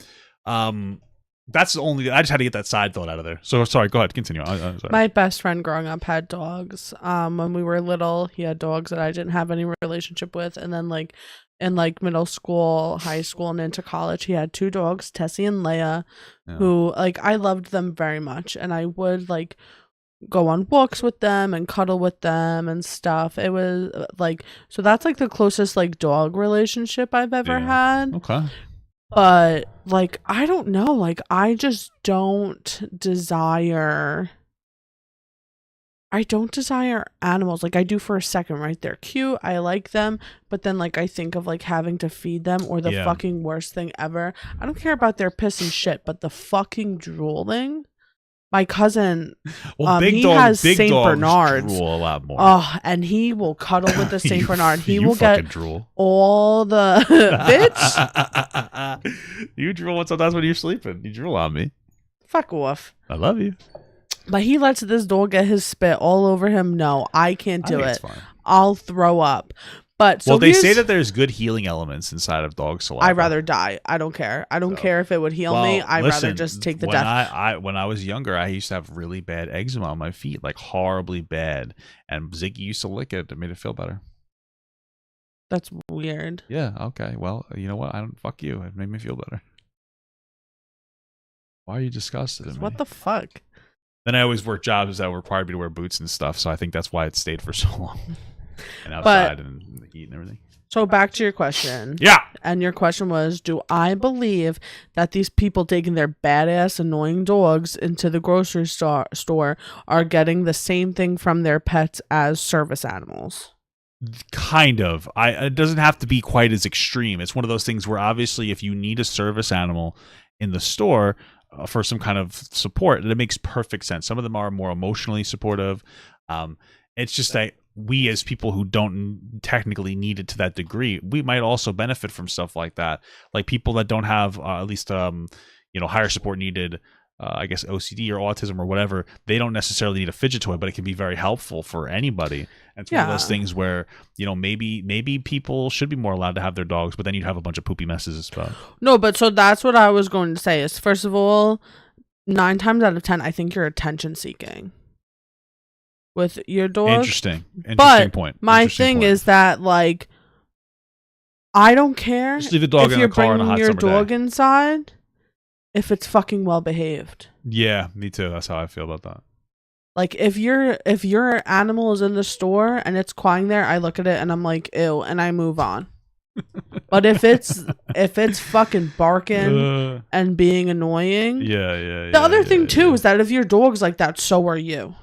That's the only. I just had to get that side thought out of there. So sorry. Go ahead. Continue. I'm sorry. My best friend growing up had dogs. When we were little, he had dogs that I didn't have any relationship with, and then like in like middle school, high school, and into college, he had 2 dogs, Tessie and Leia, who like I loved them very much, and I would like go on walks with them and cuddle with them and stuff. It was like, so that's like the closest like dog relationship I've ever had. Okay. But like I don't know, like I just don't desire animals. Like I do for a second, right? They're cute, I like them, but then like I think of like having to feed them, or the fucking worst thing ever. I don't care about their piss and shit, but the fucking drooling. My cousin, he has Saint Bernards. Drool a lot more. Oh, and he will cuddle with the Saint Bernard. He will get drool. all the bitch. You drool sometimes when you're sleeping. You drool on me. Fuck off. I love you. But he lets this dog get his spit all over him. No, I can't do it. I'll throw up. But so they say that there's good healing elements inside of dog saliva. I'd rather die. I don't care. I don't care if it would heal me. I'd rather just take the death. When I was younger, I used to have really bad eczema on my feet, like horribly bad. And Ziggy used to lick it. It made it feel better. That's weird. Yeah. Okay. Well, you know what? Fuck you. It made me feel better. Why are you disgusted at me? What the fuck? Then I always worked jobs that required me to wear boots and stuff, so I think that's why it stayed for so long. And outside and the heat and everything. So back to your question. Yeah. And your question was, do I believe that these people taking their badass annoying dogs into the grocery store are getting the same thing from their pets as service animals? Kind of. It doesn't have to be quite as extreme. It's one of those things where obviously if you need a service animal in the store for some kind of support, it makes perfect sense. Some of them are more emotionally supportive. It's just that we as people who don't technically need it to that degree, we might also benefit from stuff like that. Like people that don't have at least higher support needed, I guess OCD or autism or whatever, they don't necessarily need a fidget toy, but it can be very helpful for anybody. And it's one of those things where, maybe people should be more allowed to have their dogs, but then you'd have a bunch of poopy messes as well. No, but so that's what I was going to say is, first of all, 9 times out of 10, I think you're attention seeking with your dog. Interesting point. My thing is that, like, I don't care just leave the dog if in you're the car on a bringing hot your summer dog day. inside if it's fucking well behaved. Yeah, me too. That's how I feel about that. Like if your animal is in the store and it's crying there, I look at it and I'm like, ew, and I move on. But if it's fucking barking and being annoying, the other thing too is that if your dog's like that, so are you.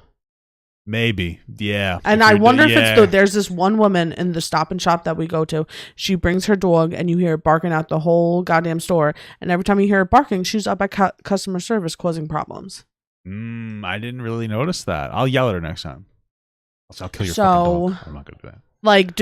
Maybe, yeah. And I wonder if it's there's this one woman in the Stop and Shop that we go to. She brings her dog, and you hear it barking out the whole goddamn store. And every time you hear it barking, she's up at customer service causing problems. I didn't really notice that. I'll yell at her next time. I'll kill your fucking dog. I'm not gonna do that. Like,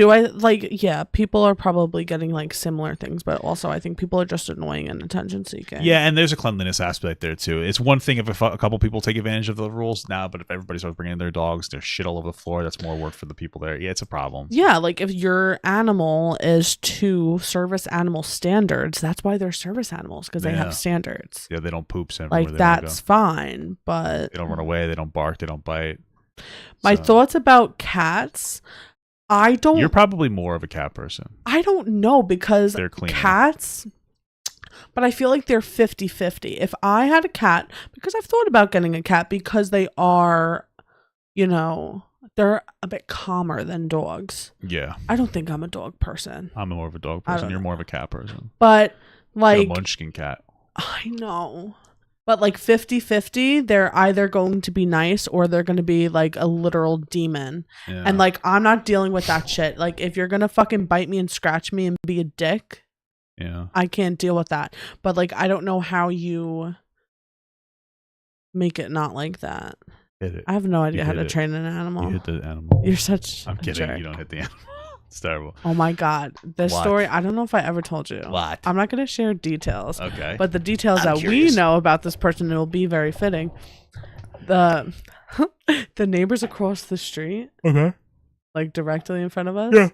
yeah, people are probably getting like similar things, but also I think people are just annoying and attention seeking. Yeah, and there's a cleanliness aspect there too. It's one thing if a couple people take advantage of the rules now, but if everybody starts bringing in their dogs, there's shit all over the floor. That's more work for the people there. Yeah, it's a problem. Yeah, like if your animal is to service animal standards, that's why they're service animals, because they have standards. Yeah, they don't poop everywhere. Like that's fine, but they don't run away. They don't bark. They don't bite. My thoughts about cats. You're probably more of a cat person. I don't know, because they're cleaner. Cats, but I feel like they're 50-50. If I had a cat, because I've thought about getting a cat because they are, they're a bit calmer than dogs. Yeah. I don't think I'm a dog person. I'm more of a dog person. You're more of a cat person. But like a munchkin cat. I know. But like 50-50, they're either going to be nice or they're going to be like a literal demon. Yeah. And like, I'm not dealing with that shit. Like, if you're going to fucking bite me and scratch me and be a dick, I can't deal with that. But like, I don't know how you make it not like that. Hit it. I have no idea how to train an animal. You hit the animal. You're such I'm kidding. Jerk. You don't hit the animal. It's terrible. Oh my God. This story, I don't know if I ever told you. What? I'm not going to share details. Okay. But the details that we know about this person, it will be very fitting. The neighbors across the street, okay, like directly in front of us,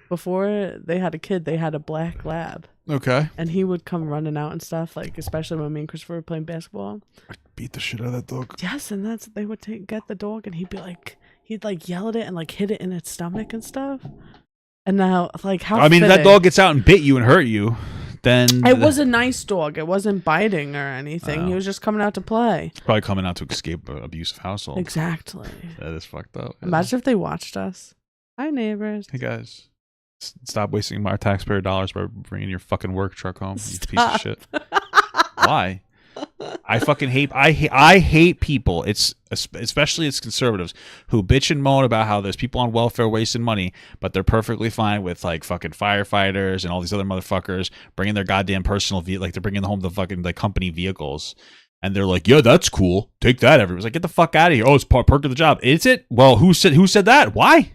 before they had a kid, they had a black lab. Okay. And he would come running out and stuff, like especially when me and Christopher were playing basketball. I'd beat the shit out of that dog. Yes, and they would get the dog, and he'd yell at it and like hit it in its stomach and stuff. And now, like, how? I mean, if that fitting. dog gets out and bit you and hurt you, then It was a nice dog. It wasn't biting or anything. He Oh. was just coming out to play. probably coming out to escape an abusive household. Exactly. That is fucked up. Imagine if they watched us. Hi, neighbors. Hey guys, stop wasting our taxpayer dollars by bringing your fucking work truck home. You piece of shit. Why? I fucking hate. I hate people. It's especially it's conservatives who bitch and moan about how there's people on welfare wasting money, but they're perfectly fine with like fucking firefighters and all these other motherfuckers bringing their goddamn personal vehicle, like they're bringing home the fucking like company vehicles, and they're like, yeah, that's cool. Take that. Everyone's like, get the fuck out of here. Oh, it's perk of the job. Is it? Well, who said that? Why?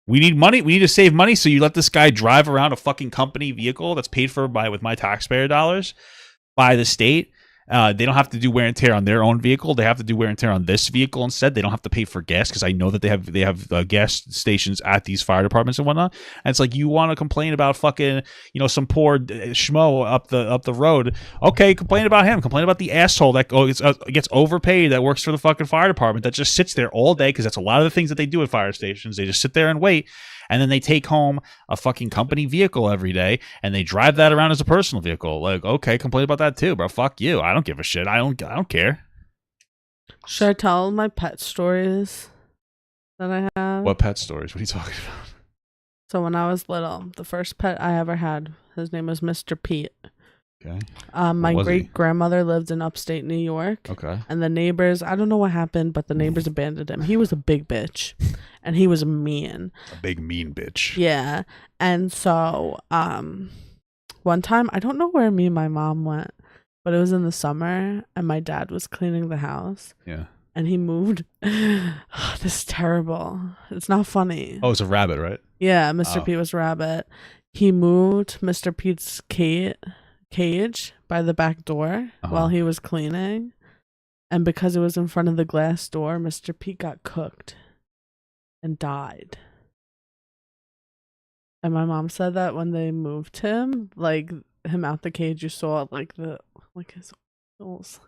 We need money. We need to save money. So you let this guy drive around a fucking company vehicle that's paid for with my taxpayer dollars by the state. They don't have to do wear and tear on their own vehicle. They have to do wear and tear on this vehicle instead. They don't have to pay for gas because I know that they have gas stations at these fire departments and whatnot. And it's like, you want to complain about fucking, some poor schmo up the road. Okay, complain about him. Complain about the asshole that gets overpaid that works for the fucking fire department that just sits there all day, because that's a lot of the things that they do at fire stations. They just sit there and wait. And then they take home a fucking company vehicle every day and they drive that around as a personal vehicle. Like, okay, complain about that too, bro. Fuck you. I don't give a shit. I don't care. Should I tell my pet stories that I have? What pet stories? What are you talking about? So when I was little, the first pet I ever had, his name was Mr. Pete. Okay. My was he? great grandmother lived in upstate New York. Okay. And the neighbors, I don't know what happened, but the neighbors abandoned him. He was a big bitch. And he was mean. A big mean bitch. Yeah. And so one time, I don't know where me and my mom went, but it was in the summer and my dad was cleaning the house. Yeah. And he moved. This is terrible. It's not funny. Oh, it's a rabbit, right? Yeah, Mr. Oh. Pete was rabbit. He moved Mr. Pete's cage by the back door while he was cleaning. And because it was in front of the glass door, Mr. Pete got cooked and died. And my mom said that when they moved him, like him out the cage, you saw his oils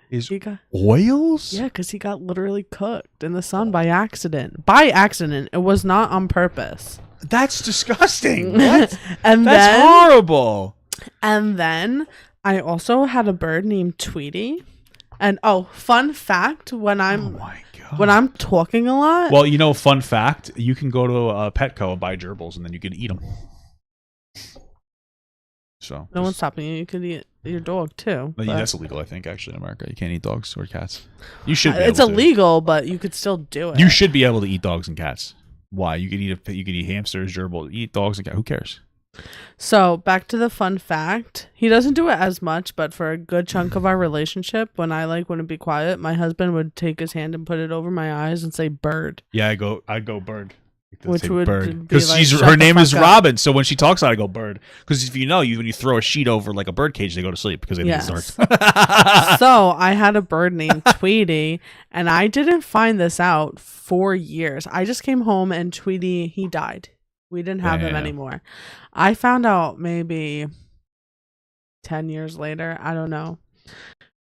His he got oils? Yeah, because he got literally cooked in the sun by accident. By accident. It was not on purpose. That's disgusting. What? And That's horrible. And then I also had a bird named Tweety. And fun fact, when I'm talking a lot. Well, fun fact, you can go to a Petco and buy gerbils and then you can eat them. So no one's stopping you. You could eat your dog too. No, that's illegal, I think, actually, in America. You can't eat dogs or cats. You should. It's illegal, but you could still do it. You should be able to eat dogs and cats. Why? You could eat hamsters, gerbils, eat dogs and cats. Who cares? So back to the fun fact. He doesn't do it as much, but for a good chunk of our relationship, when I wouldn't be quiet, my husband would take his hand and put it over my eyes and say "bird." Yeah, I go bird. Which would bird be because her name is Robin. So when she talks, I go bird. Because if when you throw a sheet over like a bird cage, they go to sleep because they think it's dark. So I had a bird named Tweety, and I didn't find this out for years. I just came home and Tweety, he died. We didn't have him anymore. I found out maybe 10 years later. I don't know.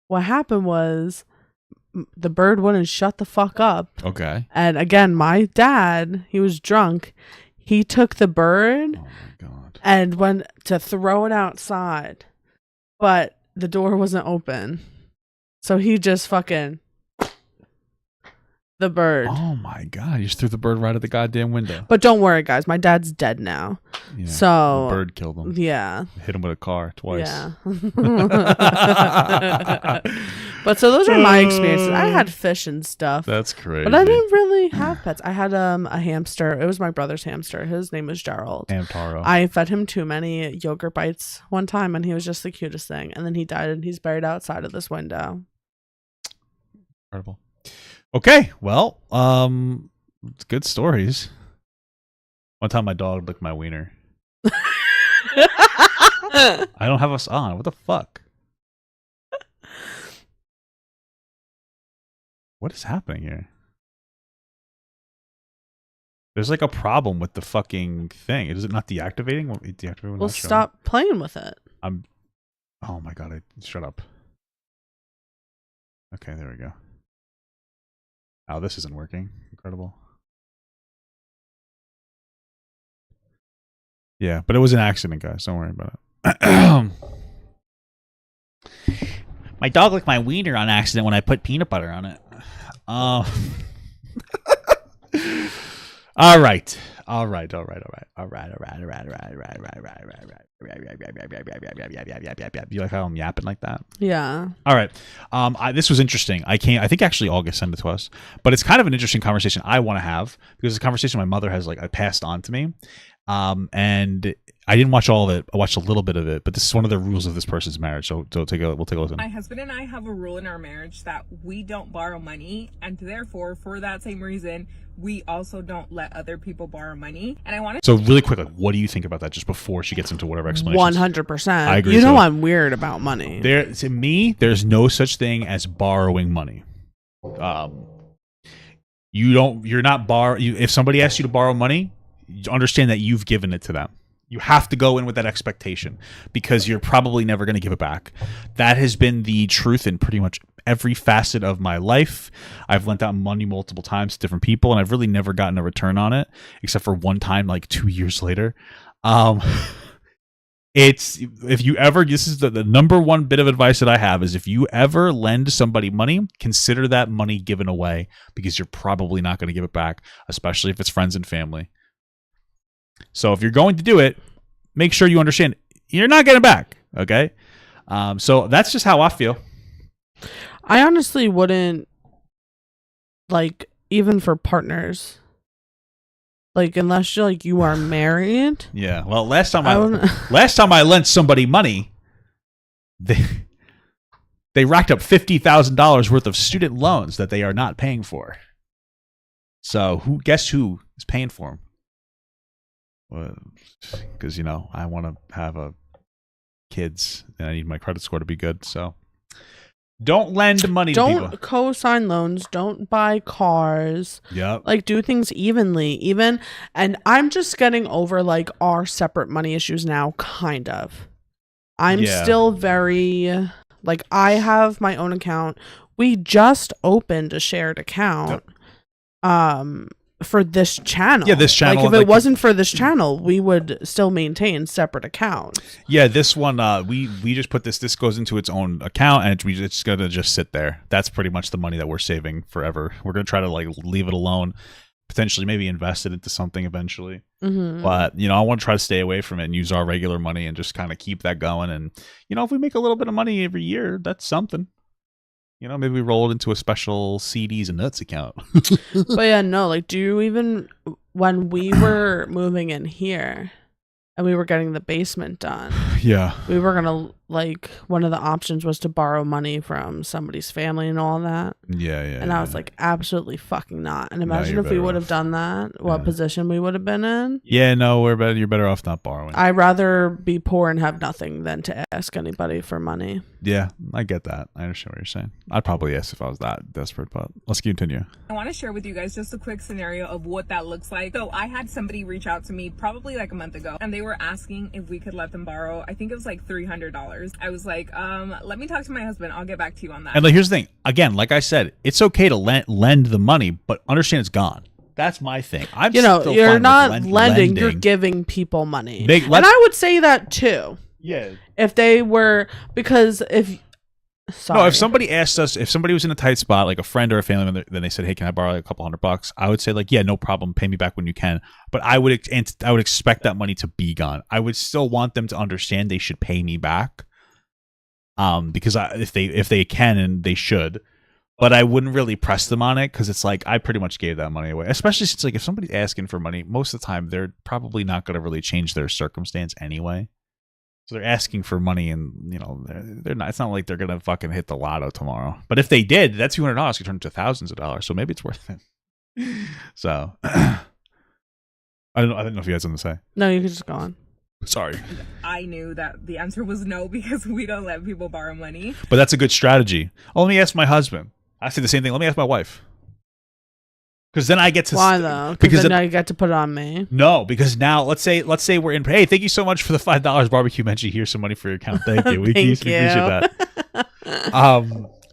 What happened was the bird wouldn't shut the fuck up. Okay. And again, my dad, he was drunk. He took the bird and went to throw it outside. But the door wasn't open. So he just fucking the bird. Oh my god! You just threw the bird right at the goddamn window. But don't worry, guys. My dad's dead now. Yeah, so the bird killed him. Yeah. Hit him with a car twice. Yeah. But so those are my experiences. I had fish and stuff. That's crazy. But I didn't really have pets. I had a hamster. It was my brother's hamster. His name was Gerald. Hamtaro. I fed him too many yogurt bites one time, and he was just the cutest thing. And then he died, and he's buried outside of this window. Incredible. Okay, well, it's good stories. One time my dog licked my wiener. I don't have us on. What the fuck? What is happening here? There's like a problem with the fucking thing. Is it not deactivating? Deactivating. Well, stop playing with it. Oh my god! Shut up. Okay, there we go. Oh, this isn't working. Incredible. Yeah, but it was an accident, guys. Don't worry about it. My dog licked my wiener on accident when I put peanut butter on it. All right. You like how I'm yapping like that? Yeah. All right. This was interesting. I think actually August sent it to us, but it's kind of an interesting conversation I want to have because it's a conversation my mother has passed on to me. And I didn't watch all of it. I watched a little bit of it, but this is one of the rules of this person's marriage. So we'll take a listen. My husband and I have a rule in our marriage that we don't borrow money, and therefore, for that same reason, we also don't let other people borrow money. And I want to. So really quick, what do you think about that? Just before she gets into whatever explanation. 100%. I agree. You know, I'm weird about money. To me, there's no such thing as borrowing money. You're not if somebody asks you to borrow money, understand that you've given it to them. You have to go in with that expectation because you're probably never going to give it back. That has been the truth in pretty much every facet of my life. I've lent out money multiple times to different people, and I've really never gotten a return on it, except for one time, like 2 years later. This is the number one bit of advice that I have is if you ever lend somebody money, consider that money given away because you're probably not going to give it back, especially if it's friends and family. So if you're going to do it, make sure you understand you're not getting it back. Okay. So that's just how I feel. I honestly wouldn't, even for partners, unless you are married. Yeah. Well, last time I lent somebody money, they racked up $50,000 worth of student loans that they are not paying for. So guess who is paying for them? Because I want to have kids and I need my credit score to be good. So don't lend money to people. Don't co-sign loans. Don't buy cars. Yep. Do things evenly. And I'm just getting over our separate money issues now, kind of. I'm still very I have my own account. We just opened a shared account. Yep. For this channel. Yeah, this channel. If it wasn't for this channel, we would still maintain separate accounts. Yeah, this one, we just put this goes into its own account, and it's going to just sit there. That's pretty much the money that we're saving forever. We're going to try to leave it alone, potentially maybe invest it into something eventually. Mm-hmm. But, I want to try to stay away from it and use our regular money and just kind of keep that going. And, if we make a little bit of money every year, that's something. Maybe we roll it into a special CDs and nuts account. But yeah, no, do you even, when we were moving in here and we were getting the basement done. Yeah. We were going to one of the options was to borrow money from somebody's family and all that. Yeah. And I was absolutely fucking not. And imagine if we would have done that, what position we would have been in. Yeah, no, you're better off not borrowing. I'd rather be poor and have nothing than to ask anybody for money. Yeah, I get that. I understand what you're saying. I'd probably ask if I was that desperate, but let's continue. I want to share with you guys just a quick scenario of what that looks like. So I had somebody reach out to me probably a month ago, and they were asking if we could let them borrow. I think it was $300. I was like, let me talk to my husband. I'll get back to you on that. And here's the thing. Again, like I said, it's okay to lend the money, but understand it's gone. That's my thing. You're not lending, you're giving people money. And I would say that too. Yeah. If they were, because if somebody asked us, if somebody was in a tight spot, like a friend or a family member, then they said, hey, can I borrow a couple $100? I would say yeah, no problem. Pay me back when you can. But I would expect that money to be gone. I would still want them to understand they should pay me back. Because if they can and they should, but I wouldn't really press them on it because it's I pretty much gave that money away. Especially since if somebody's asking for money, most of the time they're probably not going to really change their circumstance anyway. So they're asking for money, and they're not. It's not like they're gonna fucking hit the lotto tomorrow. But if they did, that $200 could turn into thousands of dollars. So maybe it's worth it. So I don't know if you had something to say. No, you could just go on. Sorry. I knew that the answer was no because we don't let people borrow money. But that's a good strategy. Oh, let me ask my husband. I say the same thing. Let me ask my wife. Because then I get to Why though? Because then now you get to put it on me. No, because now let's say we're in. Hey, thank you so much for the $5 barbecue mention. Here's some money for your account. Thank you. We Thank appreciate that.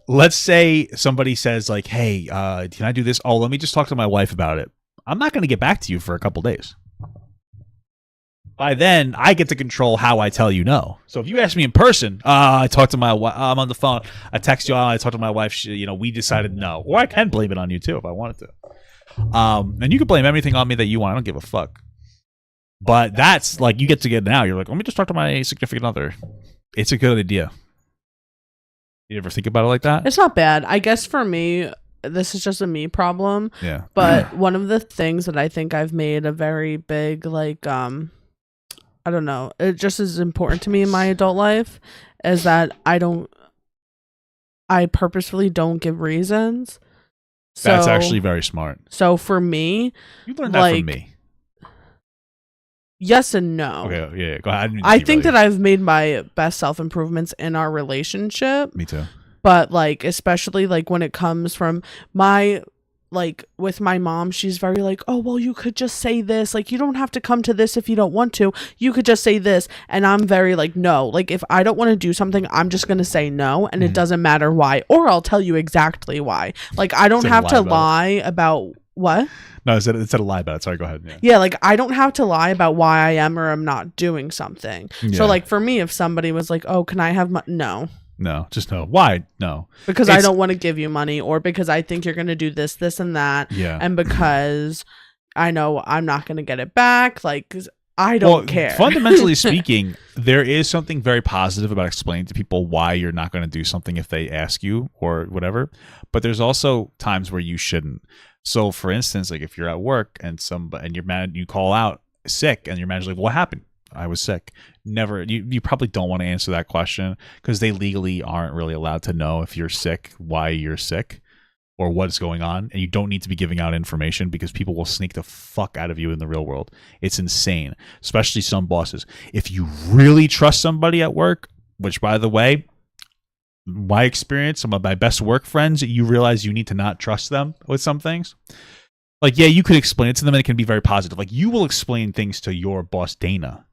Let's say somebody says like, "Hey, can I do this? Oh, let me just talk to my wife about it." I'm not going to get back to you for a couple days. By then, I get to control how I tell you no. So if you ask me in person, I talked to my wife. I'm on the phone. I text you. I talked to my wife. We decided no. Or I can blame it on you too if I wanted to. And you can blame everything on me that you want. I don't give a fuck. But that's like you get to get now. You're like, let me just talk to my significant other. It's a good idea. You ever think about it like that? It's not bad. I guess for me, this is just a me problem. Yeah. But one of the things that I think I've made a very big I don't know, it just is important to me in my adult life is that I purposefully don't give reasons. So, that's actually very smart. So for me, you learned that from me. Yes and no. Okay, yeah, go ahead. I think that I've made my best self-improvements in our relationship. Me too. But like, especially like when it comes from with my mom, she's very like, oh, well, you could just say this. Like, you don't have to come to this if you don't want to. You could just say this. And I'm very like, no. Like, if I don't want to do something, I'm just going to say no. And it doesn't matter why. Or I'll tell you exactly why. Like, I don't have to lie about what? No, it said a lie about it. Sorry, go ahead. Yeah, like, I don't have to lie about why I am or am not doing something. Yeah. So, like, for me, if somebody was like, oh, can I have no. No, just no. Why? No. Because I don't want to give you money, or because I think you're going to do this, this, and that. Yeah. And because I know I'm not going to get it back. Like, I don't care. Fundamentally speaking, there is something very positive about explaining to people why you're not going to do something if they ask you or whatever. But there's also times where you shouldn't. So, for instance, like if you're at work and you're mad, you call out sick, and your manager's like, "What happened?" I was sick. Never. You probably don't want to answer that question because they legally aren't really allowed to know if you're sick, why you're sick, or what's going on. And you don't need to be giving out information because people will sneak the fuck out of you in the real world. It's insane, especially some bosses. If you really trust somebody at work, which by the way, my experience, some of my best work friends, you realize you need to not trust them with some things. Like, yeah, you could explain it to them and it can be very positive. Like, you will explain things to your boss, Dana.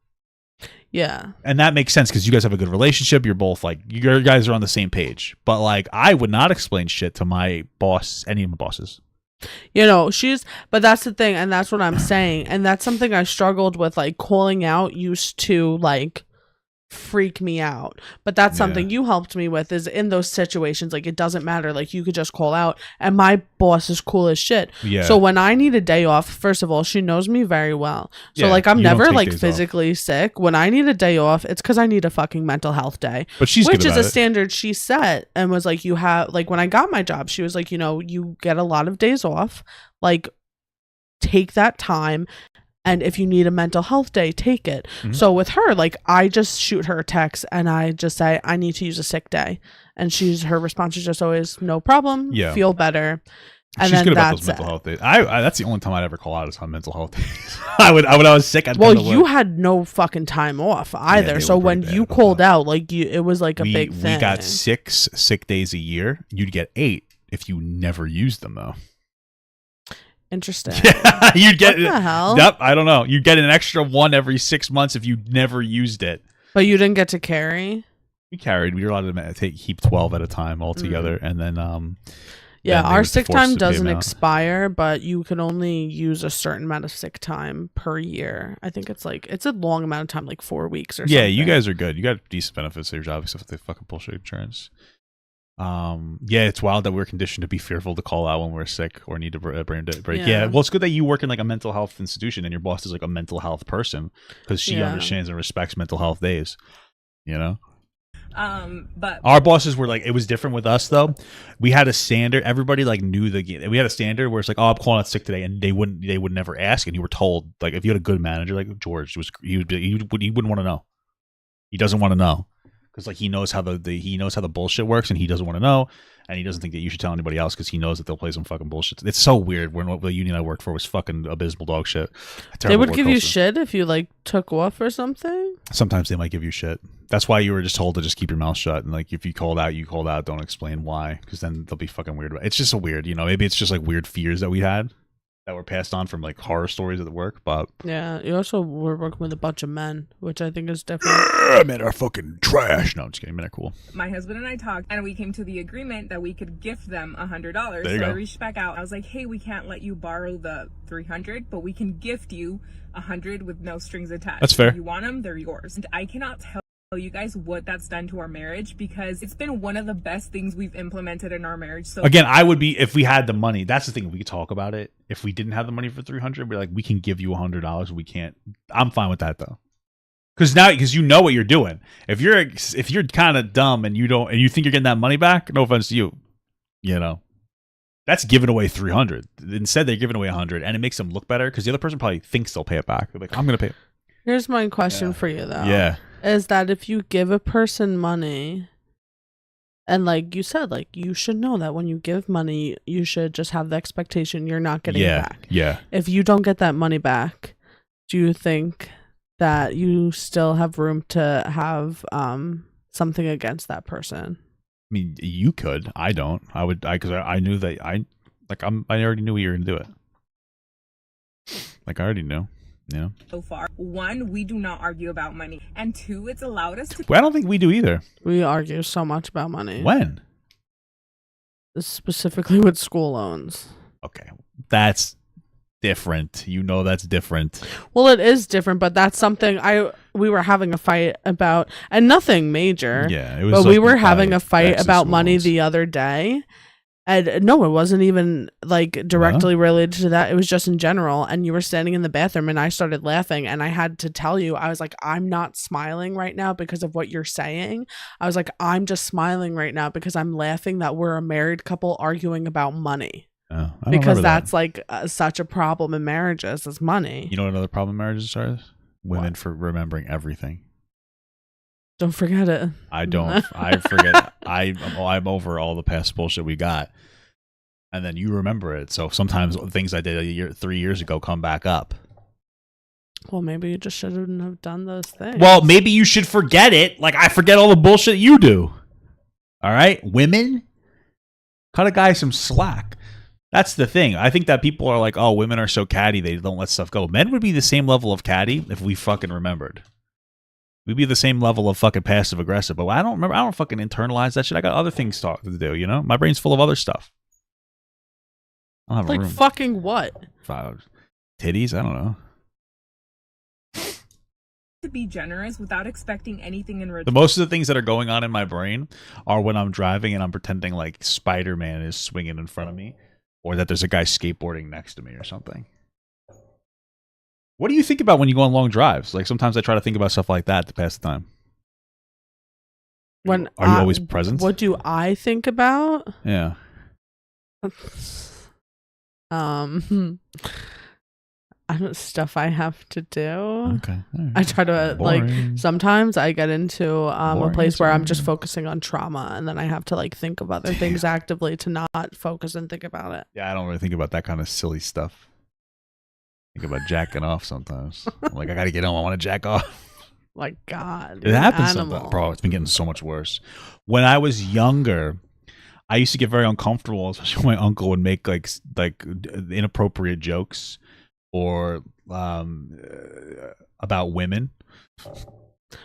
Yeah. And that makes sense because you guys have a good relationship. You're both like, you guys are on the same page. But like, I would not explain shit to my boss, any of my bosses. But that's the thing. And that's what I'm saying. And that's something I struggled with, like calling out used to like freak me out. But that's something you helped me with is in those situations, like it doesn't matter. Like you could just call out and my boss is cool as shit. Yeah. So when I need a day off, first of all, she knows me very well. So like I'm never like physically sick. When I need a day off, it's because I need a fucking mental health day. But she's which is a standard she set and was like, you have like when I got my job, she was like, you get a lot of days off. Like take that time. And if you need a mental health day, take it. Mm-hmm. So with her, like I just shoot her a text and I just say, I need to use a sick day. And her response is just always, no problem, feel better. And she's then good about those mental health days. I that's the only time I'd ever call out is on mental health days. When I was sick, I'd you had no fucking time off either. Yeah, so when you called out, like it was like a big thing. We got 6 sick days a year. You'd get 8 if you never used them though. Interesting. Yeah, you'd get what the hell? Yep, I don't know. You get an extra 1 every 6 months if you never used it. But you didn't get to carry? We carried. We were allowed to keep 12 at a time altogether, and then our sick time doesn't expire, but you can only use a certain amount of sick time per year. I think it's a long amount of time, like 4 weeks or something. Yeah, you guys are good. You got decent benefits of your job, except for the fucking bullshit insurance. It's wild that we're conditioned to be fearful to call out when we're sick or need a brain break. Yeah, well, it's good that you work in like a mental health institution and your boss is like a mental health person because she understands and respects mental health days. But our bosses were like, it was different with us though. We had a standard. Everybody like knew we had a standard where it's like, oh, I'm calling out sick today, and they would never ask, and you were told like if you had a good manager like George he wouldn't want to know. He doesn't want to know. Because like he knows how the bullshit works, and he doesn't want to know, and he doesn't think that you should tell anybody else because he knows that they'll play some fucking bullshit. It's so weird when the union I worked for was fucking abysmal dog shit. They would give you shit if you like took off or something. Sometimes they might give you shit. That's why you were just told to just keep your mouth shut, and like if you called out, you called out. Don't explain why, because then they'll be fucking weird. It's just a weird, maybe it's just like weird fears that we had. that were passed on from like horror stories at the work. But Yeah, you also were working with a bunch of men, which I think is different. men are fucking trash. No, I'm just kidding. Men are cool. My husband and I talked, and we came to the agreement that we could gift them $100. There you So go. I reached back out. I was like, hey, we can't let you borrow the $300, but we can gift you $100 with no strings attached. That's fair. If you want them, they're yours. And I cannot tell you guys what that's done to our marriage, because it's been one of the best things we've implemented in our marriage. So Again, I would be if we had the money. That's the thing. We could talk about it. If we didn't have the money for $300, we're like, we can give you $100. We can't. I'm fine with that though. Because you know what you're doing. If you're kind of dumb and you think you're getting that money back, no offense to you, you know, that's giving away $300. Instead, they're giving away $100, and it makes them look better because the other person probably thinks they'll pay it back. They're like, I'm gonna pay it. Here's my question for you, though. Yeah. Is that if you give a person money, and like you said, like you should know that when you give money, you should just have the expectation you're not getting it back. Yeah. If you don't get that money back, do you think that you still have room to have something against that person? I mean, you could. I don't. I would. Because I knew that I already knew you were gonna do it. Like I already knew. Yeah. so far, one, we do not argue about money, and two, it's allowed us to Well, I don't think we do either. We argue so much about money. When? Specifically with school loans. Okay, that's different. You know that's different. Well, it is different, but that's something we were having a fight about, and nothing major. Yeah, it was. But like we were having a fight access about to money loans. the other day. And no, it wasn't even like directly related to that. It was just in general. And you were standing in the bathroom and I started laughing, and I had to tell you, I was like, I'm not smiling right now because of what you're saying. I was like, I'm just smiling right now because I'm laughing that we're a married couple arguing about money. Oh, I don't Because remember that. that's like such a problem in marriages is money. You know what another problem in marriages are? Women for remembering everything. Don't forget it. I don't. I forget. I'm over all the past bullshit we got, and then you remember it. So sometimes things I did 3 years ago come back up. Well, maybe you just shouldn't have done those things. Well, maybe you should forget it. Like I forget all the bullshit you do. All right, women, cut a guy some slack. That's the thing. I think that people are like, oh, women are so catty, they don't let stuff go. Men would be the same level of catty if we fucking remembered. We'd be the same level of fucking passive aggressive, but I don't remember. I don't fucking internalize that shit. I got other things to do, you know? My brain's full of other stuff. I don't have like a room. fucking what? Titties? I don't know. be generous without expecting anything in return. The most of the things that are going on in my brain are when I'm driving and I'm pretending like Spider-Man is swinging in front of me, or that there's a guy skateboarding next to me or something. What do you think about when you go on long drives? Like sometimes I try to think about stuff like that to pass the time. When Are you always present? What do I think about? Yeah. I don't stuff I have to do. Okay. Right. I try to Boring. like sometimes I get into a Boring place where I'm just answer. focusing on trauma, and then I have to like think of other things actively to not focus and think about it. Yeah, I don't really think about that kind of silly stuff. Think about jacking off sometimes. I'm like, I gotta get home. I want to jack off. Like God, It you're an happens animal. sometimes, bro. It's been getting so much worse. When I was younger, I used to get very uncomfortable, especially when my uncle would make like inappropriate jokes or about women.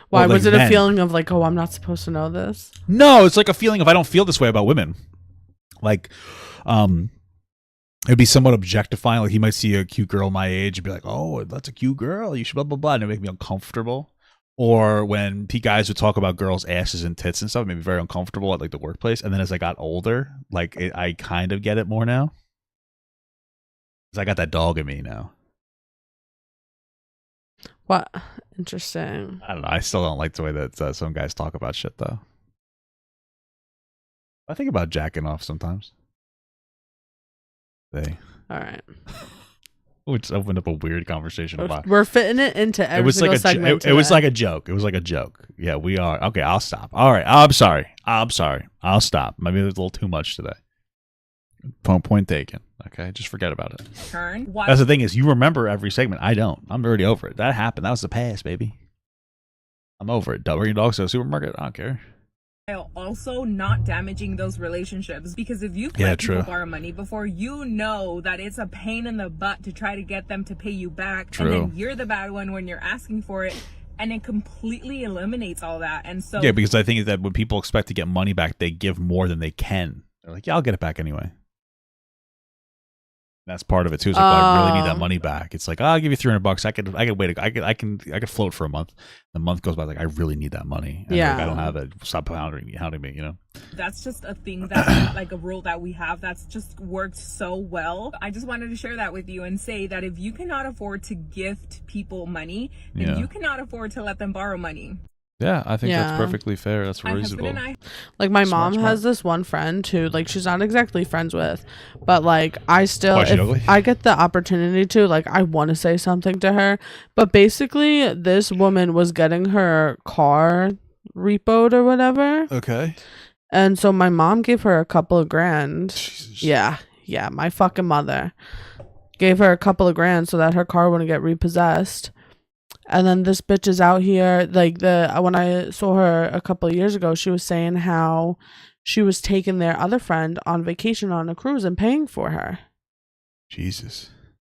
Why Or, like, was it a men. feeling of like, oh, I'm not supposed to know this? No, it's like a feeling of I don't feel this way about women. Like, it'd be somewhat objectifying. Like he might see a cute girl my age and be like, "Oh, that's a cute girl. You should blah blah blah," and it make me uncomfortable. Or when guys would talk about girls' asses and tits and stuff, it made me very uncomfortable at like the workplace. And then as I got older, like I kind of get it more now. 'Cause I got that dog in me now. What? Interesting. I don't know. I still don't like the way that some guys talk about shit though. I think about jacking off sometimes. All right. Which opened up a weird conversation about. We're fitting it into every It was single like segment. it was today. like a joke. It was like a joke. Yeah, we are. Okay, I'll stop. All right. I'm sorry. I'll stop. Maybe it was a little too much today. Point taken. Okay, just forget about it. That's the thing is, you remember every segment. I don't. I'm already over it. That happened. That was the past, baby. I'm over it. Bring your dogs to the supermarket. I don't care. also not damaging those relationships, because if you've let people borrow money before, you know that it's a pain in the butt to try to get them to pay you back. And then you're the bad one when you're asking for it, and it completely eliminates all that. And so yeah, because I think that when people expect to get money back, they give more than they can. They're like, yeah, I'll get it back anyway. That's part of it too. It's like, well, I really need that money back. It's like, oh, I'll give you $300. I could wait. I could float for a month. The month goes by, like, I really need that money. And like, I don't have it. Stop hounding me. You know. That's just a thing that, like, a rule that we have that's just worked so well. I just wanted to share that with you and say that if you cannot afford to gift people money, then you cannot afford to let them borrow money. Yeah, I think that's perfectly fair. That's reasonable. Like, my mom has this one friend who, like, she's not exactly friends with, but, like, I still, if I get the opportunity to, like, I want to say something to her. But basically, this woman was getting her car repoed or whatever. Okay. And so my mom gave her a couple of grand. Jesus. Yeah, my fucking mother gave her a couple of grand so that her car wouldn't get repossessed. And then this bitch is out here, like, when I saw her a couple of years ago, she was saying how she was taking their other friend on vacation on a cruise and paying for her. Jesus.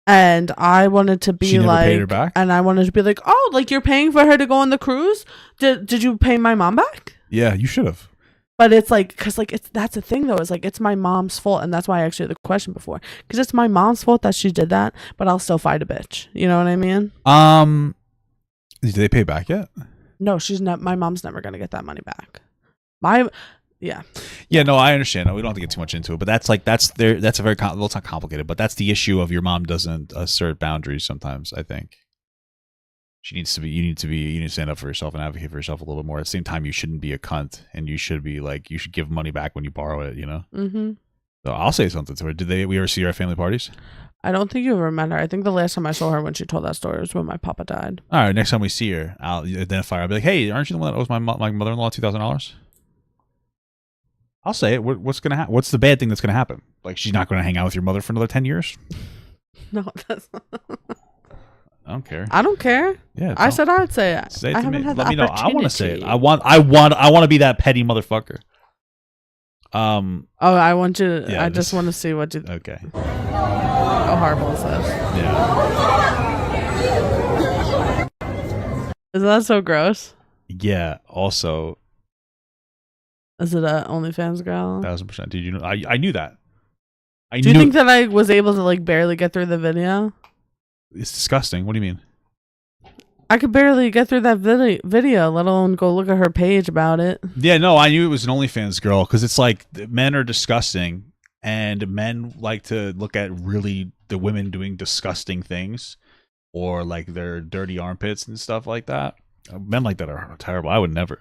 And I wanted to be she never paid her back? And I wanted to be like, oh, like, you're paying for her to go on the cruise? Did you pay my mom back? Yeah, you should have. But it's like, because, like, that's the thing, though, is like, it's my mom's fault. And that's why I actually had the question before, because it's my mom's fault that she did that, but I'll still fight a bitch. You know what I mean? Did they pay back yet? No, she's not. My mom's never gonna get that money back. Yeah. No, I understand. We don't have to get too much into it, but that's a very well, it's not complicated, but that's the issue of your mom doesn't assert boundaries sometimes. I think you need to stand up for yourself and advocate for yourself a little bit more. At the same time, you shouldn't be a cunt, and you should be like, you should give money back when you borrow it. You know. Mm-hmm. So I'll say something to her. Did we ever see her at family parties? I don't think you ever met her. I think the last time I saw her when she told that story was when my papa died. All right, next time we see her, I'll identify her. I'll be like, hey, aren't you the one that owes my mother-in-law $2,000? I'll say it. What's gonna happen? What's the bad thing that's gonna happen? Like, she's not gonna hang out with your mother for another 10 years? No, that's not. I don't care. I don't care. Yeah, I said I'd say it. Say it I to haven't me. had Let the me know. I want to say it. opportunity. I want to be that petty motherfucker. I want you. Yeah, I just want to see what you. Okay. How horrible is this? Yeah. Is that so gross? Yeah. Also, is it a OnlyFans girl? 1000%. Did you know? I knew that. Do you think that I was able to, like, barely get through the video? It's disgusting. What do you mean? I could barely get through that video, let alone go look at her page about it. Yeah, no, I knew it was an OnlyFans girl because it's like men are disgusting and men like to look at really the women doing disgusting things or like their dirty armpits and stuff like that. Men like that are terrible. I would never.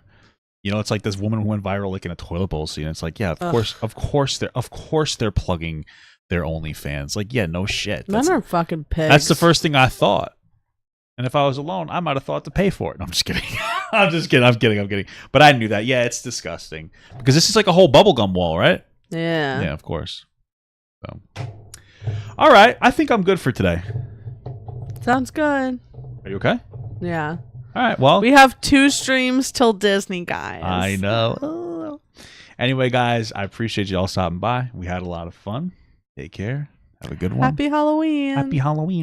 You know, it's like this woman who went viral licking a toilet bowl scene. It's like, yeah, of course they're plugging their OnlyFans. Like, yeah, no shit. Men are fucking pigs. That's the first thing I thought. And if I was alone, I might have thought to pay for it. No, I'm just kidding. I'm kidding. But I knew that. Yeah, it's disgusting. Because this is like a whole bubblegum wall, right? Yeah. Yeah, of course. So, all right. I think I'm good for today. Sounds good. Are you okay? Yeah. All right. Well, we have 2 streams till Disney, guys. I know. Anyway, guys, I appreciate you all stopping by. We had a lot of fun. Take care. Have a good one. Happy Halloween. Happy Halloween.